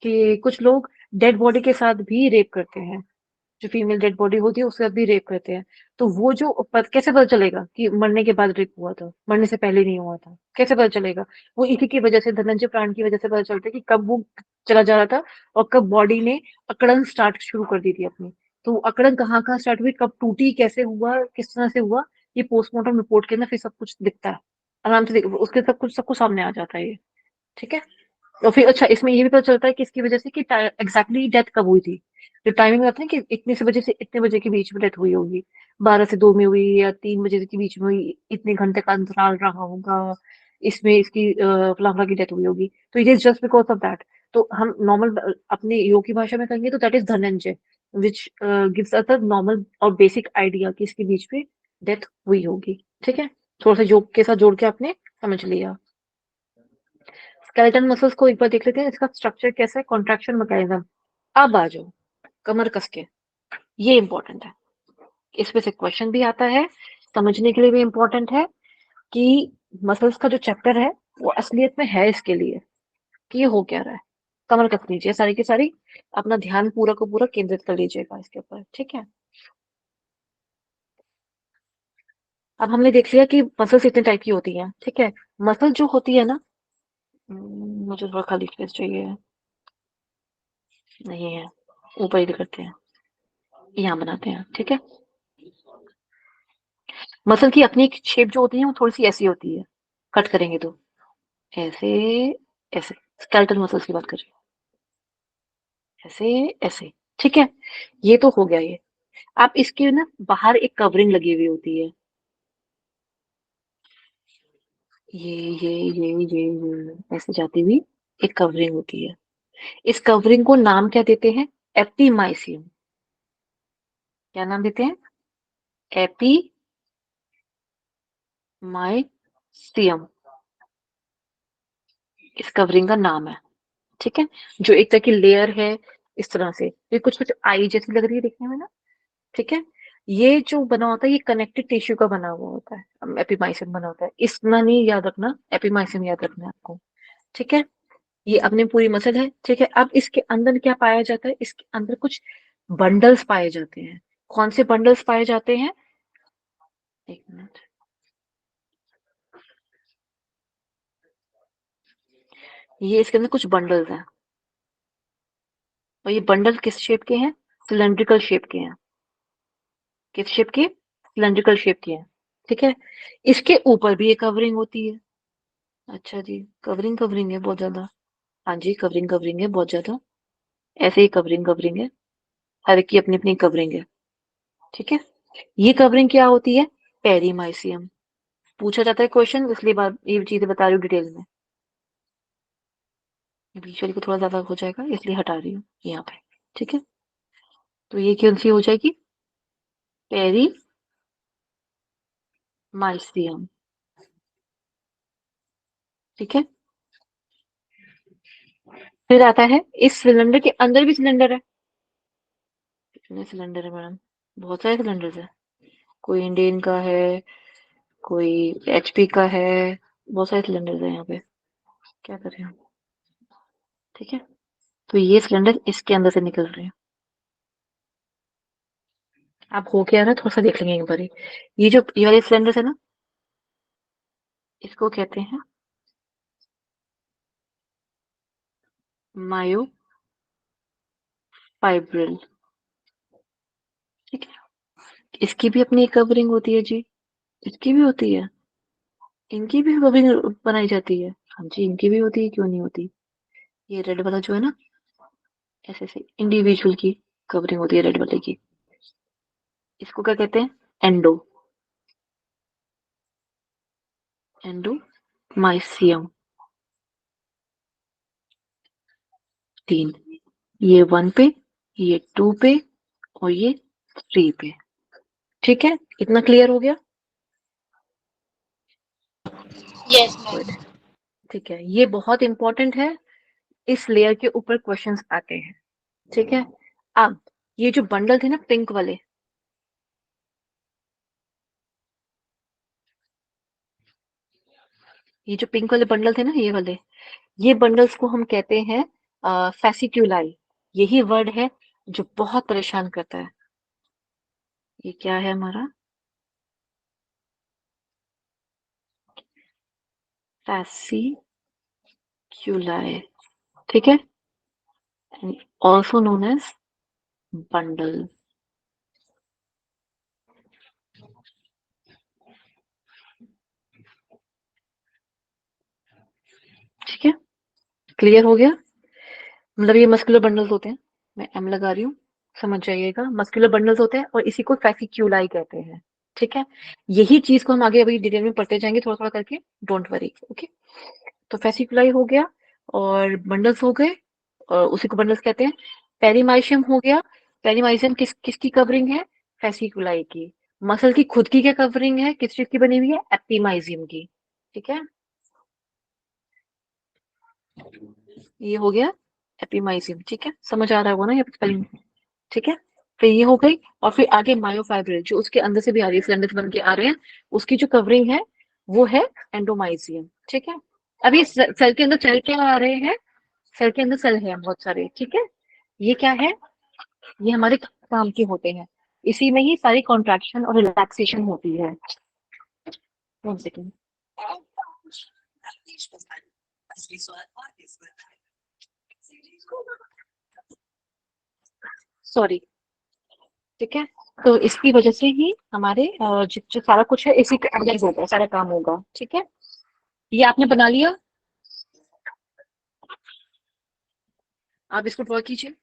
कि कुछ लोग डेड बॉडी के साथ भी रेप करते हैं। जो फीमेल डेड बॉडी होती है उसके साथ भी रेप करते हैं। तो वो जो कैसे पता चलेगा कि मरने के बाद रेप हुआ था, मरने से पहले नहीं हुआ था? कैसे पता चलेगा? वो इसी की वजह से, धनंजय प्राण की वजह से पता चलता है कि कब वो चला जा रहा था और कब बॉडी ने अकड़न स्टार्ट शुरू कर दी थी अपनी। तो वो अकड़न कहाँ कहाँ स्टार्ट हुई, कब टूटी, कैसे हुआ, किस तरह से हुआ, ये पोस्टमार्टम रिपोर्ट के अंदर फिर सब कुछ दिखता है। आराम से उसके सब कुछ सामने आ जाता है ये। ठीक है। और फिर अच्छा, इसमें ये भी पता चलता है कि इसकी वजह से कि एग्जैक्टली डेथ कब हुई थी। जो टाइमिंग रहता है कि इतने से बजे से इतने बजे के बीच में डेथ हुई होगी, 12 से 2 में हुई या 3 बजे के बीच में हुई, इतने घंटे का अंतराल रहा होगा, इसमें इसकी फलाफला की डेथ हुई होगी। तो it is just because of that. तो हम नॉर्मल अपने योग की भाषा में कहेंगे तो that is Dhananjay, which gives us the normal और बेसिक आइडिया कि इसके बीच में डेथ हुई होगी। ठीक है। थोड़ा सा योग के साथ जोड़ के आपने समझ लिया। स्केलेटन मसल्स को एक बार देख लेते हैं, इसका स्ट्रक्चर कैसा है, कॉन्ट्रैक्शन मैकेनिज्म। अब आ जाओ कमर कस के, ये इंपॉर्टेंट है। इस पे से क्वेश्चन भी आता है, समझने के लिए भी इंपॉर्टेंट है कि मसल्स का जो चैप्टर है वो असलियत में है इसके लिए कि ये हो क्या रहा है। कमर कस लीजिए सारी की सारी, अपना ध्यान पूरा को पूरा केंद्रित कर लीजिएगा इसके ऊपर। ठीक है। अब हमने देख लिया कि मसल्स इतने टाइप की होती हैं। ठीक है। मसल जो होती है ना, मुझे थोड़ा खाली स्पेस चाहिए, नहीं है, ऊपर ही करते हैं, यहाँ बनाते हैं। ठीक है। मसल की अपनी एक शेप जो होती है वो थोड़ी सी ऐसी होती है, कट करेंगे तो ऐसे, ऐसे। स्केलेटल मसल्स की बात कर रही हूँ, ऐसे ऐसे। ठीक है। ये तो हो गया ये। आप इसके ना बाहर एक कवरिंग लगी हुई होती है, ये ऐसे जाती हुई एक कवरिंग होती है। इस कवरिंग को नाम क्या देते हैं? एपीमाइसियम। क्या नाम देते हैं? एपीमाइसियम इस कवरिंग का नाम है। ठीक है। जो एक तरह की लेयर है, इस तरह से ये कुछ कुछ आई जैसी लग रही है देखने में ना। ठीक है। ये जो बना होता है ये कनेक्टिव टिश्यू का बना हुआ होता है, एपिमाइसिन बना होता है। इतना नहीं याद रखना, एपिमाइसिन याद रखना है आपको। ठीक है। ये अपनी पूरी मसल है। ठीक है। अब इसके अंदर क्या पाया जाता है? इसके अंदर कुछ बंडल्स पाए जाते हैं। कौन से बंडल्स पाए जाते हैं? एक मिनट। ये इसके अंदर कुछ बंडल्स हैं और ये बंडल किस शेप के हैं? सिलेंड्रिकल शेप के हैं। किस शेप के? सिलेंड्रिकल शेप के हैं। ठीक है। इसके ऊपर भी एक कवरिंग होती है। अच्छा जी, कवरिंग कवरिंग है बहुत ज्यादा। हाँ जी, कवरिंग कवरिंग है बहुत ज्यादा। ऐसे ही कवरिंग कवरिंग है, हर एक की अपनी अपनी कवरिंग है। ठीक है। ये कवरिंग क्या होती है? पेरीमाइसियम। पूछा जाता है क्वेश्चन, इसलिए बात ये चीजें बता रही हूँ डिटेल में। बीच वाली को थोड़ा ज्यादा हो जाएगा इसलिए हटा रही हूँ यहाँ पे। ठीक है। तो ये कौन सी हो जाएगी? पेरीमाइसियम। ठीक है। फिर आता है, इस सिलेंडर के अंदर भी सिलेंडर है। कितने सिलेंडर है मैडम? बहुत सारे सिलेंडर्स है। कोई इंडियन का है, कोई एचपी का है, बहुत सारे सिलेंडर्स है यहाँ पे। क्या करें हम? ठीक है। तो ये सिलेंडर इसके अंदर से निकल रहे हैं। आप हो क्या रहा है थोड़ा सा देख लेंगे एक बार। ये जो ये वाले सिलेंडर है ना, इसको कहते हैं मायोफाइब्रिल। ठीक है। इसकी भी अपनी एक कवरिंग होती है जी। इसकी भी होती है, इनकी भी कवरिंग बनाई जाती है। हाँ जी, इनकी भी होती है, क्यों नहीं होती। ये रेड वाला जो है ना, ऐसे ऐसे इंडिविजुअल की कवरिंग होती है रेड वाले की। इसको क्या कहते हैं? Endo, endomysium. 3, ये 1 पे, ये 2 पे और ये 3 पे। ठीक है। इतना क्लियर हो गया? Yes good. मैम। ठीक है। ये बहुत इंपॉर्टेंट है, इस लेयर के ऊपर क्वेश्चंस आते हैं। ठीक है। अब ये जो बंडल थे ना पिंक वाले, ये जो पिंक वाले बंडल थे ना, ये वाले, ये बंडल्स को हम कहते हैं फैसिक्यूलाई। यही वर्ड है जो बहुत परेशान करता है। ये क्या है हमारा? फैसिक्यूलाई, ठीक है, ऑल्सो नोन एज बंडल। ठीक है, क्लियर हो गया? मतलब ये मस्कुलर बंडल्स होते हैं, मैं एम लगा रही हूँ, समझ जाइएगा। मस्कुलर बंडल्स होते हैं और इसी को फैसिक्यूलाई कहते हैं। ठीक है, यही चीज को हम आगे अभी डिटेल में पढ़ते जाएंगे थोड़ा थोड़ा करके, डोंट वरी। ओके, तो फैसिक्यूलाई हो गया और बंडल्स हो गए, और उसी को बंडल्स कहते हैं। पेरीमाइशियम हो गया। पेरीमाइशियम किसकी कवरिंग है? फैसिक्यूलाई की। मसल की खुद की क्या कवरिंग है? किस चीज की बनी हुई है? एपिमाइजियम की। ठीक है, ये हो गया एपिमाइजियम। ठीक है, समझ आ रहा होगा ना ये स्पेलिंग? ठीक है, फिर ये हो गई, और फिर आगे मायोफाइब्रिल जो उसके अंदर से भी आ रही है, सिलेंडर बन के आ रहे हैं, उसकी जो कवरिंग है वो है एंडोमाइजियम। ठीक है, अभी सेल के अंदर सेल क्या आ रहे हैं? सेल के अंदर सेल है बहुत सारे। ठीक है, ये क्या है? ये हमारे काम के होते हैं, इसी में ही सारी कॉन्ट्रैक्शन और रिलैक्सेशन होती है। 1 सेकेंड, सॉरी। ठीक है, तो इसकी वजह से ही हमारे जो सारा कुछ है इसी के अंदर होगा, सारा काम होगा। ठीक है, ये आपने बना लिया, आप इसको ड्रॉ कीजिए।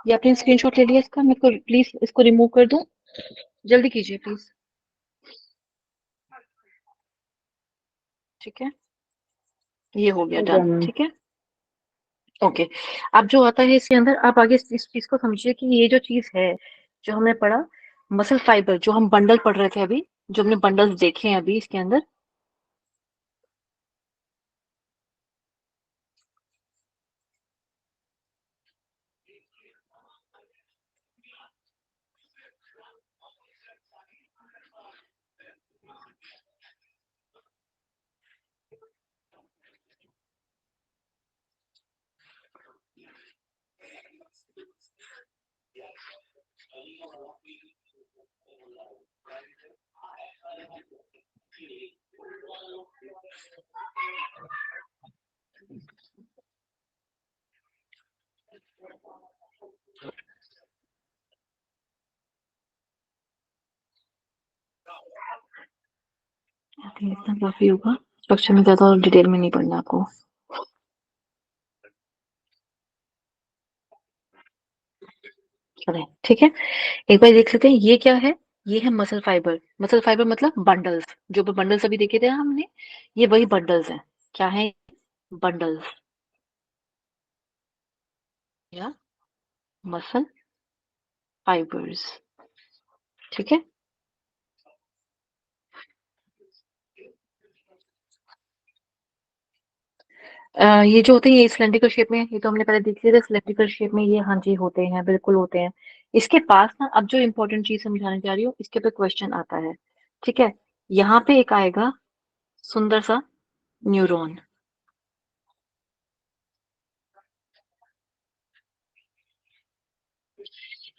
ये आपने स्क्रीनशॉट ले लिया इसका? मेरे को प्लीज इसको रिमूव कर दूं, जल्दी कीजिए प्लीज। ठीक है, ये हो गया हो गया डन। मैम। ठीक है, ओके। अब जो आता है इसके अंदर, आप आगे इस चीज को समझिए कि ये जो चीज है जो हमने पढ़ा, मसल फाइबर, जो हम बंडल पढ़ रहे थे अभी, जो हमने बंडल्स देखे हैं अभी इसके अंदर, आई थिंक इतना काफी होगा। स्ट्रक्चर में ज्यादा डिटेल में नहीं पढ़ना आपको। चले, ठीक है, एक बार देख लेते हैं ये क्या है। ये है मसल फाइबर। मसल फाइबर मतलब बंडल्स, जो भी बंडल्स अभी देखे थे हमने, ये वही बंडल्स हैं। क्या है? बंडल्स या मसल फाइबर्स। ठीक है, ये जो होते हैं ये सिलेंड्रिकल शेप में, ये तो हमने पहले देख लिया था, सिलेंड्रिकल शेप में ये, हाँ जी होते हैं, बिल्कुल होते हैं। इसके पास ना, अब जो इम्पोर्टेंट चीज समझाने जा रही हूँ, इसके पे क्वेश्चन आता है। ठीक है, यहाँ पे एक आएगा सुंदर सा न्यूरॉन।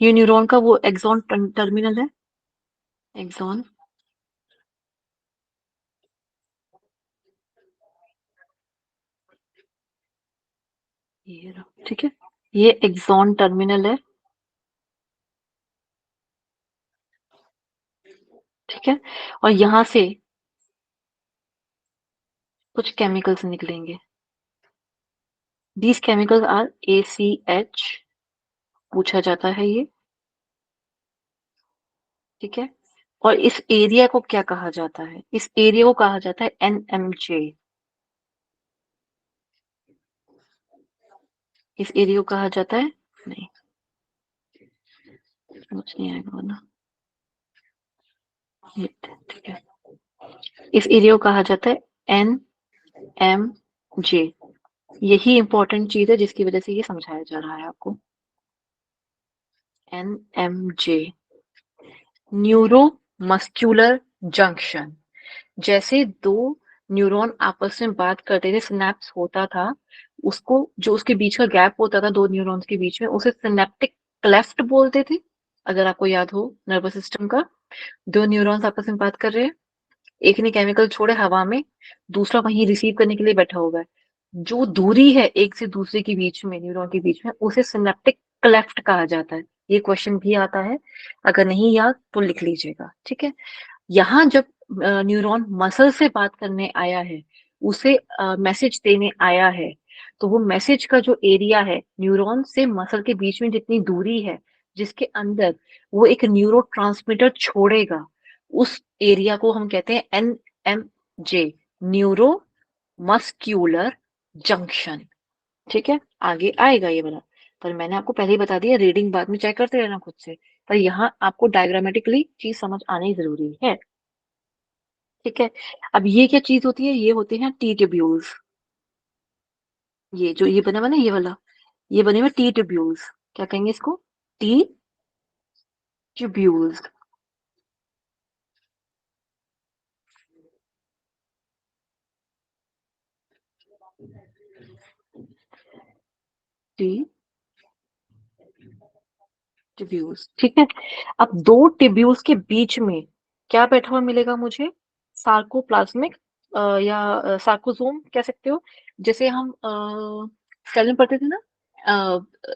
ये न्यूरॉन का वो एक्सॉन टर्मिनल है, एक्सॉन। ये रहा, ठीक है, ये एक्सॉन टर्मिनल है। ठीक है, और यहाँ से कुछ केमिकल्स निकलेंगे। दीज केमिकल्स आर ACH, पूछा जाता है ये। ठीक है, और इस एरिया को क्या कहा जाता है? इस एरिया को कहा जाता है NMJ। इस एरिया को कहा जाता है, नहीं समझ नहीं आएगा ना, ठीक है, इस एरिया को कहा जाता है NMJ। यही इंपॉर्टेंट चीज है जिसकी वजह से ये समझाया जा रहा है आपको। NMJ, neuro muscular junction. जैसे दो न्यूरॉन आपस में बात करते थे, सिनेप्स होता था, उसको जो उसके बीच का गैप होता था दो न्यूरॉन्स के बीच में, उसे सिनेप्टिक क्लेफ्ट बोलते थे। अगर आपको याद हो नर्वस सिस्टम का, दो न्यूरॉन्स आपस में बात कर रहे हैं, एक ने केमिकल छोड़े हवा में, दूसरा वहीं रिसीव करने के लिए बैठा हुआ है। जो दूरी है एक से दूसरे के बीच में, न्यूरॉन के बीच में, उसे सिनेप्टिक क्लेफ्ट कहा जाता है। ये क्वेश्चन भी आता है, अगर नहीं याद तो लिख लीजिएगा, ठीक है। यहाँ जब न्यूरॉन मसल से बात करने आया है, उसे मैसेज देने आया है, तो वो मैसेज का जो एरिया है, न्यूरॉन से मसल के बीच में जितनी दूरी है, जिसके अंदर वो एक न्यूरो ट्रांसमीटर छोड़ेगा, उस एरिया को हम कहते हैं NMJ, न्यूरो मस्क्यूलर जंक्शन। ठीक है, आगे आएगा ये वाला, पर मैंने आपको पहले ही बता दिया, रीडिंग बाद में चेक करते रहना खुद से, पर यहाँ आपको डायग्रामेटिकली चीज समझ आनी जरूरी है। ठीक है, अब ये क्या चीज होती है, ये होते हैं टी ट्यूब्यूल्स। ये जो ये बना हुआ ना, ये वाला, ये बने हुए टी ट्यूब्यूल्स। क्या कहेंगे इसको? T tubules. टी ट्यूब्यूल्स, ठीक है। अब दो ट्यूब्यूल्स के बीच में क्या बैठा हुआ मिलेगा मुझे? सार्कोप्लाज्मिक या सार्कोसोम कह सकते हो। जैसे हम सेल में पढ़ते थे ना,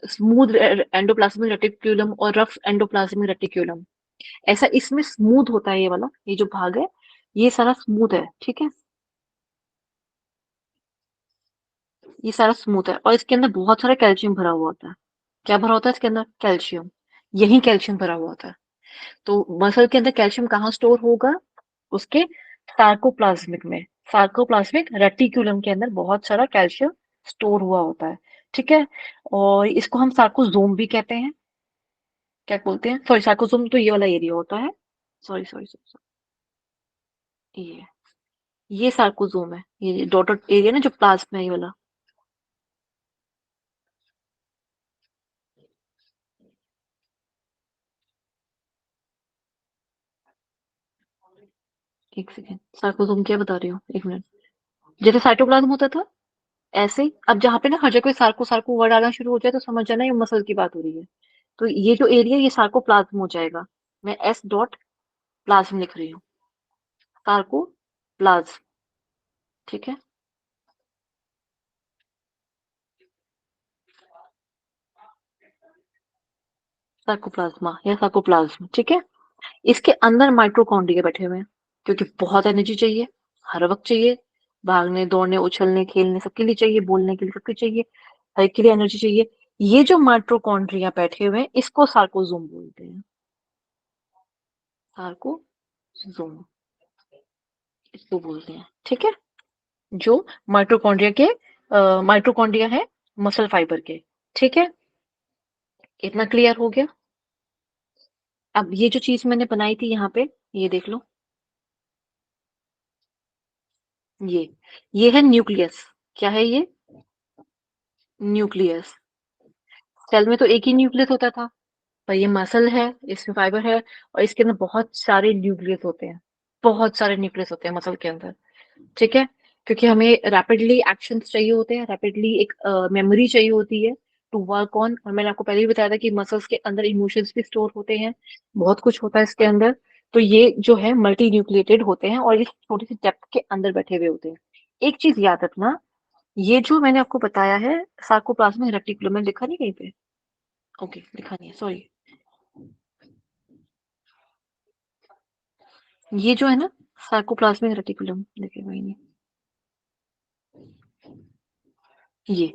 स्मूथ एंडोप्लाज्मिक रेटिक्यूलम और रफ एंडोप्लाज्मिक रेटिक्यूलम, ऐसा इसमें स्मूथ होता है। ये वाला, ये जो भाग है, ये सारा स्मूथ है, ठीक है। ये सारा स्मूथ है और इसके अंदर बहुत सारा कैल्शियम भरा हुआ होता है। क्या भरा होता है इसके अंदर? कैल्शियम। यही कैल्शियम भरा हुआ होता है। तो मसल के अंदर कैल्शियम कहाँ स्टोर होगा? उसके सार्कोप्लाज्मिक में, सार्कोप्लाज्मिक रेटिक्यूलम के अंदर बहुत सारा कैल्शियम स्टोर हुआ होता है, ठीक है। और इसको हम सार्कोसोम भी कहते हैं। क्या बोलते हैं? सॉरी, सार्कोसोम तो ये वाला एरिया होता है। सॉरी सॉरी सॉरी, ये सार्कोसोम है, ये डॉटेड एरिया ना जो प्लाज्मा है, ये वाला। एक सेकेंड, सार्कोसोम क्या बता रही हूँ, एक मिनट। जैसे साइटोप्लाज्म होता था, ऐसे ही अब जहाँ पे ना हर जगह सार्को सार्को वर्ड आना शुरू हो जाए तो समझ जाना ये मसल की बात हो रही है। तो ये जो एरिया, ये सार्कोप्लाज्म हो जाएगा। मैं S.प्लाज्म लिख रही हूँ, सार्कोप्लाज्म, ठीक है। सार्कोप्लाज्मा या सार्कोप्लाज्म, ठीक है। इसके अंदर माइटोकॉन्ड्रिया बैठे हुए हैं, क्योंकि बहुत एनर्जी चाहिए, हर वक्त चाहिए, भागने दौड़ने उछलने खेलने सबके लिए चाहिए, बोलने के लिए सबके चाहिए, हर एक के लिए एनर्जी चाहिए। ये जो माइटोकॉन्ड्रिया बैठे हुए हैं, इसको सार्कोसोम बोलते हैं। सार्कोसोम इसको बोलते हैं, ठीक है। जो माइटोकॉन्ड्रिया के माइटोकॉन्ड्रिया है मसल फाइबर के, ठीक है। इतना क्लियर हो गया। अब ये जो चीज मैंने बनाई थी यहाँ पे, ये देख लो, ये ये है न्यूक्लियस। क्या है ये? न्यूक्लियस। सेल में तो एक ही न्यूक्लियस होता था, पर ये मसल है, इसमें फाइबर है, और इसके अंदर बहुत सारे न्यूक्लियस होते हैं। बहुत सारे न्यूक्लियस होते हैं मसल के अंदर, ठीक है। क्योंकि हमें रैपिडली एक्शंस चाहिए होते हैं, रैपिडली एक मेमोरी चाहिए होती है टू वर्क ऑन। और मैंने आपको पहले भी बताया था कि मसल्स के अंदर इमोशंस भी स्टोर होते हैं, बहुत कुछ होता है इसके अंदर। तो ये जो है मल्टी न्यूक्लिएटेड होते हैं और इस छोटी सी डेप्थ के अंदर बैठे हुए होते हैं। एक चीज याद रखना, ये जो मैंने आपको बताया है सार्कोप्लाज्मिक रेटिकुलम, में लिखा नहीं कहीं पे? ओके, लिखा नहीं है, सॉरी। ये जो है ना, सार्कोप्लाज्मिक रेटिकुलम, देखिए वही नहीं, ये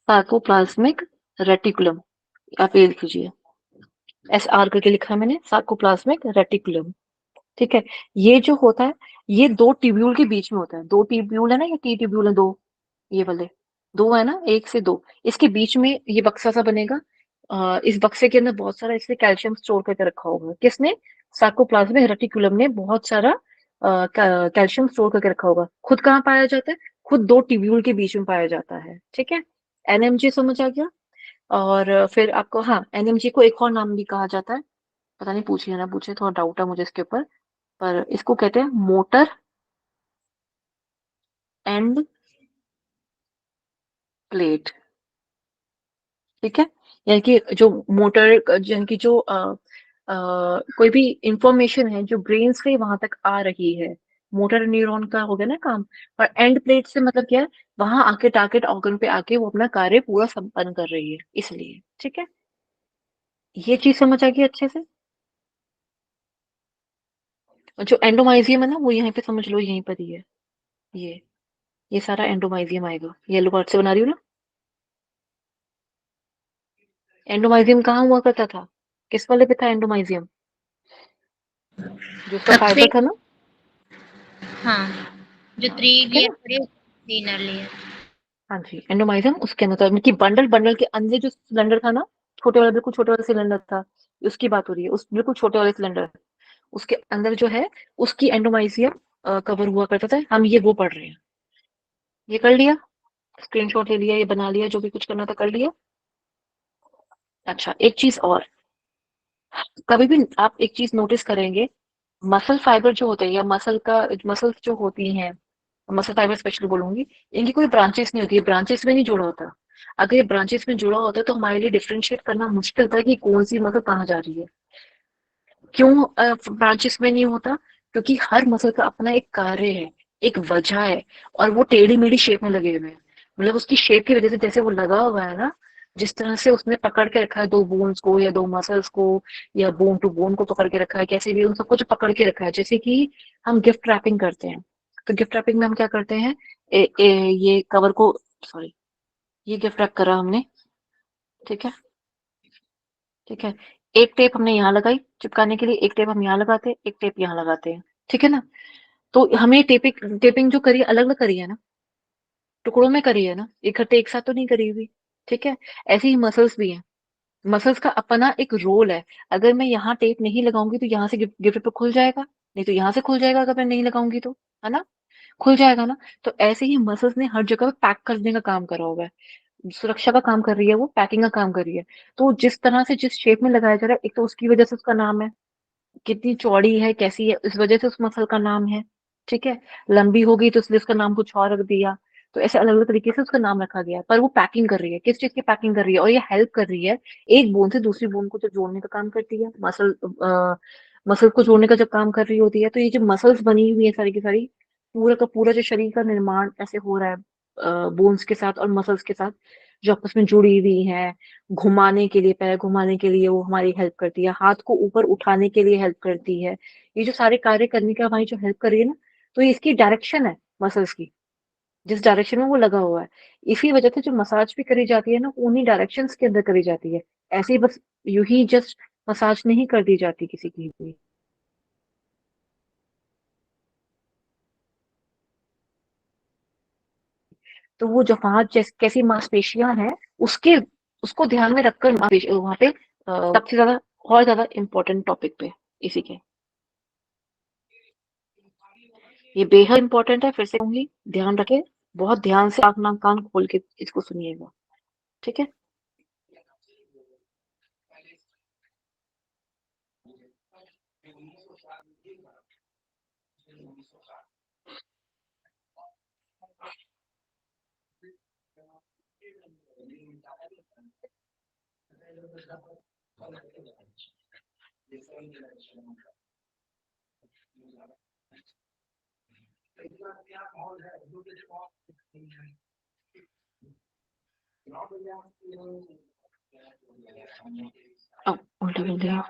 सार्कोप्लाज्मिक रेटिकुलम, आप ये लिख लीजिए, SR करके लिखा है मैंने, सार्कोप्लाज्मिक रेटिकुलम, ठीक है। ये जो होता है, ये दो ट्यूब्यूल के बीच में होता है। दो ट्यूब्यूल है ना, ये टी ट्यूब्यूल है दो, ये वाले दो है ना, एक से दो, इसके बीच में ये बक्सा सा बनेगा। इस बक्से के अंदर बहुत सारा इसने कैल्शियम स्टोर करके रखा होगा। किसने? सार्कोप्लाज्मिक रेटिकुलम ने बहुत सारा कैल्शियम स्टोर करके रखा होगा। खुद कहाँ पाया जाता है? खुद दो ट्यूब्यूल के बीच में पाया जाता है। ठीक है, एनएमजे समझ आ गया। और फिर आपको, हाँ, एनएमजे को एक और नाम भी कहा जाता है, पता नहीं पूछिए ना पूछे, थोड़ा डाउट है मुझे इसके ऊपर, पर इसको कहते हैं मोटर एंड प्लेट। ठीक है, यानी कि जो मोटर, यानी कि जो कोई भी इंफॉर्मेशन है जो ब्रेन से वहां तक आ रही है, मोटर न्यूरॉन का हो गया ना काम। और एंड प्लेट से मतलब क्या है, वहां आके टारगेट ऑर्गन पे आके वो अपना कार्य पूरा संपन्न कर रही है, इसलिए। ठीक है, ये चीज समझ आ गई अच्छे से। और जो एंडोमाइजियम है ना, वो यहीं पे समझ लो, यहीं पर ही है। ये ये सारा एंडोमाइजियम आएगा, येलो कार्ड से बना रही हूँ ना। एंडोमाइजियम कहाँ हुआ करता था? किस वाले पे था एंडोमाइजियम? जो उसका सबसे, फाइबर था ना। हाँ, जो थ्री ठीक है लेयर ना, पड़े उसकी इनर लेयर। हाँ जी, एंडोमाइजियम उसके अंदर था, कि बंडल बंडल के अंदर जो सिलेंडर था ना, छोटे वाला, बिल्कुल छोटे वाला सिलेंडर था, उसकी बात हो रही है, उस बिल्कुल छोटे वाले सिलेंडर, उसके अंदर जो है, उसकी एंडोमाइजियम कवर हुआ करता था। हम ये वो पढ़ रहे हैं। ये कर लिया, स्क्रीनशॉट ले लिया, ये बना लिया, जो भी कुछ करना था कर लिया। अच्छा, एक चीज और, कभी भी आप एक चीज नोटिस करेंगे, मसल फाइबर जो होते हैं, या मसल्स जो होती हैं, मसल फाइबर स्पेशली बोलूंगी, इनकी कोई ब्रांचेस नहीं होती है, ब्रांचेस में नहीं जुड़ा होता। अगर ये ब्रांचेस में जुड़ा होता तो हमारे लिए डिफरेंशिएट करना मुश्किल था कि कौन सी मसल कहाँ जा रही है। क्यों ब्रांचेस में नहीं होता? क्योंकि हर मसल का अपना एक कार्य है, एक वजह है, और वो टेढ़ी मेढ़ी शेप में लगे हुए हैं। मतलब उसकी शेप की वजह से, जैसे वो लगा हुआ है ना, जिस तरह से उसने पकड़ के रखा है दो बोन्स को या दो मसल्स को, या बोन टू बोन को पकड़ के रखा है, कैसे भी उन सबको जो पकड़ के रखा है, जैसे कि हम गिफ्ट रैपिंग करते हैं। तो गिफ्ट रैपिंग में हम क्या करते हैं, ये कवर को, सॉरी, ये गिफ्ट रैप करा हमने। ठीक है, ठीक है, एक टेप हमने यहाँ लगाई चिपकाने के लिए, एक टेप हम यहाँ लगाते हैं, एक टेप यहाँ लगाते हैं। ठीक है ना, तो हमें टेपिंग टेपिंग जो करी है, अलग अलग करी है ना, टुकड़ों में करी है ना, इकट्ठे एक साथ तो नहीं करी हुई। ठीक है, ऐसे ही मसल्स भी हैं, मसल्स का अपना एक रोल है। अगर मैं यहाँ टेप नहीं लगाऊंगी तो यहाँ से गिफ्ट पे खुल जाएगा, नहीं तो यहाँ से खुल जाएगा, अगर मैं नहीं लगाऊंगी तो, है ना, खुल जाएगा ना। तो ऐसे ही मसल्स ने हर जगह पे पैक करने का काम करा होगा, सुरक्षा का काम कर रही है, वो पैकिंग का काम कर रही है। तो जिस तरह से जिस शेप में लगाया जा रहा है, एक तो उसकी वजह से उसका नाम है, कितनी चौड़ी है, कैसी है, इस वजह से उस मसल का नाम है। ठीक है, लंबी हो गई तो इसलिए उसका नाम कुछ और रख दिया। तो ऐसे अलग अलग तरीके से उसका नाम रखा गया, पर वो पैकिंग कर रही है, किस चीज की पैकिंग कर रही है, और ये हेल्प कर रही है एक बोन से दूसरी बोन को जो जोड़ने का काम करती है, मसल को जोड़ने का जब काम कर रही होती है। तो ये जो मसल्स बनी हुई है सारी की सारी, पूरा का पूरा जो शरीर का निर्माण ऐसे हो रहा है बोन्स के साथ और मसल्स के साथ, जो आपस में जुड़ी हुई है। घुमाने के लिए, पैर घुमाने के लिए वो हमारी हेल्प करती है, हाथ को ऊपर उठाने के लिए हेल्प करती है। ये जो सारे कार्य करने का हमारी जो हेल्प कर रही है ना, तो ये इसकी डायरेक्शन है मसल्स की, जिस डायरेक्शन में वो लगा हुआ है। इसी वजह से जो मसाज भी करी जाती है ना, उन्हीं डायरेक्शंस के अंदर करी जाती है। ऐसे ही बस यूं ही जस्ट मसाज नहीं कर दी जाती किसी की भी। तो वो जो वहां कैसी मांसपेशियां हैं, उसके उसको ध्यान में रखकर वहां पे सबसे ज्यादा और ज्यादा इम्पोर्टेंट टॉपिक पे इसी के, ये बेहद इंपॉर्टेंट है, फिर से कहूंगी, ध्यान रखें, बहुत ध्यान से आंख नाक कान खोल के इसको सुनिएगा। ठीक है, अब उल्टा कर दिया।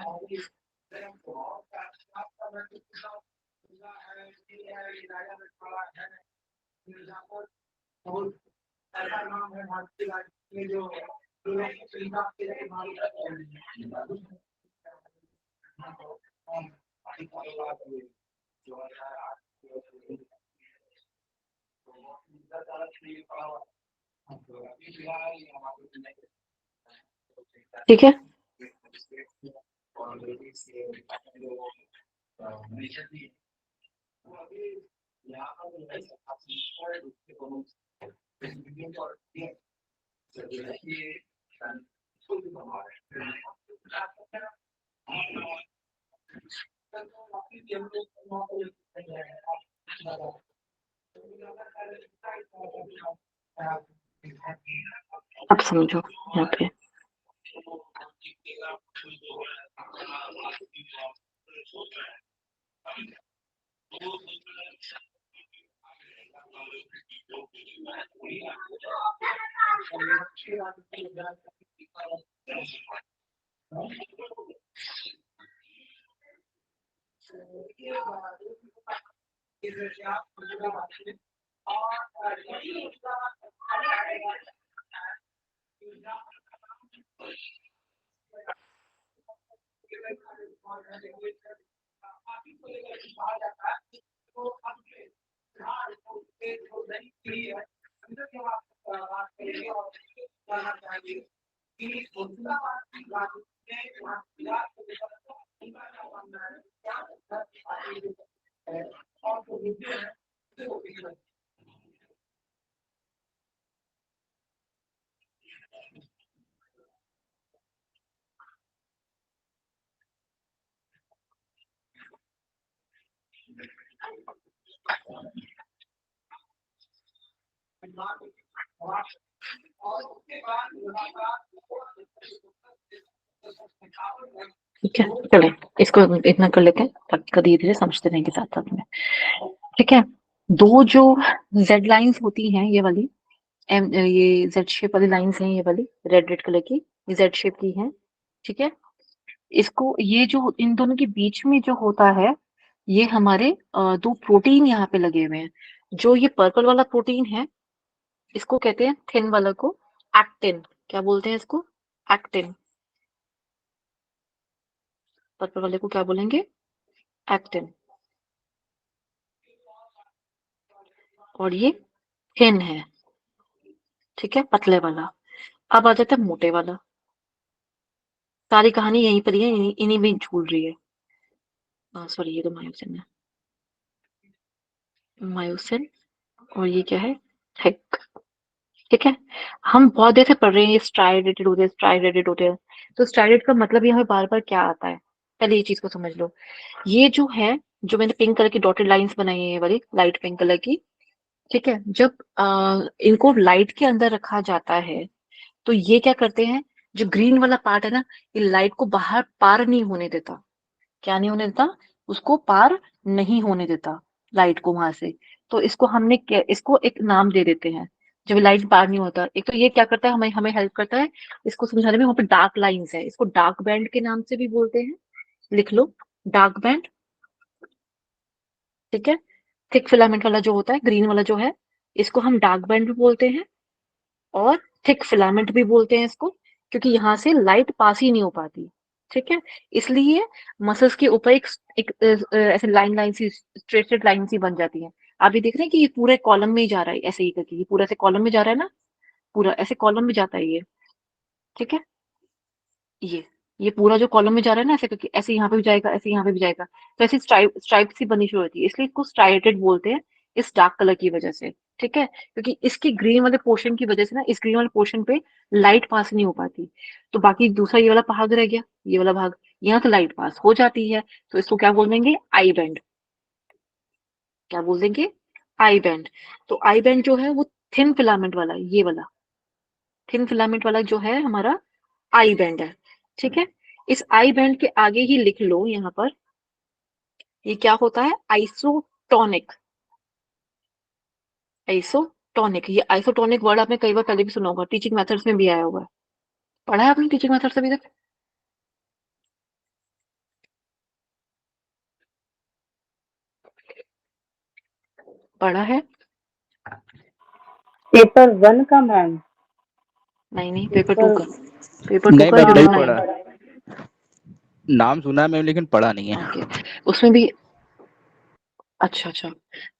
ठीक है, अब समझो यहाँ पे ठीक है, चलो इसको इतना कर लेते हैं ताकि धीरे धीरे समझते रहेंगे साथ साथ में। ठीक है, दो जो जेड लाइंस होती हैं ये वाली, ये जेड शेप वाली लाइंस हैं, ये वाली रेड रेड कलर की, ये जेड शेप की है। ठीक है, इसको ये जो इन दोनों के बीच में जो होता है, ये हमारे दो प्रोटीन यहाँ पे लगे हुए हैं। जो ये पर्पल वाला प्रोटीन है इसको कहते हैं, थिन वाला को एक्टिन। क्या बोलते हैं इसको? एक्टिन। पर्पल वाले को क्या बोलेंगे? एक्टिन। और ये थिन है, ठीक है, पतले वाला। अब आ जाता है मोटे वाला। सारी कहानी यहीं पर ही है, इन्हीं में झूल रही है। सॉरी, ये तो मायोसिन है, मायोसिन। और ये क्या है? थिक। ठीक है, हम बहुत देर से पढ़ रहे हैं ये स्ट्राइडेटेड होते हैं, स्ट्राइडेटेड होते हैं। तो स्ट्राइडेड का मतलब यहाँ पे बार बार क्या आता है, पहले ये चीज को समझ लो। ये जो है, जो मैंने पिंक कलर की डॉटेड लाइंस बनाई है, ये वाली लाइट पिंक कलर की, ठीक है, जब इनको लाइट के अंदर रखा जाता है तो ये क्या करते हैं, जो ग्रीन वाला पार्ट है ना, ये लाइट को बाहर पार नहीं होने देता। क्या नहीं होने देता? उसको पार नहीं होने देता, लाइट को वहां से। तो इसको हमने इसको एक नाम दे देते हैं। जब लाइट पार नहीं होता, एक तो ये क्या करता है, हमें हमें हेल्प करता है इसको समझाने में। वहां पे डार्क लाइंस है, इसको डार्क बैंड के नाम से भी बोलते हैं। लिख लो, डार्क बैंड। ठीक है, थिक फिलामेंट वाला जो होता है, ग्रीन वाला जो है, इसको हम डार्क बैंड भी बोलते हैं और थिक फिलामेंट भी बोलते हैं इसको, क्योंकि यहाँ से लाइट पास ही नहीं हो पाती। ठीक है, इसलिए मसल्स के ऊपर एक ऐसे लाइन लाइन सी, स्ट्रेटेड लाइन सी बन जाती है। आप ये देख रहे हैं कि ये पूरे कॉलम में ही जा रहा है, ऐसे ही करके ये पूरा ऐसे कॉलम में जा रहा है ना, पूरा ऐसे कॉलम में जाता है ये। ठीक है, ये ये पूरा जो कॉलम में जा रहा है ना, ऐसे करके, ऐसे यहाँ पे भी जाएगा, ऐसे यहाँ पे भी जाएगा। तो ऐसी स्ट्राइप स्ट्राइप सी बनी शुरू होती है, इसलिए इसको स्ट्राइटेड बोलते हैं, इस डार्क कलर की वजह से। ठीक है, क्योंकि इसके ग्रीन वाले पोर्शन की वजह से ना, इस ग्रीन वाले पोर्शन पे लाइट पास नहीं हो पाती। तो बाकी दूसरा ये वाला भाग रह गया, ये वाला भाग, यहाँ तो लाइट पास हो जाती है। तो इसको क्या बोल देंगे? I band. क्या बोल देंगे? I band. तो आई बैंड जो है वो थिन फिलामेंट वाला, ये वाला थिन फिलामेंट वाला जो है हमारा आई बैंड है। ठीक है, इस आई बैंड के आगे ही लिख लो यहाँ पर, ये क्या होता है? आइसोटोनिक। आइसोटोनिक, ये आइसोटोनिक वर्ड आपने कई बार पहले भी सुना होगा, टीचिंग मेथड्स में भी आया हुआ है। पढ़ा है आपने टीचिंग मेथड्स अभी तक? पढ़ा है? पेपर 1 का मैम, नहीं नहीं, पेपर 2 पेपर का। पेपर 2 नहीं का मैम, जो नहीं लिखना है। पढ़ा। नाम सुना है मैम, लेकिन पढ़ा नहीं है। ओके, उसमें भी। अच्छा अच्छा,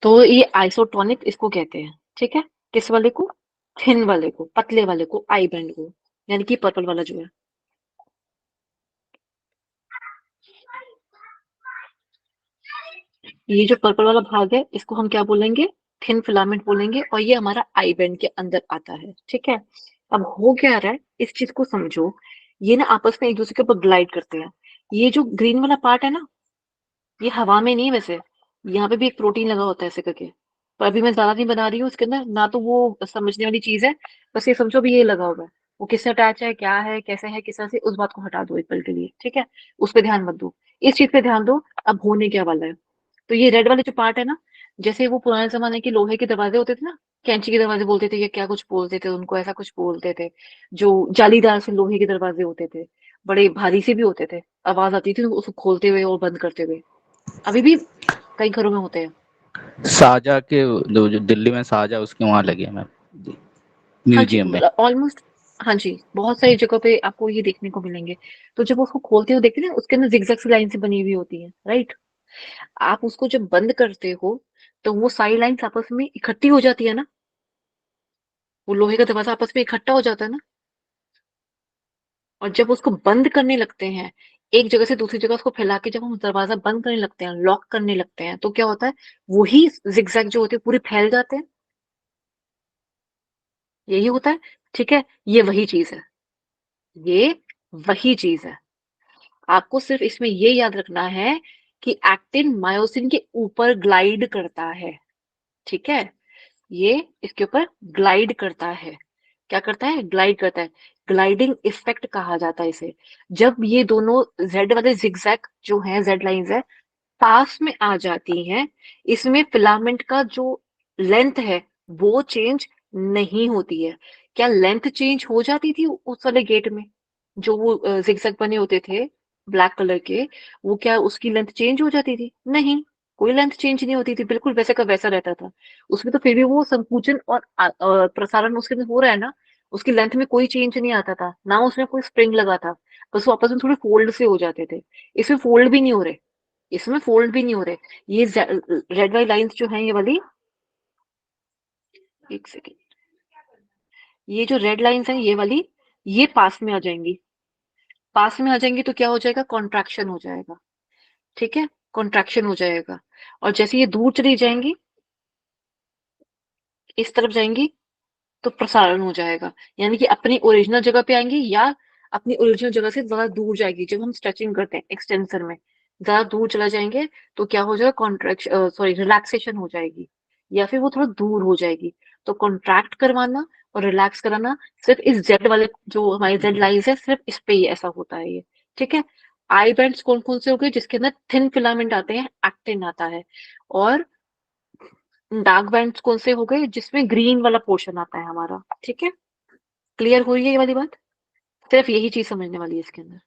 तो ये आइसोटोनिक इसको कहते हैं। ठीक है, किस वाले को? थिन वाले को, पतले वाले को, आई बैंड को, यानी कि पर्पल वाला जो है। ये जो पर्पल वाला भाग है इसको हम क्या बोलेंगे, थिन फिलामेंट बोलेंगे, और ये हमारा आई बैंड के अंदर आता है। ठीक है, अब हो क्या रहा है इस चीज को समझो, ये ना आपस में एक दूसरे के ऊपर ग्लाइड करते हैं। ये जो ग्रीन वाला पार्ट है ना, ये हवा में नहीं है वैसे, यहाँ पे भी एक प्रोटीन लगा होता है ऐसे करके, पर अभी मैं ज्यादा नहीं बना रही हूँ उसके अंदर ना, तो वो समझने वाली चीज है। बस ये समझो भी ये लगा हुआ है, वो किससे अटैच है, क्या है, कैसे है, किस तरह से, उस बात को हटा दो एक पल के लिए। ठीक है, उस पर ध्यान मत दो, इस चीज पे ध्यान दो। अब होने क्या वाला है, तो ये रेड वाले जो पार्ट है ना, जैसे वो पुराने जमाने के लोहे के दरवाजे होते थे ना, कैंची के दरवाजे बोलते थे या क्या कुछ बोलते थे उनको, ऐसा कुछ बोलते थे, जो जालीदार से लोहे के दरवाजे होते थे, बड़े भारी से भी होते थे, आवाज आती थी उसको खोलते हुए और बंद करते हुए, अभी भी कई घरों में होते हैं। साजा के जो दिल्ली में साजा उसके वहाँ लगे हैं मैम, हाँ जी, म्यूजियम में। ऑलमोस्ट। हाँ जी, बहुत सारी जगह पे आपको ये देखने को मिलेंगे। तो जब उसको खोलते हो देखते हैं ना, उसके अंदर जिगजैग सी लाइन से बनी हुई होती है, राइट। आप उसको जब बंद करते हो तो वो सारी लाइंस आपस में इकट्ठी हो जाती है ना, वो लोहे का दरवाजा आपस में इकट्ठा हो जाता है ना, और जब उसको बंद करने लगते हैं, एक जगह से दूसरी जगह उसको फैला के जब हम दरवाजा बंद करने लगते हैं, लॉक करने लगते हैं, तो क्या होता है, वही जिगजैग जो होते हैं पूरे फैल जाते हैं, यही होता है। ठीक है, ये वही चीज है, ये वही चीज है। आपको सिर्फ इसमें ये याद रखना है कि एक्टिन मायोसिन के ऊपर ग्लाइड करता है। ठीक है, ये इसके ऊपर ग्लाइड करता है। क्या करता है, ग्लाइड करता है। ग्लाइडिंग इफेक्ट कहा जाता है इसे। जब ये दोनों जेड वाले जिगजैग जो है, जेड लाइंस है, पास में आ जाती हैं, इसमें फिलामेंट का जो लेंथ है वो चेंज नहीं होती है। क्या लेंथ चेंज हो जाती थी उस वाले गेट में, जो वो जिगजैग बने होते थे ब्लैक कलर के, वो क्या उसकी लेंथ चेंज हो जाती थी? नहीं, कोई लेंथ चेंज नहीं होती थी, बिल्कुल वैसे का वैसा रहता था। उसमें तो फिर भी वो संकुचन और प्रसारण उसके अंदर हो रहा है ना, उसकी लेंथ में कोई चेंज नहीं आता था ना, उसमें कोई स्प्रिंग लगा था, बस वो आपस में थोड़े फोल्ड से हो जाते थे। इसमें फोल्ड भी नहीं हो रहे, इसमें फोल्ड भी नहीं हो रहे। ये रेड वाली लाइंस जो है, ये वाली, एक सेकेंड, ये जो रेड लाइंस है ये वाली, ये पास में आ जाएंगी। पास में आ जाएंगी तो क्या हो जाएगा, कॉन्ट्रैक्शन हो जाएगा। ठीक है, कॉन्ट्रैक्शन हो जाएगा। और जैसे ये दूर चली जाएंगी, इस तरफ जाएंगी, तो प्रसारण हो जाएगा, यानी कि अपनी ओरिजिनल जगह पे आएंगी, या अपनी ओरिजिनल जगह से ज्यादा दूर जाएगी। जब हम स्ट्रेचिंग करते हैं एक्सटेंसर में, ज्यादा दूर चला जाएंगे तो क्या हो जाएगा, कॉन्ट्रैक्शन, सॉरी, रिलैक्सेशन हो जाएगी, या फिर वो थोड़ा दूर हो जाएगी। तो कॉन्ट्रैक्ट करवाना और रिलैक्स कराना सिर्फ इस जेड वाले, जो हमारी जेड लाइंस है, सिर्फ इस पे ही ऐसा होता है ये। ठीक है, आई बैंड्स कौन कौन से हो गए, जिसके अंदर थिन फिलामेंट आते हैं, एक्टिन आता है। और डार्क बैंड्स कौन से हो गए, जिसमें ग्रीन वाला पोर्शन आता है हमारा। ठीक है, क्लियर हो रही है ये वाली बात? सिर्फ यही चीज समझने वाली है इसके अंदर,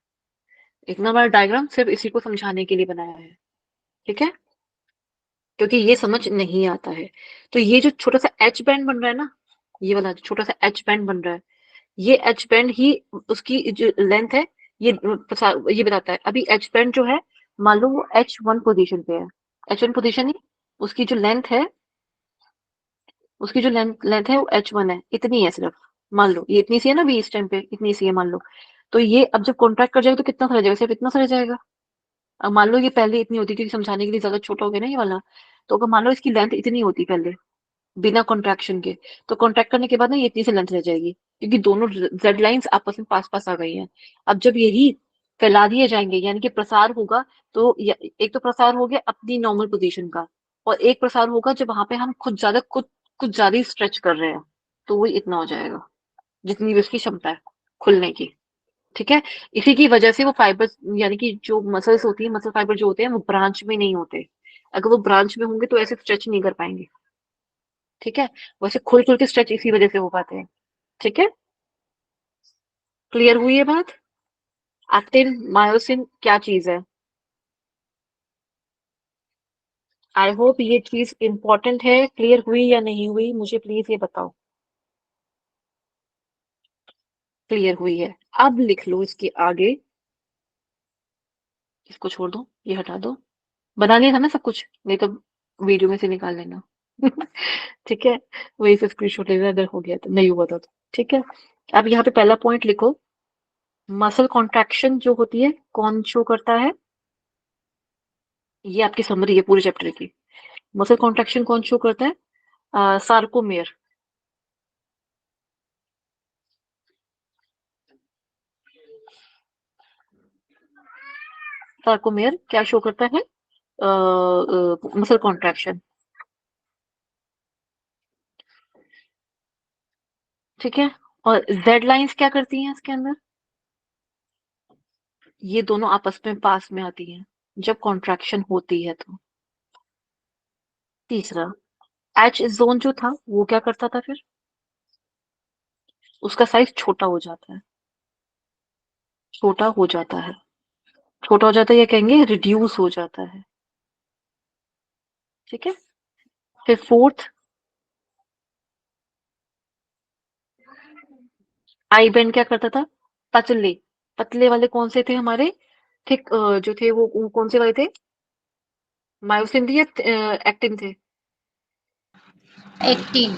इतना बड़ा डायग्राम सिर्फ इसी को समझाने के लिए बनाया है। ठीक है, क्योंकि ये समझ नहीं आता है। तो ये जो छोटा सा एच बैंड बन रहा है ना, ये वाला जो छोटा सा एच बैंड बन रहा है, ये एच बैंड ही उसकी जो लेंथ है, ये बताता है। अभी एच बैंड जो है, मान लो वो H1 पोजीशन पे है, H1 पोजीशन ही, उसकी जो लेंथ है, उसकी जो लेंथ लेंथ है वो H1 है, इतनी है सिर्फ। मान लो ये इतनी सी है ना, अभी इस टाइम पे इतनी सी है मान लो। तो ये अब जब कॉन्ट्रैक्ट कर जाएगा तो कितना सा रह जाएगा, सिर्फ इतना सा रह जाएगा। अब मान लो ये पहले इतनी होती, क्योंकि समझाने के लिए ज्यादा छोटा हो गया ना ये वाला, तो अगर मान लो इसकी लेंथ इतनी होती पहले बिना कॉन्ट्रैक्शन के, तो कॉन्ट्रैक्ट करने के बाद ना ये इतनी सी लेंथ रह जाएगी, क्योंकि दोनों जेड लाइंस आपस में पास पास आ गई हैं। अब जब यही फैला दिए जाएंगे, यानी कि प्रसार होगा, तो एक तो प्रसार हो गया अपनी नॉर्मल पोजीशन का, और एक प्रसार होगा जब वहां पे हम कुछ ज्यादा ही स्ट्रेच कर रहे हैं, तो वही इतना हो जाएगा, जितनी भी उसकी क्षमता है खुलने की। ठीक है, इसी की वजह से वो फाइबर्स, यानी कि जो मसल्स होती है, मसल फाइबर जो होते हैं, वो ब्रांच में नहीं होते। अगर वो ब्रांच में होंगे तो ऐसे स्ट्रेच नहीं कर पाएंगे। ठीक है, वैसे खुल खुल के स्ट्रेच इसी वजह से हो पाते हैं। ठीक है, क्लियर हुई है बात? एक्टिन मायोसिन क्या चीज है? आई होप ये चीज इंपॉर्टेंट है। क्लियर हुई या नहीं हुई, मुझे प्लीज ये बताओ। क्लियर हुई है? अब लिख लो इसके आगे, इसको छोड़ दो, ये हटा दो। बना लिया था ना सब कुछ, नहीं तो वीडियो में से निकाल लेना। ठीक है, वही से स्क्रीनशॉट लेना अगर हो गया तो, नहीं हुआ था तो। ठीक है, अब यहाँ पे पहला पॉइंट लिखो, मसल कॉन्ट्रैक्शन जो होती है कौन शो करता है? ये आपकी समरी है पूरे चैप्टर की। मसल कॉन्ट्रैक्शन कौन शो करता है? सार्कोमेयर। सार्कोमेयर क्या शो करता है? Muscle contraction. ठीक है। और जेड लाइंस क्या करती हैं इसके अंदर? ये दोनों आपस में पास में आती हैं जब कॉन्ट्रैक्शन होती है तो। तीसरा, एच जोन जो था वो क्या करता था फिर? उसका साइज छोटा हो जाता है। छोटा हो जाता है। छोटा हो जाता है या कहेंगे रिड्यूस हो जाता है। ठीक है। फिर फोर्थ, आई बैंड क्या करता था? पतले। पतले वाले कौन से थे हमारे? थिक जो थे वो कौन से वाले थे? मायोसिन थे या एक्टिन थे? एक्टिन।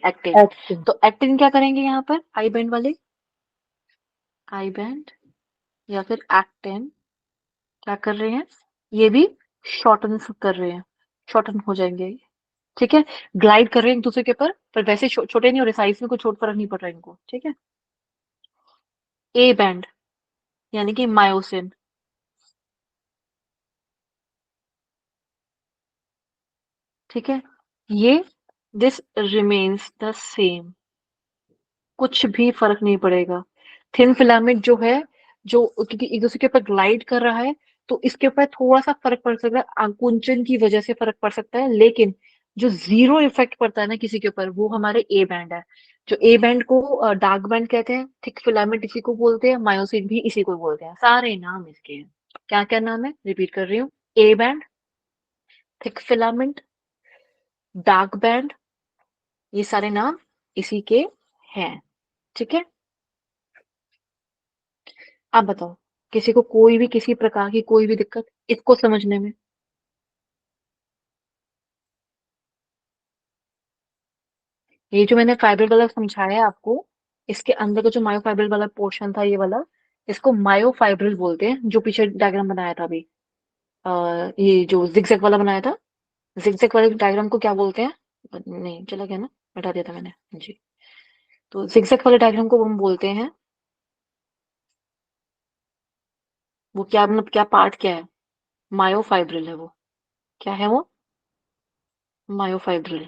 एक्टिन। एक्टिन। तो एक्टिन क्या करेंगे यहाँ पर आई बैंड वाले? आई बैंड या फिर एक्टिन क्या कर रहे हैं? ये भी शॉर्टन कर रहे हैं। शॉर्टन हो जाएंगे ये। ठीक है। ग्लाइड कर रहे हैं एक दूसरे के ऊपर, पर वैसे छोटे नहीं हो रहे, साइज में कोई छोट फर्क नहीं पड़ रहा है इनको। ठीक है। ए बैंड यानी कि मायोसिन। ठीक है। ये दिस रिमेन्स द सेम। कुछ भी फर्क नहीं पड़ेगा। थिन फिलामेंट जो है, जो क्योंकि एक दूसरे के ऊपर ग्लाइड कर रहा है, तो इसके ऊपर थोड़ा सा फर्क पड़ सकता है, आकुंचन की वजह से फर्क पड़ सकता है, लेकिन जो जीरो इफेक्ट पड़ता है ना किसी के ऊपर, वो हमारे ए बैंड है। जो ए बैंड को डार्क बैंड कहते हैं, थिक फिलामेंट इसी को बोलते हैं, मायोसिन भी इसी को बोलते हैं। सारे नाम इसके हैं। क्या क्या नाम है रिपीट कर रही हूँ? A band, thick filament, dark band, ये सारे नाम इसी के हैं। ठीक है। आप बताओ, किसी को कोई भी किसी प्रकार की कोई भी दिक्कत इसको समझने में? ये जो मैंने फाइबर वाला समझाया है आपको, इसके अंदर का जो मायोफाइब्रिल वाला पोर्शन था, ये वाला, इसको मायोफाइब्रिल बोलते हैं। जो पीछे डायग्राम बनाया था अभी, ये जो जिगजैग वाला बनाया था, जिगजैग वाले डायग्राम को क्या बोलते हैं? नहीं चला गया ना, बता दिया था मैंने जी। तो जिगजैग वाले डायग्राम को हम बोलते हैं, वो क्या मतलब क्या पार्ट क्या है? मायोफाइब्रिल है वो। क्या है वो? मायोफाइब्रिल।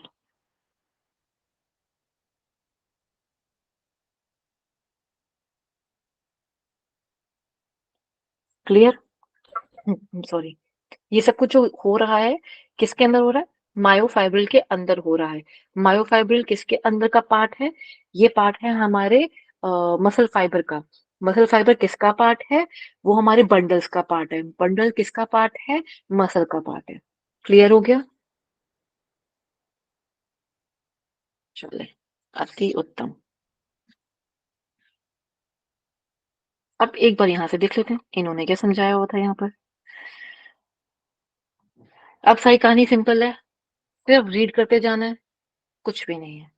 क्लियर? सॉरी। ये सब कुछ जो हो रहा है किसके अंदर हो रहा है? मायोफाइब्रिल के अंदर हो रहा है। मायोफाइब्रिल किसके अंदर का पार्ट है? ये पार्ट है हमारे मसल फाइबर का। मसल फाइबर किसका पार्ट है? वो हमारे बंडल्स का पार्ट है। बंडल किसका पार्ट है? मसल का पार्ट है। क्लियर हो गया? चले, अति उत्तम। अब एक बार यहाँ से देख लेते हैं इन्होंने क्या समझाया हुआ था यहाँ पर। अब सारी कहानी सिंपल है, सिर्फ रीड करते जाना है, कुछ भी नहीं है।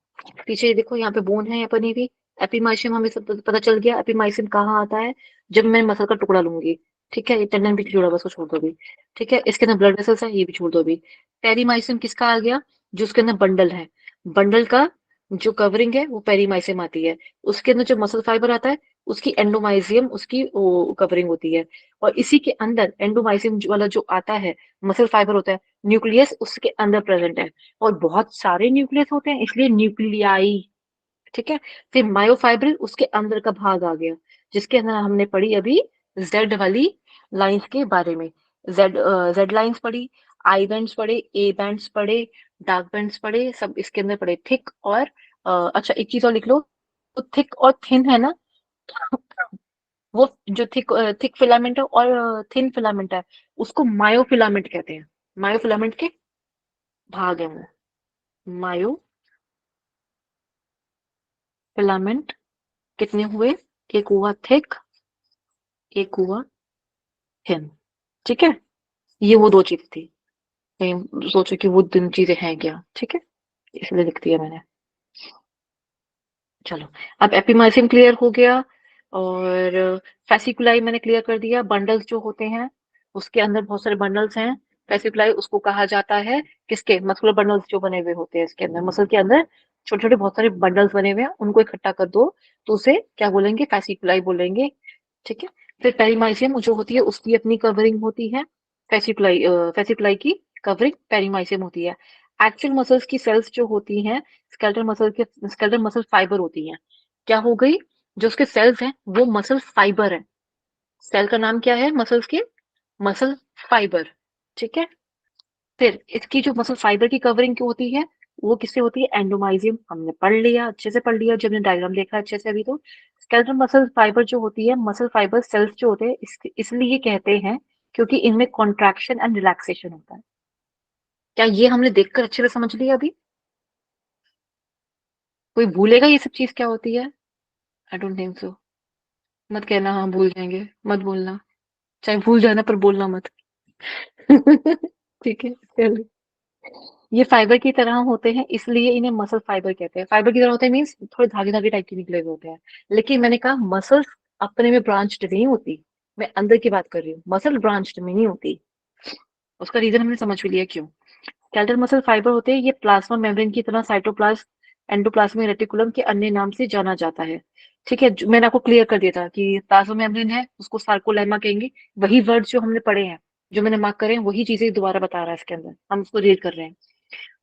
पीछे देखो यहाँ पे बोन है यहाँ बनी हुई। एपिमाइसियम हमें सब पता चल गया। एपिमाइसियम कहाँ आता है? जब मैं मसल का टुकड़ा लूंगी। ठीक है। ये टेंडन भी जोड़ा, बस को छोड़ दो अभी। ठीक है। इसके अंदर ब्लड वेसल्स है, ये भी छोड़ दो अभी। पेरीमाइसियम किसका आ गया? जो उसके अंदर बंडल है। बंडल का जो कवरिंग है वो पेरीमाइसियम आती है। उसके अंदर जो मसल फाइबर आता है, उसकी एंडोमाइसियम उसकी कवरिंग होती है। और इसी के अंदर एंडोमाइसियम वाला जो आता है मसल फाइबर होता है, न्यूक्लियस उसके अंदर प्रेजेंट है। और बहुत सारे न्यूक्लियस होते हैं, इसलिए न्यूक्लियाई। ठीक है। फिर मायोफाइब्रिल उसके अंदर का भाग आ गया, जिसके अंदर हमने पढ़ी अभी जेड वाली लाइंस के बारे में। जेड लाइंस पढ़ी, आई बैंड्स पढ़े, ए बैंड्स पढ़े, डार्क बैंड्स पढ़े, सब इसके अंदर पढ़े। थिक और अच्छा एक चीज और लिख लो, तो थिक और थिन है ना, वो जो थिक थिक फिलामेंट है और थिन फिलामेंट है, उसको मायोफिलामेंट कहते हैं। मायोफिलामेंट के भाग है वो। मायो फिलामेंट कितने हुए? एक हुआ थिक, एक हुआ थिन। ठीक है। ये वो दो चीज थी। कहीं सोचो कि वो तीन चीजें हैं क्या? ठीक है, इसलिए लिख दिया मैंने। चलो, अब एपिमाइसिन क्लियर हो गया, और फैसिकुलाई मैंने क्लियर कर दिया। बंडल्स जो होते हैं, उसके अंदर बहुत सारे बंडल्स हैं। फैसिकुलाई उसको कहा जाता है किसके, मस्कुलर बंडल्स जो बने हुए होते हैं इसके अंदर, मसल के अंदर छोटे छोटे बहुत सारे बंडल्स बने हुए हैं, उनको इकट्ठा कर दो तो उसे क्या बोलेंगे, फैसिकुलाई बोलेंगे। ठीक है। फिर पेरीमाइसियम जो होती है उसकी अपनी कवरिंग होती है, फैसिकुलाई फैसिकुलाई की कवरिंग पेरीमाइसियम होती है। एक्चुअल मसल्स की सेल्स जो होती हैं स्केलेटल मसल फाइबर होती हैं। क्या हो गई, जो उसके सेल्स हैं वो मसल फाइबर है। सेल का नाम क्या है मसल्स के, मसल फाइबर। ठीक है। फिर इसकी जो मसल फाइबर की कवरिंग क्यों होती है, वो किससे होती है, एंडोमाइजियम। हमने पढ़ लिया, अच्छे से पढ़ लिया जब हमने डायग्राम देखा अच्छे से अभी तो। स्केलेटल मसल फाइबर जो होती है, मसल फाइबर सेल्स जो होते हैं, इसलिए कहते हैं क्योंकि इनमें कॉन्ट्रैक्शन एंड रिलैक्सेशन होता है। क्या ये हमने देखकर अच्छे से समझ लिया अभी? कोई भूलेगा ये सब चीज क्या होती है? I don't think so. मत कहना हाँ भूल जाएंगे, मत बोलना, चाहे भूल जाना पर बोलना मत। ठीक है, चलो। ये फाइबर की तरह होते हैं इसलिए इन्हें मसल फाइबर कहते हैं। फाइबर की तरह होते हैं मीन्स थोड़े धागे धागे टाइप के निकले हुए होते हैं। लेकिन मैंने कहा मसल्स अपने में ब्रांच्ड नहीं होती, मैं अंदर की बात कर रही हूँ, मसल ब्रांच्ड में नहीं होती। उसका रीजन हमने समझ भी लिया क्यों। स्केलेटल मसल फाइबर होते हैं, ये प्लाज्मा मेम्ब्रेन की तरह साइटोप्लाज्म एंडोप्लाज्मिक रेटिकुलम के अन्य नाम से जाना जाता है। ठीक है, मैंने आपको क्लियर कर दिया था कि प्लाज्मा मेम्ब्रेन है उसको सार्कोलेमा कहेंगे। वही वर्ड जो हमने पढ़े हैं, जो मैंने मार्क करे हैं, वही चीजें दोबारा बता रहा है इसके अंदर, हम उसको रीड कर रहे हैं।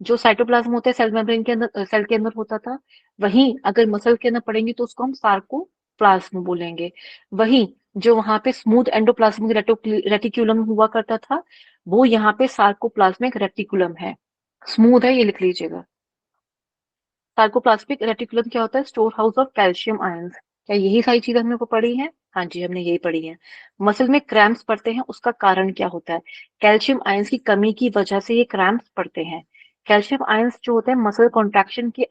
जो साइटोप्लाज्म होता है सेल मेम्ब्रेन के अंदर, सेल के अंदर होता था, वहीं अगर मसल के अंदर पढ़ेंगे तो उसको हम सार्कोप्लाज्म बोलेंगे। वहीं जो वहां पे स्मूथ एंडोप्लाज्मिक रेटिकुलम हुआ करता था, वो यहाँ पे सार्कोप्लाज्मिक रेटिकुलम है। स्मूथ है ये लिख लीजिएगा। सार्कोप्लाज्मिक रेटिकुलम क्या होता है, store house of calcium ions. क्या यही सारी चीज हमने को पढ़ी है? हाँ जी, हमने यही पढ़ी है। मसल में क्रैम्प्स पड़ते हैं, उसका कारण क्या होता है, कैल्शियम आयंस की कमी की वजह से ये क्रैम्प्स पड़ते हैं। कैल्शियम आयंस जो होते हैं मसल कॉन्ट्रैक्शन के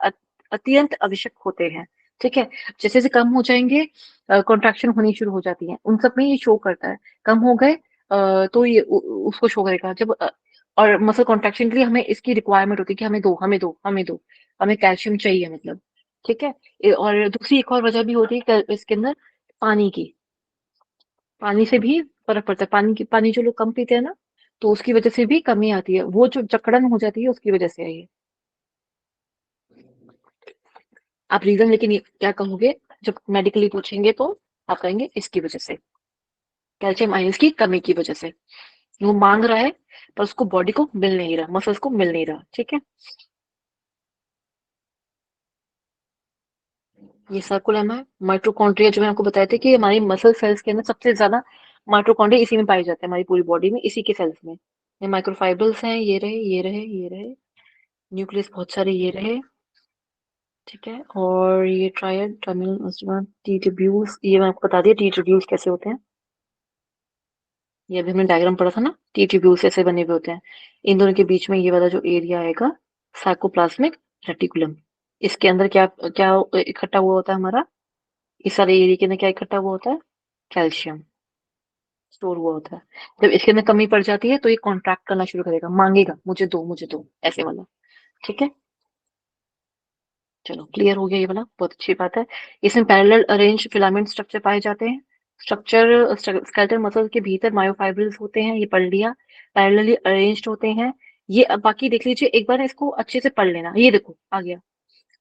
अत्यंत आवश्यक होते हैं। ठीक है। जैसे जैसे कम हो जाएंगे कॉन्ट्रैक्शन होनी शुरू हो जाती है, उन सब में ये शो करता है। कम हो गए तो ये उसको शो करेगा जब और मसल कॉन्ट्रैक्शन के लिए हमें इसकी रिक्वायरमेंट होती है कि हमें दो हमें दो हमें दो, हमें कैल्शियम चाहिए मतलब। ठीक है। और दूसरी एक और वजह भी होती है इसके अंदर, पानी की। पानी से भी फर्क पड़ता है, पानी जो लोग कम पीते हैं ना, तो उसकी वजह से भी कमी आती है, वो जो जकड़न हो जाती है उसकी वजह से है ये। आप रीजन लेकिन ये क्या कहोगे, जब मेडिकली पूछेंगे तो आप कहेंगे इसकी वजह से, कैल्शियम आयंस की कमी की वजह से। वो मांग रहा है पर उसको बॉडी को मिल नहीं रहा, मसल्स को मिल नहीं रहा। ठीक है। ये सर्कुलम है। माइटोकॉन्ड्रिया जो मैंने आपको बताया था कि हमारी मसल सेल्स के अंदर सबसे ज्यादा माइटोकॉन्ड्रिया इसी में पाए जाते हैं, हमारी पूरी बॉडी में इसी के सेल्स में। ये माइक्रोफाइबल्स हैं, ये रहे ये रहे ये रहे, न्यूक्लियस बहुत सारे ये रहे। ठीक है। और ये ट्रायड टर्मिनल टी ट्यूब्यूल्स, ये मैं आपको बता दिया टी ट्यूब्यूल्स कैसे होते हैं। ये अभी हमने डायग्राम पढ़ा था ना, टी ट्यूब्यूल्स ऐसे बने हुए होते हैं। इन दोनों के बीच में ये वाला जो एरिया आएगा, सार्कोप्लाज्मिक रेटिकुलम। इसके अंदर क्या क्या इकट्ठा हुआ होता है हमारा, इस सारे एरिया के अंदर क्या इकट्ठा हुआ होता है, कैल्शियम स्टोर हुआ होता है। जब इसके अंदर कमी पड़ जाती है तो ये कॉन्ट्रैक्ट करना शुरू करेगा, मांगेगा मुझे दो ऐसे वाला। ठीक है। चलो क्लियर हो गया ये वाला, बहुत अच्छी बात है। इसमें पैरेलल अरेंज फिलामेंट स्ट्रक्चर पाए जाते हैं। स्ट्रक्चर स्केलेटल मसल के भीतर मायोफाइब्रिल्स होते हैं, ये पढ़ लिया। पैरेलली अरेंज्ड होते हैं ये। अब बाकी देख लीजिए एक बार, इसको अच्छे से पढ़ लेना। ये देखो आ गया,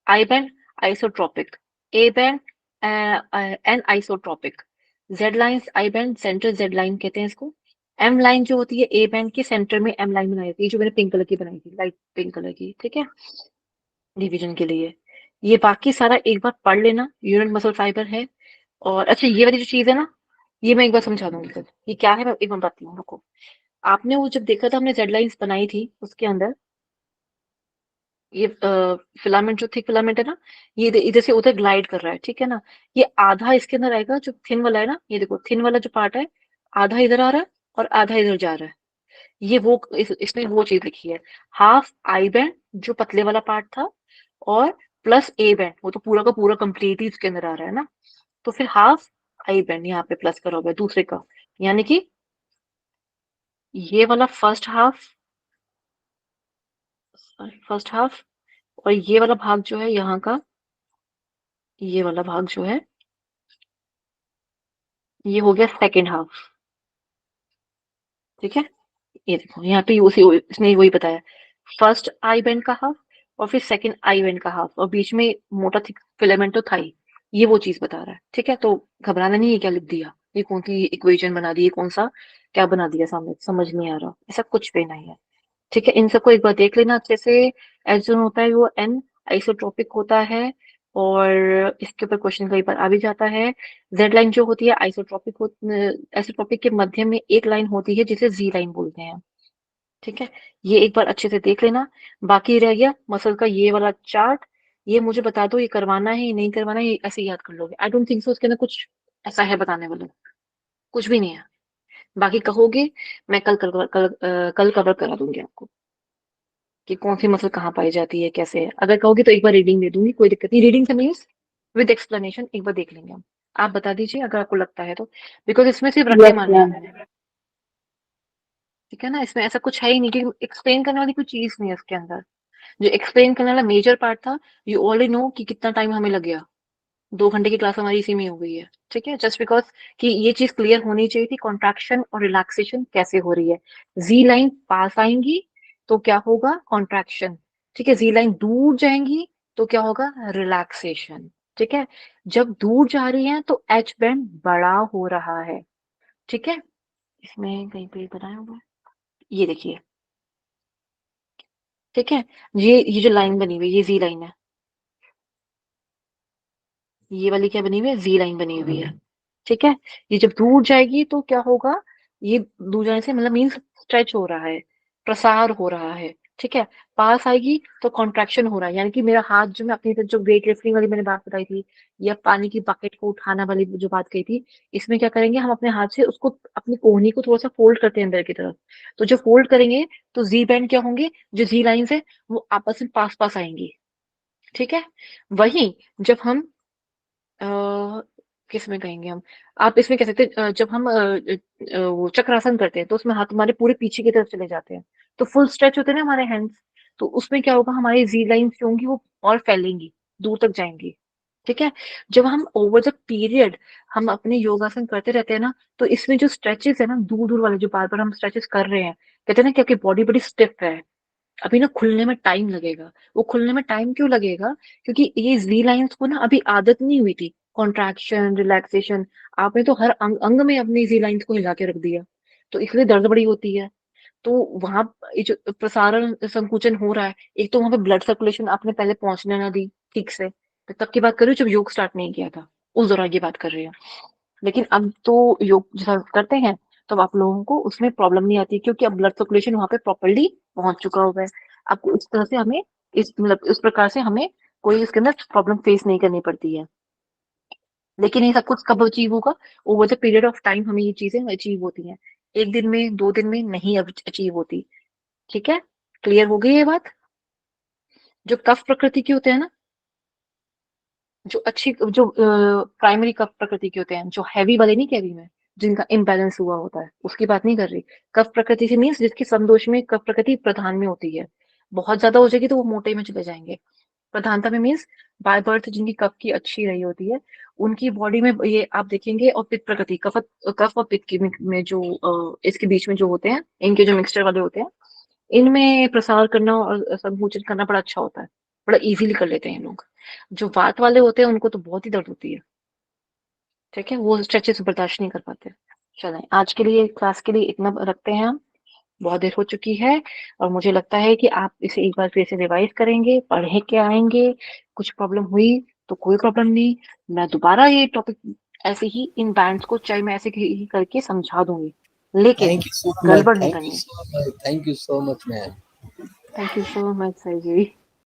I band isotropic, A band anisotropic, Z lines I band central Z line कहते हैं इसको। एम लाइन जो होती है ए बैंड के सेंटर में एम लाइन बनाई जाती है, जो मैंने पिंक कलर की बनाई थी, लाइट पिंक कलर की। ठीक है, डिवीजन के लिए। ये बाकी सारा एक बार पढ़ लेना, यूनिट मसल फाइबर है। और अच्छा ये वाली जो चीज है ना, ये मैं एक बार समझा दूंगी फिर ये क्या है, मैं एक बार बताती हूँ, रुको। आपने वो जब देखा था हमने जेड लाइंस बनाई थी, उसके अंदर ये फिलामेंट जो थिक फिलामेंट है ना, ये इधर से उधर ग्लाइड कर रहा है। ठीक है ना, ये आधा इसके अंदर आएगा, जो थिन वाला है ना, ये देखो थिन वाला जो पार्ट है, आधा इधर आ रहा है और आधा इधर जा रहा है। ये वो इसमें वो चीज लिखी है, हाफ आई बैंड जो पतले वाला पार्ट था, और प्लस ए बैंड, वो तो पूरा का पूरा कंप्लीट ही इसके अंदर आ रहा है ना। तो फिर हाफ आई बैंड यहाँ पे प्लस करा हुआ है दूसरे का, यानी कि ये वाला फर्स्ट हाफ, और ये वाला भाग जो है यहाँ का, ये वाला भाग जो है, ये हो गया सेकेंड हाफ। ठीक है, ये देखो यहाँ पे उसी इसने वही बताया, फर्स्ट आई बैंड का हाफ और फिर सेकंड आई बैंड का हाफ, और बीच में मोटा थिक फिलामेंट तो था ही, ये वो चीज बता रहा है। ठीक है, तो घबराना नहीं है क्या लिख दिया, ये कौन सी इक्वेशन बना दी, ये कौन सा क्या बना दिया सामने, समझ नहीं आ रहा, ऐसा कुछ भी नहीं है। ठीक है, इन सबको एक बार देख लेना अच्छे से। एच जोन होता है वो एन आइसोट्रोपिक होता है, और इसके ऊपर क्वेश्चन कई बार आ भी जाता है। जेड लाइन जो होती है आइसोट्रोपिक के मध्य में एक लाइन होती है जिसे जी लाइन बोलते हैं। ठीक है, ये एक बार अच्छे से देख लेना। बाकी रह गया मसल का ये वाला चार्ट, ये मुझे बता दो ये करवाना है या नहीं करवाना है, ये ऐसे याद कर लोगे। आई डोंट थिंक सो उसके अंदर कुछ ऐसा है बताने वाला, कुछ भी नहीं है। बाकी कहोगे मैं कल कवर करा दूंगी आपको कि कौन सी मसल कहाँ पाई जाती है, कैसे है। अगर कहोगे तो एक बार रीडिंग दे दूंगी, कोई दिक्कत नहीं। रीडिंग से मीन्स विद एक्सप्लेनेशन एक बार देख लेंगे हम। आप बता दीजिए अगर आपको लगता है तो, बिकॉज इसमें सिर्फ रट्टे यस मारने मैम। हैं। ठीक है ना, इसमें ऐसा कुछ है ही नहीं कि एक्सप्लेन करने वाली कोई चीज नहीं है इसके अंदर। जो एक्सप्लेन करने वाला मेजर पार्ट था, यू ऑलरेडी नो कि कितना टाइम हमें लग गया, 2 घंटे की क्लास हमारी इसी में हो गई है। ठीक है, जस्ट बिकॉज कि ये चीज क्लियर होनी चाहिए थी, कॉन्ट्रैक्शन और रिलैक्सेशन कैसे हो रही है। जी लाइन पास आएंगी तो क्या होगा, कॉन्ट्रैक्शन। ठीक है, जी लाइन दूर जाएंगी तो क्या होगा, रिलैक्सेशन। ठीक है, जब दूर जा रही है तो एच बैंड बड़ा हो रहा है। ठीक है, इसमें कहीं पे बनाया हुआ है, ये देखिए। ठीक है, ये जो लाइन बनी हुई है ये जी लाइन है, ये वाली क्या बनी हुई है, जी लाइन बनी हुई है। ठीक है, ये जब दूर जाएगी तो क्या होगा, ये दूर जाने से मतलब मीन्स स्ट्रेच हो रहा है, प्रसार हो रहा है। ठीक है, पास आएगी तो कॉन्ट्रैक्शन हो रहा है, यानी कि मेरा हाथ जो मैं अपनी जो वेट लिफ्टिंग वाली मैंने बात बताई थी, या पानी की बकेट को उठाना वाली जो बात कही थी, इसमें क्या करेंगे हम अपने हाथ से उसको अपनी कोहनी को थोड़ा सा फोल्ड करते हैं अंदर की तरफ। तो जो फोल्ड करेंगे तो जी बैंड क्या होंगे, जो जी लाइंस है वो आपस में पास पास आएंगी। ठीक है, वही जब हम अ, किसमें कहेंगे हम, आप इसमें कह सकते हैं जब हम वो चक्रासन करते हैं तो उसमें हाथ हमारे पूरे पीछे की तरफ चले जाते हैं, तो फुल स्ट्रेच होते हैं ना हमारे हैंड्स, तो उसमें क्या होगा, हमारी जी लाइंस जो होंगी वो और फैलेंगी, दूर तक जाएंगी। ठीक है, जब हम ओवर द पीरियड हम अपने योगासन करते रहते हैं ना, तो इसमें जो स्ट्रेचेस है ना, दूर दूर वाले जो बार बार हम स्ट्रेचेस कर रहे हैं, कहते हैं ना कि आपकी बॉडी बड़ी स्टिफ है, अभी ना खुलने में टाइम लगेगा। वो खुलने में टाइम क्यों लगेगा, क्योंकि ये जी लाइंस को ना अभी आदत नहीं हुई थी, कॉन्ट्रैक्शन रिलैक्सेशन, आपने तो हर अंग अंग में अपनी जी लाइंस को हिला के रख दिया, तो इसलिए दर्द बड़ी होती है। तो वहां ये जो प्रसारण संकुचन हो रहा है, एक तो वहां पे ब्लड सर्कुलेशन आपने पहले पहुंचने ना दी ठीक से, तो तब की बात कर रही हूँ जब योग स्टार्ट नहीं किया था, उस दौरान की बात कर रही हूँ। लेकिन अब तो योग जैसा करते हैं तो आप लोगों को उसमें प्रॉब्लम नहीं आती, क्योंकि अब ब्लड सर्कुलेशन वहां पे प्रॉपरली पहुंच चुका हुआ है। आपको इस तरह से हमें इस मतलब इस प्रकार से हमें कोई इसके अंदर प्रॉब्लम फेस नहीं करनी पड़ती है। लेकिन ये सब कुछ कब अचीव होगा, over the period of time हमें ये चीजें अचीव होती हैं, एक दिन में 2 दिन में नहीं अचीव होती। ठीक है, क्लियर हो गई ये बात। जो कफ प्रकृति के होते हैं ना, जो अच्छी जो प्राइमरी कफ प्रकृति के होते हैं, जो हैवी वाले नहीं कह रही मैं, जिनका इम्बैलेंस हुआ होता है उसकी बात नहीं कर रही। कफ प्रकृति से मीन्स जिसकी समदोष में कफ प्रकृति प्रधान में होती है, बहुत ज्यादा हो जाएगी तो वो मोटे में चले जाएंगे। प्रधानता में मीन्स बाय बर्थ जिनकी कफ की अच्छी रही होती है, उनकी बॉडी में ये आप देखेंगे। और पित्त प्रकृति कफ और पित्त की में जो इसके बीच में जो होते हैं, इनके जो मिक्सचर वाले होते हैं, इनमें प्रसार करना और संकुचन करना बड़ा अच्छा होता है, बड़ा इजीली कर लेते हैं ये लोग। जो वात वाले होते हैं उनको तो बहुत ही दर्द होती है। ठीक है, वो स्ट्रेचेस बर्दाश्त नहीं कर पाते। चलें, आज के लिए क्लास के लिए इतना रखते हैं हम, बहुत देर हो चुकी है, और मुझे लगता है कि आप इसे एक बार फिर से रिवाइज करेंगे, पढ़े के आएंगे। कुछ प्रॉब्लम हुई तो कोई प्रॉब्लम नहीं, मैं दोबारा ये टॉपिक ऐसे ही इन बैंड्स को चाहे मैं ऐसे ही करके समझा दूंगी, लेकिन थैंक यू सो मच, गड़बड़ नहीं थैंक यू करनी। So much, thank you so much ma'am. Thank you so much sir ji.